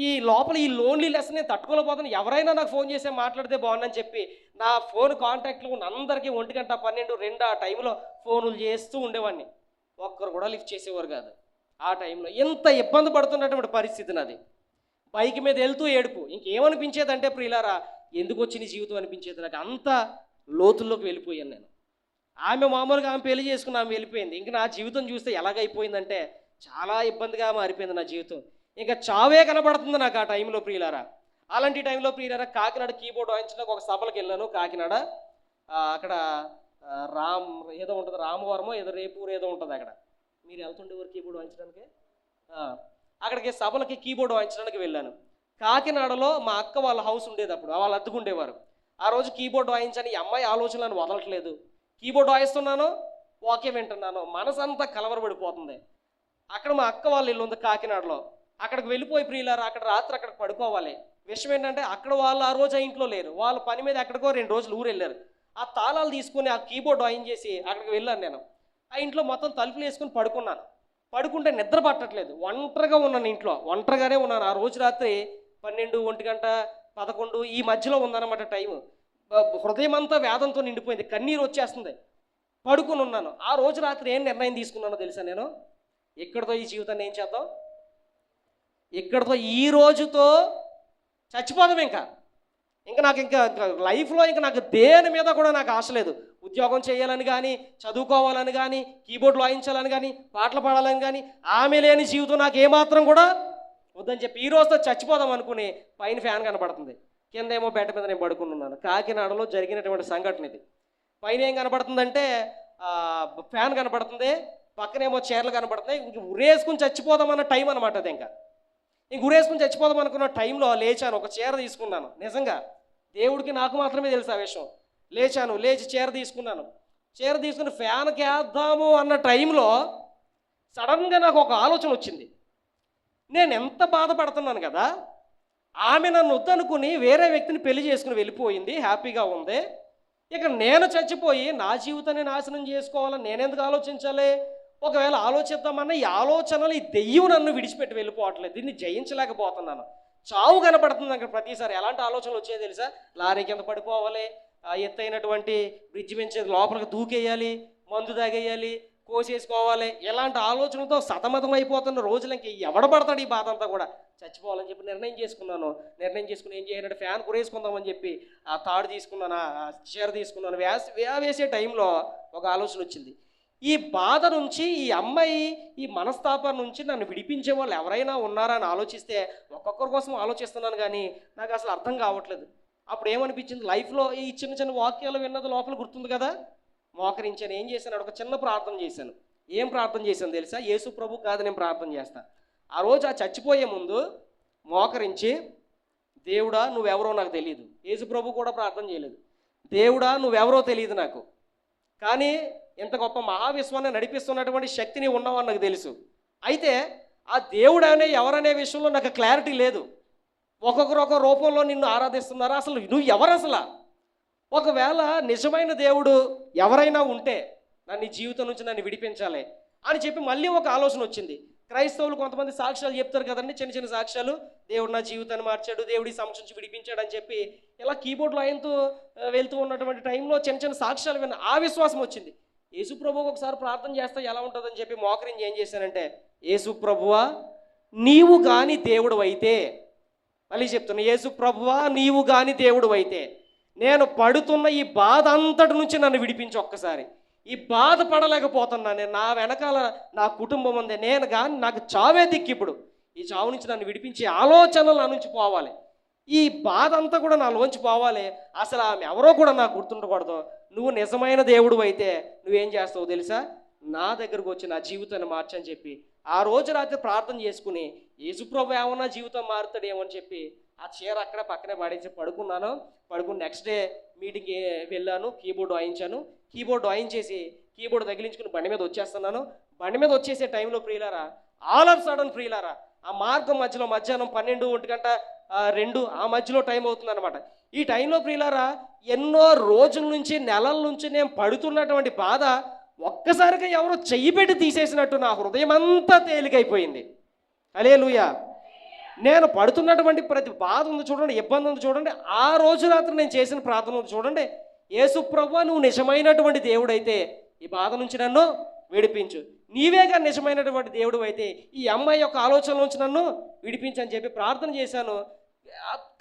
ఈ లోపల ఈ లోన్లీనెస్ నేను తట్టుకోలేకపోతున్నాను, ఎవరైనా నాకు ఫోన్ చేసి మాట్లాడితే బాగుందని చెప్పి నా ఫోన్ కాంటాక్ట్లో ఉన్న అందరికీ 1 గంట 12, 2 ఆ టైంలో ఫోన్లు చేస్తూ ఉండేవాడిని. ఒక్కరు కూడా లిఫ్ట్ చేసేవారు కాదు. ఆ టైంలో ఎంత ఇబ్బంది పడుతున్నటువంటి పరిస్థితి నాది. బైక్ మీద వెళ్తూ ఏడుపు. ఇంకేమనిపించేదంటే ప్రియులారా, ఎందుకు వచ్చిన జీవితం అనిపించేది నాకు. అంత లోతుల్లోకి వెళ్ళిపోయాను నేను. ఆమె మామూలుగా ఆమె పెళ్లి చేసుకుని ఆమె వెళ్ళిపోయింది. ఇంక నా జీవితం చూస్తే ఎలాగైపోయిందంటే చాలా ఇబ్బందిగా మారిపోయింది నా జీవితం. ఇంకా చావే కనబడుతుంది నాకు ఆ టైంలో ప్రియులారా. అలాంటి టైంలో ప్రియులారా, కాకినాడ కీబోర్డ్ వాయించడానికి ఒక సభలకు వెళ్ళాను. కాకినాడ అక్కడ ఏదో ఉంటుంది, రామవరమో ఏదో రేపూరు ఏదో ఉంటుంది అక్కడ. మీరు వెళ్తుండేవారు కీబోర్డ్ వాయించడానికి? అక్కడికి సభలకి కీబోర్డ్ వాయించడానికి వెళ్ళాను. కాకినాడలో మా అక్క వాళ్ళ హౌస్ ఉండేది, అప్పుడు వాళ్ళు అద్దుకుండేవారు. ఆ రోజు కీబోర్డ్ వాయించని ఈ అమ్మాయి ఆలోచనలను వదలట్లేదు. కీబోర్డ్ వాయిస్తున్నాను, వాక్యం వింటున్నాను, మనసు అంతా కలవరపడిపోతుంది. అక్కడ మా అక్క వాళ్ళ ఇల్లు ఉంది కాకినాడలో. అక్కడికి వెళ్ళిపోయి ప్రియులారా, అక్కడ రాత్రి అక్కడ పడుకోవాలి. విషయం ఏంటంటే, అక్కడ వాళ్ళు ఆ రోజు ఆ ఇంట్లో లేరు, వాళ్ళు పని మీద ఎక్కడికో 2 రోజులు ఊరు వెళ్ళారు. ఆ తాళాలు తీసుకుని ఆ కీబోర్డ్ వాయించేసి అక్కడికి వెళ్ళాను నేను. ఆ ఇంట్లో మొత్తం తలుపులు వేసుకుని పడుకున్నాను. పడుకుంటే నిద్ర పట్టట్లేదు, ఒంటరిగా ఉన్నాను, ఇంట్లో ఒంటరిగానే ఉన్నాను. ఆ రోజు రాత్రి 12, 1 గంట 11 ఈ మధ్యలో ఉందన్నమాట టైము. హృదయం అంతా వేదంతో నిండిపోయింది, కన్నీరు వచ్చేస్తుంది. పడుకుని ఉన్నాను. ఆ రోజు రాత్రి ఏం నిర్ణయం తీసుకున్నానో తెలుసా? నేను ఇక్కడితో ఈ జీవితాన్ని ఏం చేద్దాం, ఇక్కడితో ఈ రోజుతో చచ్చిపోదాం. ఇంకా నాకు లైఫ్లో నాకు దేని మీద కూడా నాకు ఆశ లేదు. ఉద్యోగం చేయాలని కానీ, చదువుకోవాలని కానీ, కీబోర్డ్ వాయించాలని కానీ, పాటలు పాడాలని కానీ, ఆమె లేని జీవితం నాకు ఏమాత్రం కూడా వద్దని చెప్పి ఈ రోజుతో చచ్చిపోదాం అనుకుని పైన ఫ్యాన్ కనబడుతుంది, కింద ఏమో బెడ్ మీద నేను పడుకుని ఉన్నాను. కాకినాడలో జరిగినటువంటి సంఘటన ఇది. పైన ఏం కనబడుతుందంటే ఫ్యాన్ కనబడుతుంది, పక్కనేమో చీరలు కనబడుతున్నాయి. ఇంక ఉరేసుకుని చచ్చిపోదామన్న టైం అనమాట అది. ఇంక ఉరేసుకుని చచ్చిపోదాం అనుకున్న టైంలో లేచాను, ఒక చీర తీసుకున్నాను. నిజంగా దేవుడికి నాకు మాత్రమే తెలుసు ఆ విషయం. లేచాను, లేచి చీర తీసుకున్నాను. చీర తీసుకుని ఫ్యాన్కి వేద్దాము అన్న టైంలో సడన్గా నాకు ఒక ఆలోచన వచ్చింది. నేను ఎంత బాధపడుతున్నాను కదా, ఆమె నన్ను వద్దనుకుని వేరే వ్యక్తిని పెళ్లి చేసుకుని వెళ్ళిపోయింది, హ్యాపీగా ఉంది. ఇక నేను చచ్చిపోయి నా జీవితాన్ని నాశనం చేసుకోవాలని నేనెందుకు ఆలోచించాలి? ఒకవేళ ఆలోచిద్దామన్నా ఈ ఆలోచనలు, ఈ దెయ్యం నన్ను విడిచిపెట్టి వెళ్ళిపోవట్లేదు, దీన్ని జయించలేకపోతున్నాను. చావు కనపడుతుంది అక్కడ ప్రతిసారి. ఎలాంటి ఆలోచనలు వచ్చాయో తెలుసా? లారీ కింద పడిపోవాలి, ఎత్తైనటువంటి బ్రిడ్జ్ మించి లోపలికి దూకేయాలి, మందు తాగేయాలి, కోసేసుకోవాలి, ఇలాంటి ఆలోచనలతో సతమతం అయిపోతున్న రోజులకి ఎవడబడతాడు ఈ బాధ అంతా కూడా. చచ్చిపోవాలని చెప్పి నిర్ణయం చేసుకున్నాను. నిర్ణయం చేసుకుని ఏం చేయాలంటే ఫ్యాన్ కురేసుకుందామని చెప్పి ఆ తాడు తీసుకున్నాను, ఆ చీర తీసుకున్నాను. వేసే టైంలో ఒక ఆలోచన వచ్చింది. ఈ బాధ నుంచి, ఈ అమ్మాయి ఈ మనస్తాపం నుంచి నన్ను విడిపించే వాళ్ళు ఎవరైనా ఉన్నారా అని ఆలోచిస్తే ఒక్కొక్కరి కోసం ఆలోచిస్తున్నాను, కానీ నాకు అసలు అర్థం కావట్లేదు. అప్పుడు ఏమనిపించింది, లైఫ్లో ఈ చిన్న చిన్న వాక్యాలు విన్నది లోపల గుర్తుంది కదా, మోకరించాను. ఏం చేశాను, ఒక చిన్న ప్రార్థన చేశాను. ఏం ప్రార్థన చేశాను తెలుసా? యేసు ప్రభు కాదు, నేను ప్రార్థన చేస్తాను. ఆ రోజు ఆ చచ్చిపోయే ముందు మోకరించి, దేవుడా నువ్వెవరో నాకు తెలియదు. యేసు ప్రభు కూడా ప్రార్థన చేయలేదు. దేవుడా నువ్వెవరో తెలియదు నాకు, కానీ ఇంత గొప్ప మహావిశ్వాన్ని నడిపిస్తున్నటువంటి శక్తిని ఉన్నావని నాకు తెలుసు. అయితే ఆ దేవుడు అనే ఎవరనే విషయంలో నాకు క్లారిటీ లేదు. ఒక్కొక్కరు ఒక రూపంలో నిన్ను ఆరాధిస్తున్నారు, అసలు నువ్వు ఎవరు? అసలు ఒకవేళ నిజమైన దేవుడు ఎవరైనా ఉంటే నన్ను ఈ జీవితం నుంచి నన్ను విడిపించాలి అని చెప్పి మళ్ళీ ఒక ఆలోచన వచ్చింది. క్రైస్తవులు కొంతమంది సాక్ష్యాలు చెప్తారు కదండి, చిన్న చిన్న సాక్ష్యాలు. దేవుడు నా జీవితాన్ని మార్చాడు, దేవుడి సమస్య నుంచి విడిపించాడు అని చెప్పి ఇలా కీబోర్డ్లో ఆయనతో వెళ్తూ ఉన్నటువంటి టైంలో చిన్న చిన్న సాక్ష్యాలు విన్న ఆ విశ్వాసం వచ్చింది. యేసు ప్రభువుకు ఒకసారి ప్రార్థన చేస్తే ఎలా ఉంటుందని చెప్పి మోకరించి ఏం చేశానంటే, యేసు ప్రభువా నీవు గాని దేవుడు అయితే, మళ్ళీ చెప్తున్నా, యేసు ప్రభువా నీవు గాని దేవుడు అయితే నేను పడుతున్న ఈ బాధ అంతటి నుంచి నన్ను విడిపించి ఒక్కసారి. ఈ బాధ పడలేకపోతున్నా నేను, నా వెనకాల నా కుటుంబం ఉంది, నేను కానీ నాకు చావే దిక్కు. ఇప్పుడు ఈ చావు నుంచి నన్ను విడిపించి ఆలోచనలు నా నుంచి పోవాలి, ఈ బాధ అంతా కూడా నాలోంచి పోవాలి. అసలు ఆమె ఎవరో కూడా నాకు గుర్తుండకూడదు. నువ్వు నిజమైన దేవుడు అయితే నువ్వేం చేస్తావు తెలుసా? నా దగ్గరకు వచ్చి నా జీవితాన్ని మార్చని చెప్పి ఆ రోజు రాత్రి ప్రార్థన చేసుకుని, యేసుప్రభు ఏమన్నా జీవితం మారుతాడేమో అని చెప్పి ఆ చీర అక్కడ పక్కనే పడేసి పడుకున్నాను. పడుకుని నెక్స్ట్ డే మీటింగ్కి వెళ్ళాను, కీబోర్డు వాయించాను. కీబోర్డు వాయించేసి కీబోర్డు తగిలించుకుని బండి మీద వచ్చేస్తున్నాను. బండి మీద వచ్చేసే టైంలో ప్రియులారా, ఆల్ ఆఫ్ సడన్ ప్రియులారా, ఆ మార్గం మధ్యలో మధ్యాహ్నం 12, 1 గంట 2 ఆ మధ్యలో టైం అవుతుంది అనమాట. ఈ టైంలో ప్రియులారా, ఎన్నో రోజుల నుంచి, నెలల నుంచి నేను పడుతున్నటువంటి బాధ ఒక్కసారిగా ఎవరో చెయ్యి పెట్టి తీసేసినట్టు నా హృదయం అంతా తేలికైపోయింది. హల్లెలూయా. నేను పడుతున్నటువంటి ప్రతి బాధ ఉంది చూడండి, ఇబ్బంది ఉంది చూడండి, ఆ రోజు రాత్రి నేను చేసిన ప్రార్థన ఉంది చూడండి. యేసు ప్రభువా నువ్వు నిజమైనటువంటి దేవుడైతే ఈ బాధ నుంచి నన్ను విడిపించు, నీవేగా నిజమైనటువంటి దేవుడు అయితే ఈ అమ్మాయి యొక్క ఆలోచనల నుంచి నన్ను విడిపించని చెప్పి ప్రార్థన చేశాను.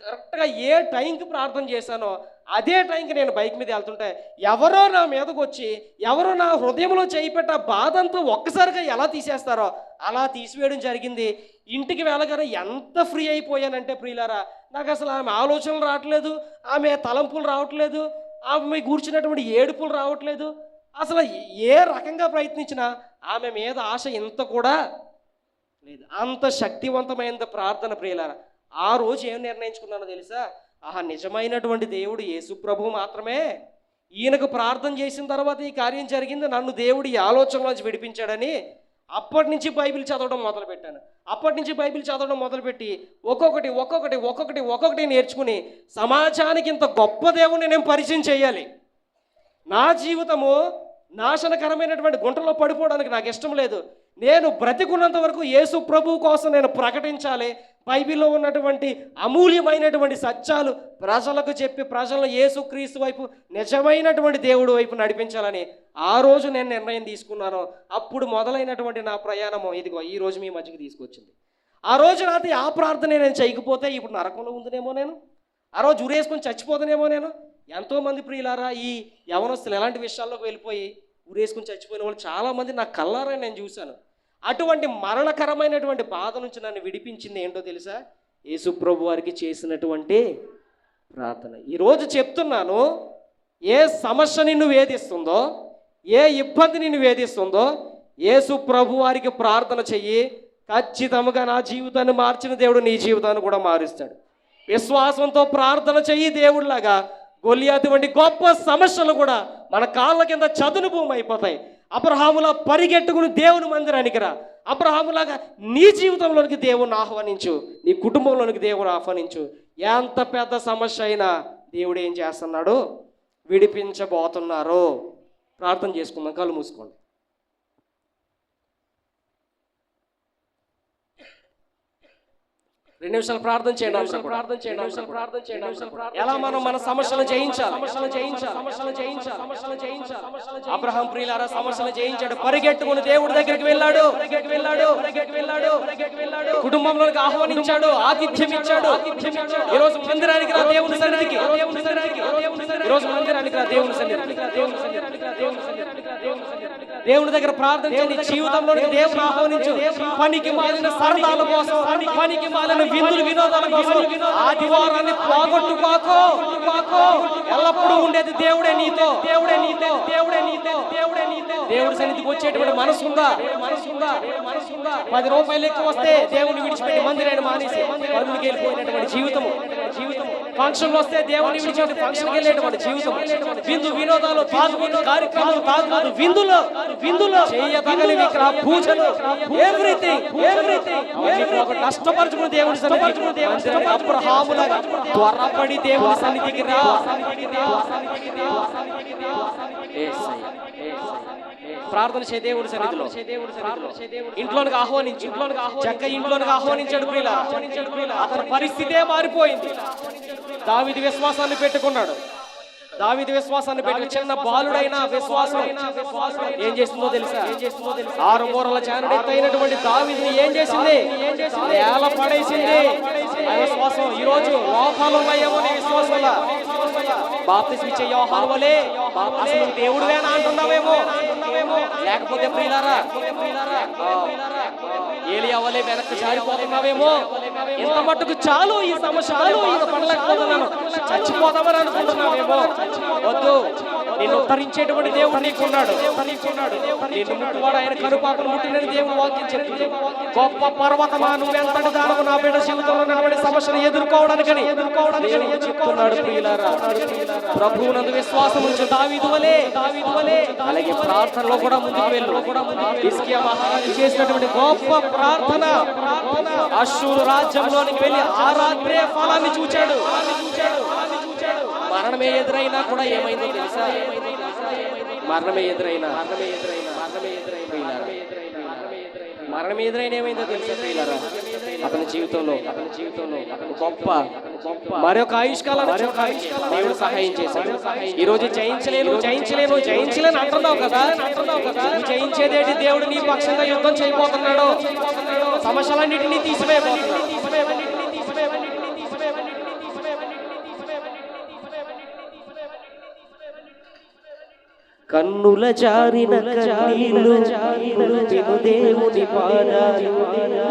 కరెక్ట్గా ఏ టైంకి ప్రార్థన చేశానో అదే టైంకి నేను బైక్ మీద వెళ్తుంటే ఎవరో నా మీదకు వచ్చి, ఎవరో నా హృదయంలో చేయి పెట్టి ఆ బాధ అంతా ఒక్కసారిగా ఎలా తీసేస్తారో అలా తీసివేయడం జరిగింది. ఇంటికి వెళ్ళగానే ఎంత ఫ్రీ అయిపోయానంటే ప్రియులారా, నాకు అసలు ఆమె ఆలోచనలు రావట్లేదు, ఆమె తలంపులు రావట్లేదు, ఆమె కూర్చున్నటువంటి ఏడుపులు రావట్లేదు. అసలు ఏ రకంగా ప్రయత్నించినా ఆమె మీద ఆశ ఇంత కూడా లేదు. అంత శక్తివంతమైన ప్రార్థన ప్రియులారా. ఆ రోజు ఏం నిర్ణయించుకున్నానో తెలుసా? ఆహా, నిజమైనటువంటి దేవుడు యేసు ప్రభు మాత్రమే. ఈయనకు ప్రార్థన చేసిన తర్వాత ఈ కార్యం జరిగింది, నన్ను దేవుడు ఈ ఆలోచనలోంచి విడిపించాడని అప్పటి నుంచి బైబిల్ చదవడం మొదలుపెట్టాను. అప్పటి నుంచి బైబిల్ చదవడం మొదలుపెట్టి ఒక్కొక్కటి నేర్చుకుని సమాజానికి ఇంత గొప్ప దేవుడిని నేను పరిచయం చేయాలి. నా జీవితము నాశనకరమైనటువంటి గుంటలో పడిపోవడానికి నాకు ఇష్టం లేదు. నేను బ్రతికున్నంత వరకు యేసు ప్రభువు కోసం నేను ప్రకటించాలి. బైబిల్లో ఉన్నటువంటి అమూల్యమైనటువంటి సత్యాలు ప్రజలకు చెప్పి ప్రజలను యేసుక్రీస్తు వైపు, నిజమైనటువంటి దేవుడు వైపు నడిపించాలని ఆ రోజు నేను నిర్ణయం తీసుకున్నాను. అప్పుడు మొదలైనటువంటి నా ప్రయాణము ఇదిగో ఈ రోజు మీ మధ్యకి తీసుకొచ్చింది. ఆ రోజు రాత్రి ఆ ప్రార్థన నేను చేయకపోతే ఇప్పుడు నరకంలో ఉందనేమో, నేను ఆ రోజు ఉరేసుకొని చచ్చిపోతానేమో. నేను ఎంతోమంది ప్రియులారా ఈ యవనస్తులు ఎలాంటి విషయాల్లోకి వెళ్ళిపోయి ఉరేసుకొని చచ్చిపోయిన వాళ్ళు చాలామంది నా కళ్ళారా నేను చూశాను. అటువంటి మరణకరమైనటువంటి బాధ నుంచి నన్ను విడిపించింది ఏంటో తెలుసా? యేసు ప్రభు వారికి చేసినటువంటి ప్రార్థన. ఈరోజు చెప్తున్నాను, ఏ సమస్య నిన్ను వేధిస్తుందో, ఏ ఇబ్బంది నిన్ను వేధిస్తుందో యేసు ప్రభు వారికి ప్రార్థన చెయ్యి. ఖచ్చితంగా నా జీవితాన్ని మార్చిన దేవుడు నీ జీవితాన్ని కూడా మారుస్తాడు. విశ్వాసంతో ప్రార్థన చెయ్యి, దేవుడిలాగా గొల్లియాతు వంటి గొప్ప సమస్యలు కూడా మన కాళ్ళ కింద చదును భూమి అయిపోతాయి. అబ్రహాములా పరిగెట్టుకుని దేవుని మందిరానికి రా. అబ్రహాములాగా నీ జీవితంలోనికి దేవుని ఆహ్వానించు, నీ కుటుంబంలోనికి దేవుని ఆహ్వానించు. ఎంత పెద్ద సమస్య అయినా దేవుడు ఏం చేస్తున్నాడు? విడిపించబోతున్నారు. ప్రార్థన చేసుకుందాం, కళ్ళు మూసుకోండి. రెండు నిమిషాలు ప్రార్థన చేయండి. ఎలా మనం మన సమస్యలు జయించాలి? అబ్రహాం ప్రియులారా సమస్యలు జయించాడు. పరిగెట్టుకుని దేవుడి దగ్గరికి వెళ్ళాడు. కుటుంబంలోకి ఆహ్వానించాడు, ఆతిథ్యం ఇచ్చాడు. ఈరోజు మందిరానికి రా దేవుని సన్నిధికి. ఈరోజు మందిరానికి రా దేవుని సన్నిధికి. దేవుని దగ్గర ప్రార్థన చేయండి. జీవితంలో దేవుని ఆహ్వానించు. పనికి మాలిన సరదాల కోసం, పనికి మాలిన విందులు వినోదాల కోసం ఆదివారాన్ని పోగొట్టుకోకో. ఎల్లప్పుడూ ఉండేది దేవుడే నీతో. దేవుడి సన్నిధికి వచ్చేటువంటి మనసు ఉందా? 10 రూపాయలు ఎక్కువ వస్తే దేవుని విడిచిపెట్టి మందిరాన్ని మానేసి పనులకి వెళ్ళిపోయినటువంటి జీవితము. ఫంక్షన్లు వస్తే దేవుని విడిచిపెట్టి ఫంక్షన్కి వెళ్ళేటువంటి జీవితం. విందు వినోదాలు, తాగుబోతు కార్యక్రమాలు, తాగుబోతు విందులో చేయతగని విగ్రహ పూజలు, ఎవ్రీథింగ్ నష్టపరుచుకుని దేవుని సన్నిధికి. అబ్రహాములాగా త్వరపడి దేవుని సన్నిధికి రా. ప్రార్థన చే దేవుడి సన్నిధిలో. ఇంట్లోనికి ఆహ్వానించు. చక్క ఇంట్లోనికి ఆహ్వానించాడు ప్రియులారా. అతని పరిస్థితే మారిపోయింది. దావీదు విశ్వాసాన్ని పెట్టుకున్నాడు. దావీదు విశ్వాసాన్ని పెట్టి చిన్న బాలుడైన విశ్వాసం ఏం చేస్తుందో తెలుసా? 6 మూరల చానుడెత్తైనటువంటి దావీదుని ఏం చేసింది? నేల పడేసింది. ఆ విశ్వాసం ఈరోజు లోపాలు ఉన్నాయేమో నీ విశ్వాసంలో. బాప్తిస్మ ఇచ్చే యోహాను వలె అసలు దేవుడువేనా అంటున్నావేమో. లేకపోతే ప్రియులారా ఏలియా వలె వెనక్కి జారిపోతున్నావేమో. ఇంత మట్టుకు చాలు, ఈ సమస్య పడలేకపోతున్నాను, చచ్చిపోతామని అనుకుంటున్నావేమో. వద్దు, నిన్ను ఉద్ధరించేటువంటి దేవుడు నీకున్నాడు. నిన్ను ముట్టువాడు ఆయన కనుపాపను ముట్టినని దేవుడు వాక్యం చెప్తుంది. గొప్ప పర్వతమా, నువ్వెంతటి దానవు నా బిడ్డ జీవితంలో ఉన్నటువంటి సమస్యను ఎదుర్కోవడానికని దేవుడు చెప్తున్నాడు. ప్రియులారా ప్రభువునందు విశ్వాసం ఉంచు. దావీదు వలె అలాగే ప్రార్థనలో కూడా ముందుకు వెళ్ళు. హిజ్కియా మహారాజు చేసినటువంటి గొప్ప ప్రార్థన. అష్షూరు రాజ్యంలోనికి వెళ్ళి ఆ రాత్రే ఫలాన్ని చూచాడు. మరణమే ఎదురైనా కూడా ఏమైందో తెలుసా? మరణమే ఎదురైనా ఏమైందో తెలుసా ప్రియులారా? అతని జీవితంలో గొప్ప మరొక ఆయుష్కాలం దేవుడు సహాయం చేశాడు. ఈ రోజు జయించలేను అంటున్నావు కదా. నువ్వు జయించేదేంటి? దేవుడు నీ పక్షంగా యుద్ధం చేయబోతున్నాడు. సమస్యలన్నిటినీ తీసివేయబోతున్నాడు. కన్నుల జారిన కన్నీళ్లు దేవుని పాదాలు,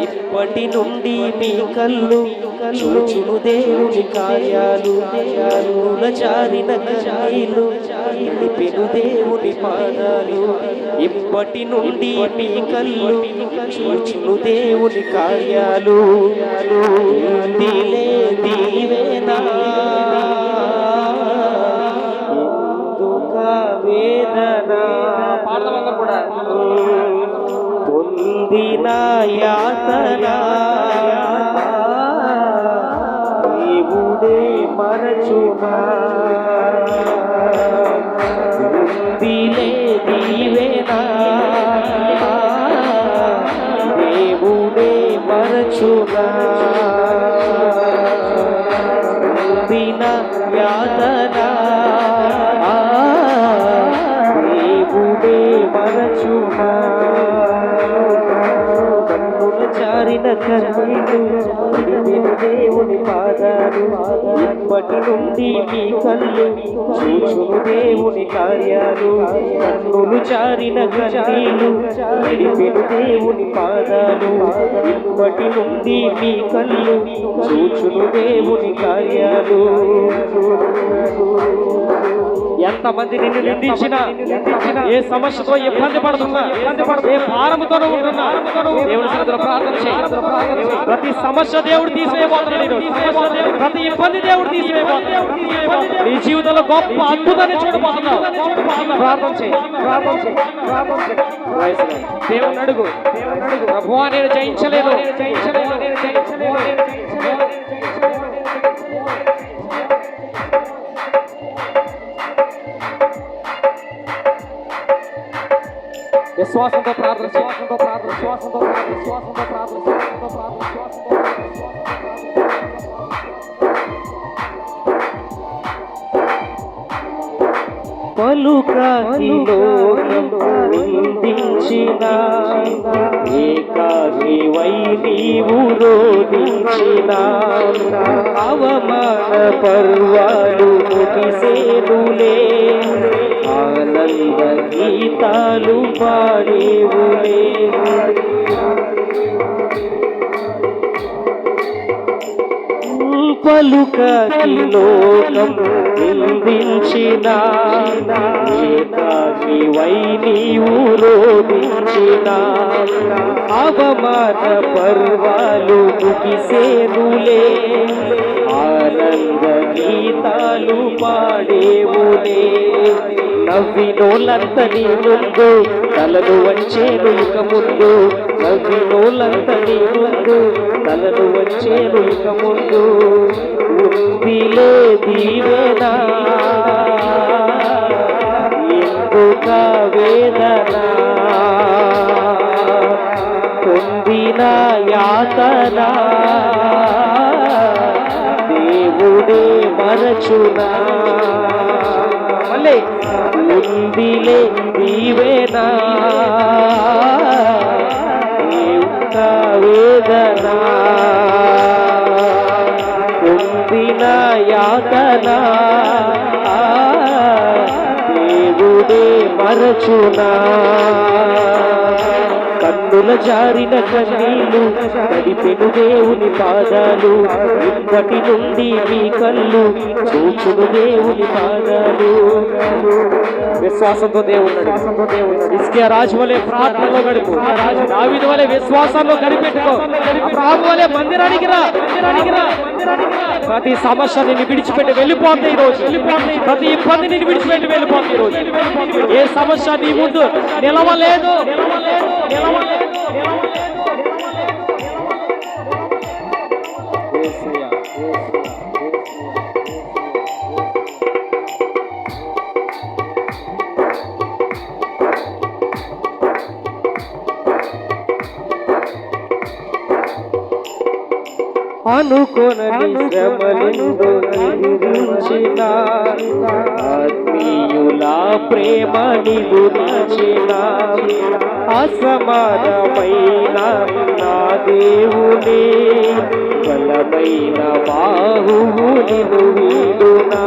ఇప్పటి నుండి మీ కళ్ళు చూచును దేవుని కార్యాలు. కన్నుల జారిన కన్నీళ్లు దేవుని పాదాలు, ఇప్పటి నుండి మీ కళ్ళు చూచును దేవుని కార్యాలు. దిలే దీవెనా వేదనా కూడా పొందిన యాతన దేవుడే మరచునా. దిలే దీవెనా దేవుడే మరచునా. పొందిన యాతన మరచునా. కన్నుల జారిన కన్నీళ్లు దేవుని పాదాలు, ఇప్పటి నుండి మీ కళ్ళు చూచును దేవుని కార్యాలు. కన్నులు జారిన కన్నీళ్లు దేవుని పాదాలు, ఇప్పటి నుండి మీ కళ్ళు చూచును దేవుని కార్యాలు. ఎంతమంది నిన్ను నిందించినా, ఏ సమస్యతో ఇబ్బంది పడుతున్నా, ఏ భారముతో ఉంటున్నా దేవుని సన్నిధిలో ప్రార్థన ప్రతి సమస్య దేవుడు తీసివేయబోతున్నాడు. ప్రతి ఇబ్బంది దేవుడు తీసివేయబోతున్నాడు. నీ జీవితంలో గొప్ప అద్భుతాన్ని చూడబోతున్నావు. ప్రార్థన చేయి. దేవుని అడుగు. ప్రభువా నేను జయించలేను. విశ్వాసంతో ప్రార్థన చేయి. పలుకాకి లోకందించిన ఏకాకివై నీవు రోధించిన అవమాన పర్వాలు ముగిసేనులే, ఆనంద గీతాలు పాడేవులే. పలుకాకి లోకం నిందించిన ఏకాకివై నీవు రోధించిన అవమాన పర్వాలు ముగిసేనులే, ఆనంద గీతాలు పాడేవులే. నవ్వినోళ్ళంత నీ ముందు తలను వంచేను ఇక ముందు, నవ్వినోళ్ళంత నీ ముందు తలను వంచేను ఇక ముందు. ఉందిలే దీవెనా ఎందుక వేదన, పొందిన యాతన దేవుడే మరచునా. మళ్ళీ ఉందిలే దీవెనా ఎందుక వేదన, పొందిన యాతన దేవుడే మరచునా. కన్నుల జారిన కన్నీళ్ళు తడిపెను దేవుని పాదాలు, ఇప్పటి నుండి మీ కళ్ళు చూచును దేవుని పాదాలు. విశ్వాసంతో దేవుడు హిజ్కియా రాజు వలె ప్రార్థనలో గడుపు. దావీదు వలె విశ్వాసంలో గడిపెట్టుకో. అబ్రాహాము వలె మందిరానికి రా. ప్రతి సమస్య నిన్ను విడిచిపెట్టి వెళ్ళిపోతాయి ఈ రోజు. ప్రతి ఇబ్బంది నిన్ను విడిచిపెట్టి వెళ్ళిపోతాయి ఈ రోజు. ఏ సమస్య నీ ముందు నిలవలేదు. అనుకొనని శ్రమలెందు నిరీక్షిన, ఆత్మీయుల ప్రేమని గురించిన, అసమానమైన నా దేవునే బలమైన బాహువు నిన్ను వీడునా.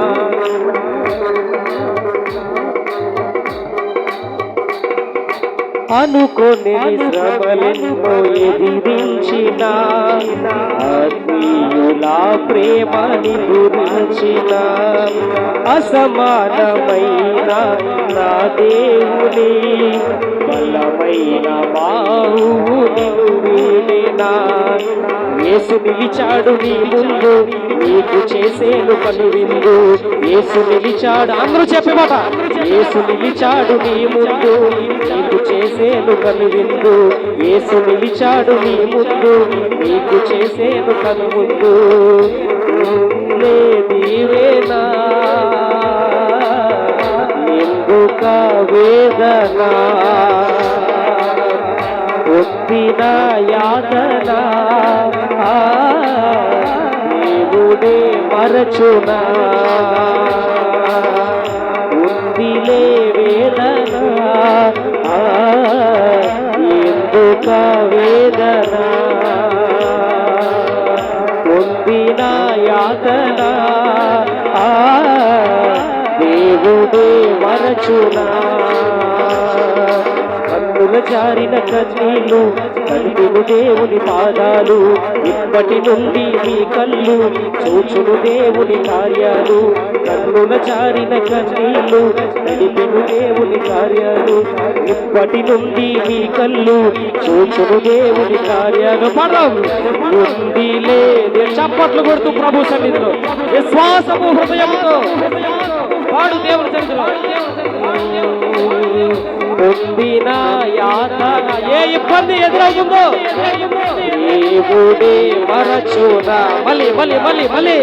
అనుకొని శ్రమలెన్నో ఎదిరించిన, ఆత్మీయుల ప్రేమని గురించిన, అసమానమైన నా దేవుని బలమైన బాహువు నిన్ను వీడినా. యేసు నిలిచాడు నీ ముందు, నీకు చేసేను కనువిందు. యేసు నిలిచాడు, అందరూ చెప్పమాట. యేసు నిలిచాడు నీ ముందు, నీకు చేసేను కనువిందు. యేసు నిలిచాడు నీ ముందు, నీకు చేసేను కనువిందు. దీవేనా ఎందుక వేదన, పొందిన యాతన దేవుడే మరచునా. ఉందిలే వేదన ఎందుక వేదన, పొందిన యాతన దేవుడే మరచునా. కన్నుల జారిన కన్నీళ్ళు నడిపిను దేవుని పాదాలు, ఇప్పటి నుండి మీ కళ్ళు చూచును దేవుని కార్యాలు, కన్నుల జారిన కన్నీళ్ళు నడిపిను దేవుని కార్యాలు, ఇప్పటి నుండి మీ కళ్ళు చూచును దేవుని కార్యాలు. పదం ఉంది లేదు చప్పట్లు కొడుతూ ప్రభు సన్నిధిలో విశ్వాసము హృదయంతో పాడు దేవుని సన్నిధిలో. పొందిన యాతన ఏ ఇబ్బంది ఎదురవుతుందో దేవుడే మరచునా. మళ్ళీ మళ్ళీ మళ్ళీ మళ్ళీ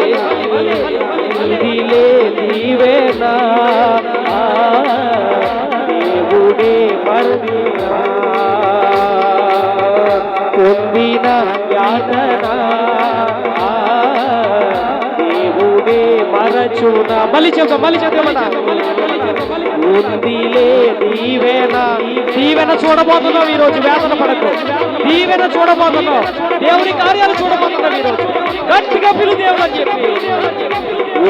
ఇదిలే నీవేనా దేవుడే మరచునా. పొందిన యాతన దేవుడే మరచునా. మళ్ళీ చెప్తా మళ్ళీ చెప్తామన్నా. ఉందిలే దీవెన. దీవెన చూడబోతున్నావు ఈరోజు, వేదన పడకు. దీవెన చూడబోతున్నావు, దేవుని కార్యాలు చూడబోతున్నావు ఈరోజు. గట్టిగా పిలు దేవుడు అని చెప్పి.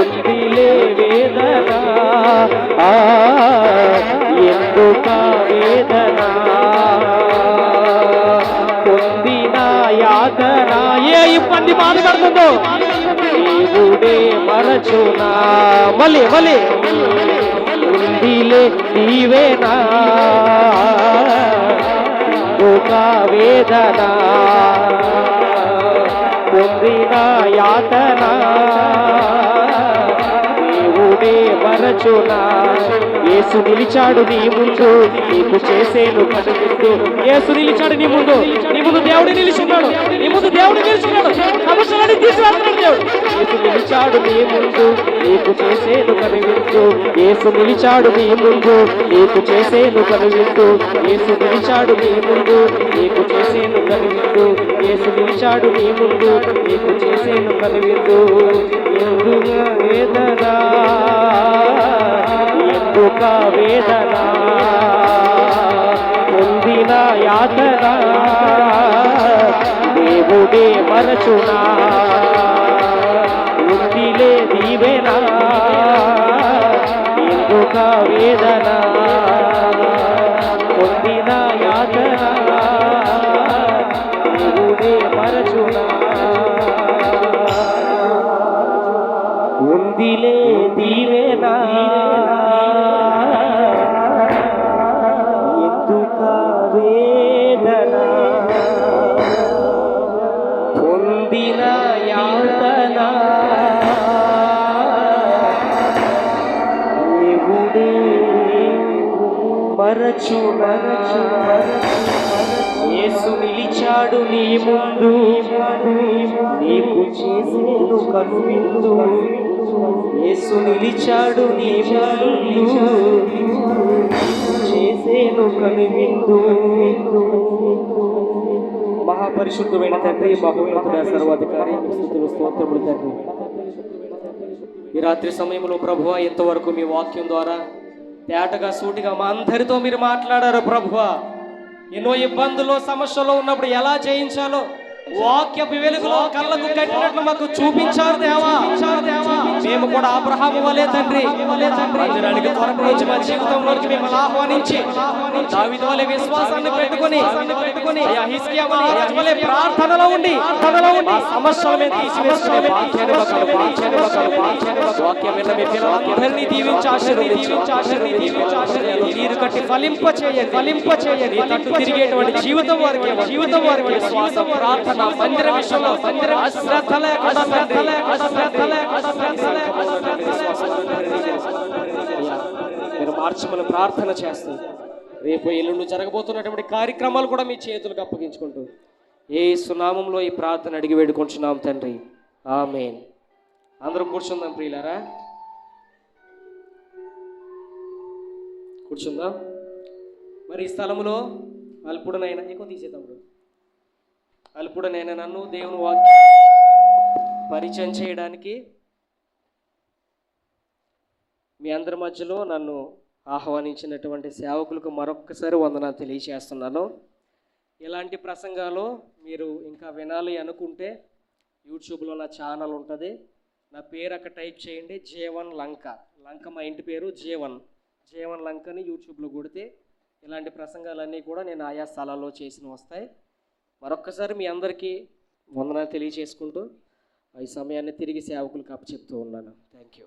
ఉందిలే వేదన ఎందుక వేదన, పొందిన యాతన ఏ ఇబ్బంది బాధపడుతుందో దేవుడే మరచునా. మళ్ళీ మళ్ళీ ఉందిలే నీవేనా ఒక వేదన, పొందిన యాతన దేవుడే మరచునా. యేసు నిలిచాడు నీ ముందు, నీకు చేసేను కనువిందు. యేసు నిలిచాడు నీ ముందు, నీ ముందు దేవుడు నిలిచున్నాడు, నీ ముందు దేవుడు నిలిచున్నాడు. సమస్యలని తీసుకురాస్తున్నాడు దేవుడు. యేసు నిలిచాడు నీ ముందు, నీకు చేసేను కనువిందు. యేసు నిలిచాడు నీ ముందు, నీకు చేసేను కనువిందు. యేసు నిలిచాడు నీ ముందు, నీకు చేసేను కనువిందు. యేసు నిలిచాడు నీ ముందు, నీకు చేసేను కనువిందు. ఎందుక వేదన ఎందుక వేదన, పొందిన యాతన దేవుడే మరచునా. ఉందిలే దీవెన ఎందుక వేదన, పొందిన యాతన దేవుడే మరచునా. ఉందిలే దీవెన ఎందుక వేదన, పొందిన యాతన దేవుడే మరచునా. యేసు నిలిచాడు నీ ముందు, నీకు చేసేను కనువిందు. యేసు నిలిచాడు నీ ముందు, చేసేను కనువిందు. మహాపరిశుద్ధమైన తండ్రి, మహోన్నతుడ, సర్వాధికారి, స్తుతులు స్తోత్రములు తండ్రి. ఈ రాత్రి సమయంలో ప్రభువా ఎంతవరకు మీ వాక్యం ద్వారా తేటగా సూటిగా మా అందరితో మీరు మాట్లాడారు ప్రభువా. ఎన్నో ఇబ్బందులు సమస్యలు ఉన్నప్పుడు ఎలా జయించాలో వాక్యపు వెలుగులో కళ్ళకు కట్టినట్లు మాకు చూపించారు దేవా. మేము కూడా అబ్రహాము వలే తండ్రి, మందిరానికి త్వరగా వచ్చి మా జీవితంలోకి మిమ్మల్ని ఆహ్వానించి దావీదు వలె విశ్వాసాన్ని పెట్టుకొని హిజ్కియా మహారాజు వలె ప్రార్థనలో ఉండి మా సమస్యల మీద తీసివేసుకునే భాగ్యాన్ని వాక్యం విన్న మీ పిల్లలందరినీ దీవించి ఆశీర్వదించి నీరు కట్టి ఫలింప చేయండి. తట్టు తిరిగేటువంటి జీవితం వారికి విశ్వాసం, ప్రార్థన, మందిర విషయంలో అశ్రద్ధ లేకుండా మీరు మార్చమని ప్రార్థన చేస్తుంది. రేపు ఎల్లుండి జరగబోతున్నటువంటి కార్యక్రమాలు కూడా మీ చేతులకు అప్పగించుకుంటూ యేసు నామములో ఈ ప్రార్థన అడిగి వేడుకుంటున్నాం తండ్రి, ఆమేన్. అందరూ కూర్చుందాం ప్రియులారా, కూర్చుందాం. మరి ఈ స్థలములో అల్పుడనైనా ఎక్కువ తీసేద్దాం. అల్పుడనైనా నన్ను దేవుని వాక్యం పరిచయం చేయడానికి మీ అందరి మధ్యలో నన్ను ఆహ్వానించినటువంటి సేవకులకు మరొక్కసారి వందనాలు తెలియజేస్తున్నాను. ఇలాంటి ప్రసంగాలు మీరు ఇంకా వినాలి అనుకుంటే యూట్యూబ్లో నా ఛానల్ ఉంటుంది. నా పేరు అక్కడ టైప్ చేయండి, J1 లంక. మా ఇంటి పేరు J1 లంకని యూట్యూబ్లో కొడితే ఇలాంటి ప్రసంగాలన్నీ కూడా నేను ఆయా స్థలాల్లో చేసిన వస్తాయి. మరొక్కసారి మీ అందరికీ వందనాలు తెలియచేసుకుంటూ ఈ సమయాన్ని తిరిగి సేవకులకు అప్పచెప్తూ ఉన్నాను. Thank you.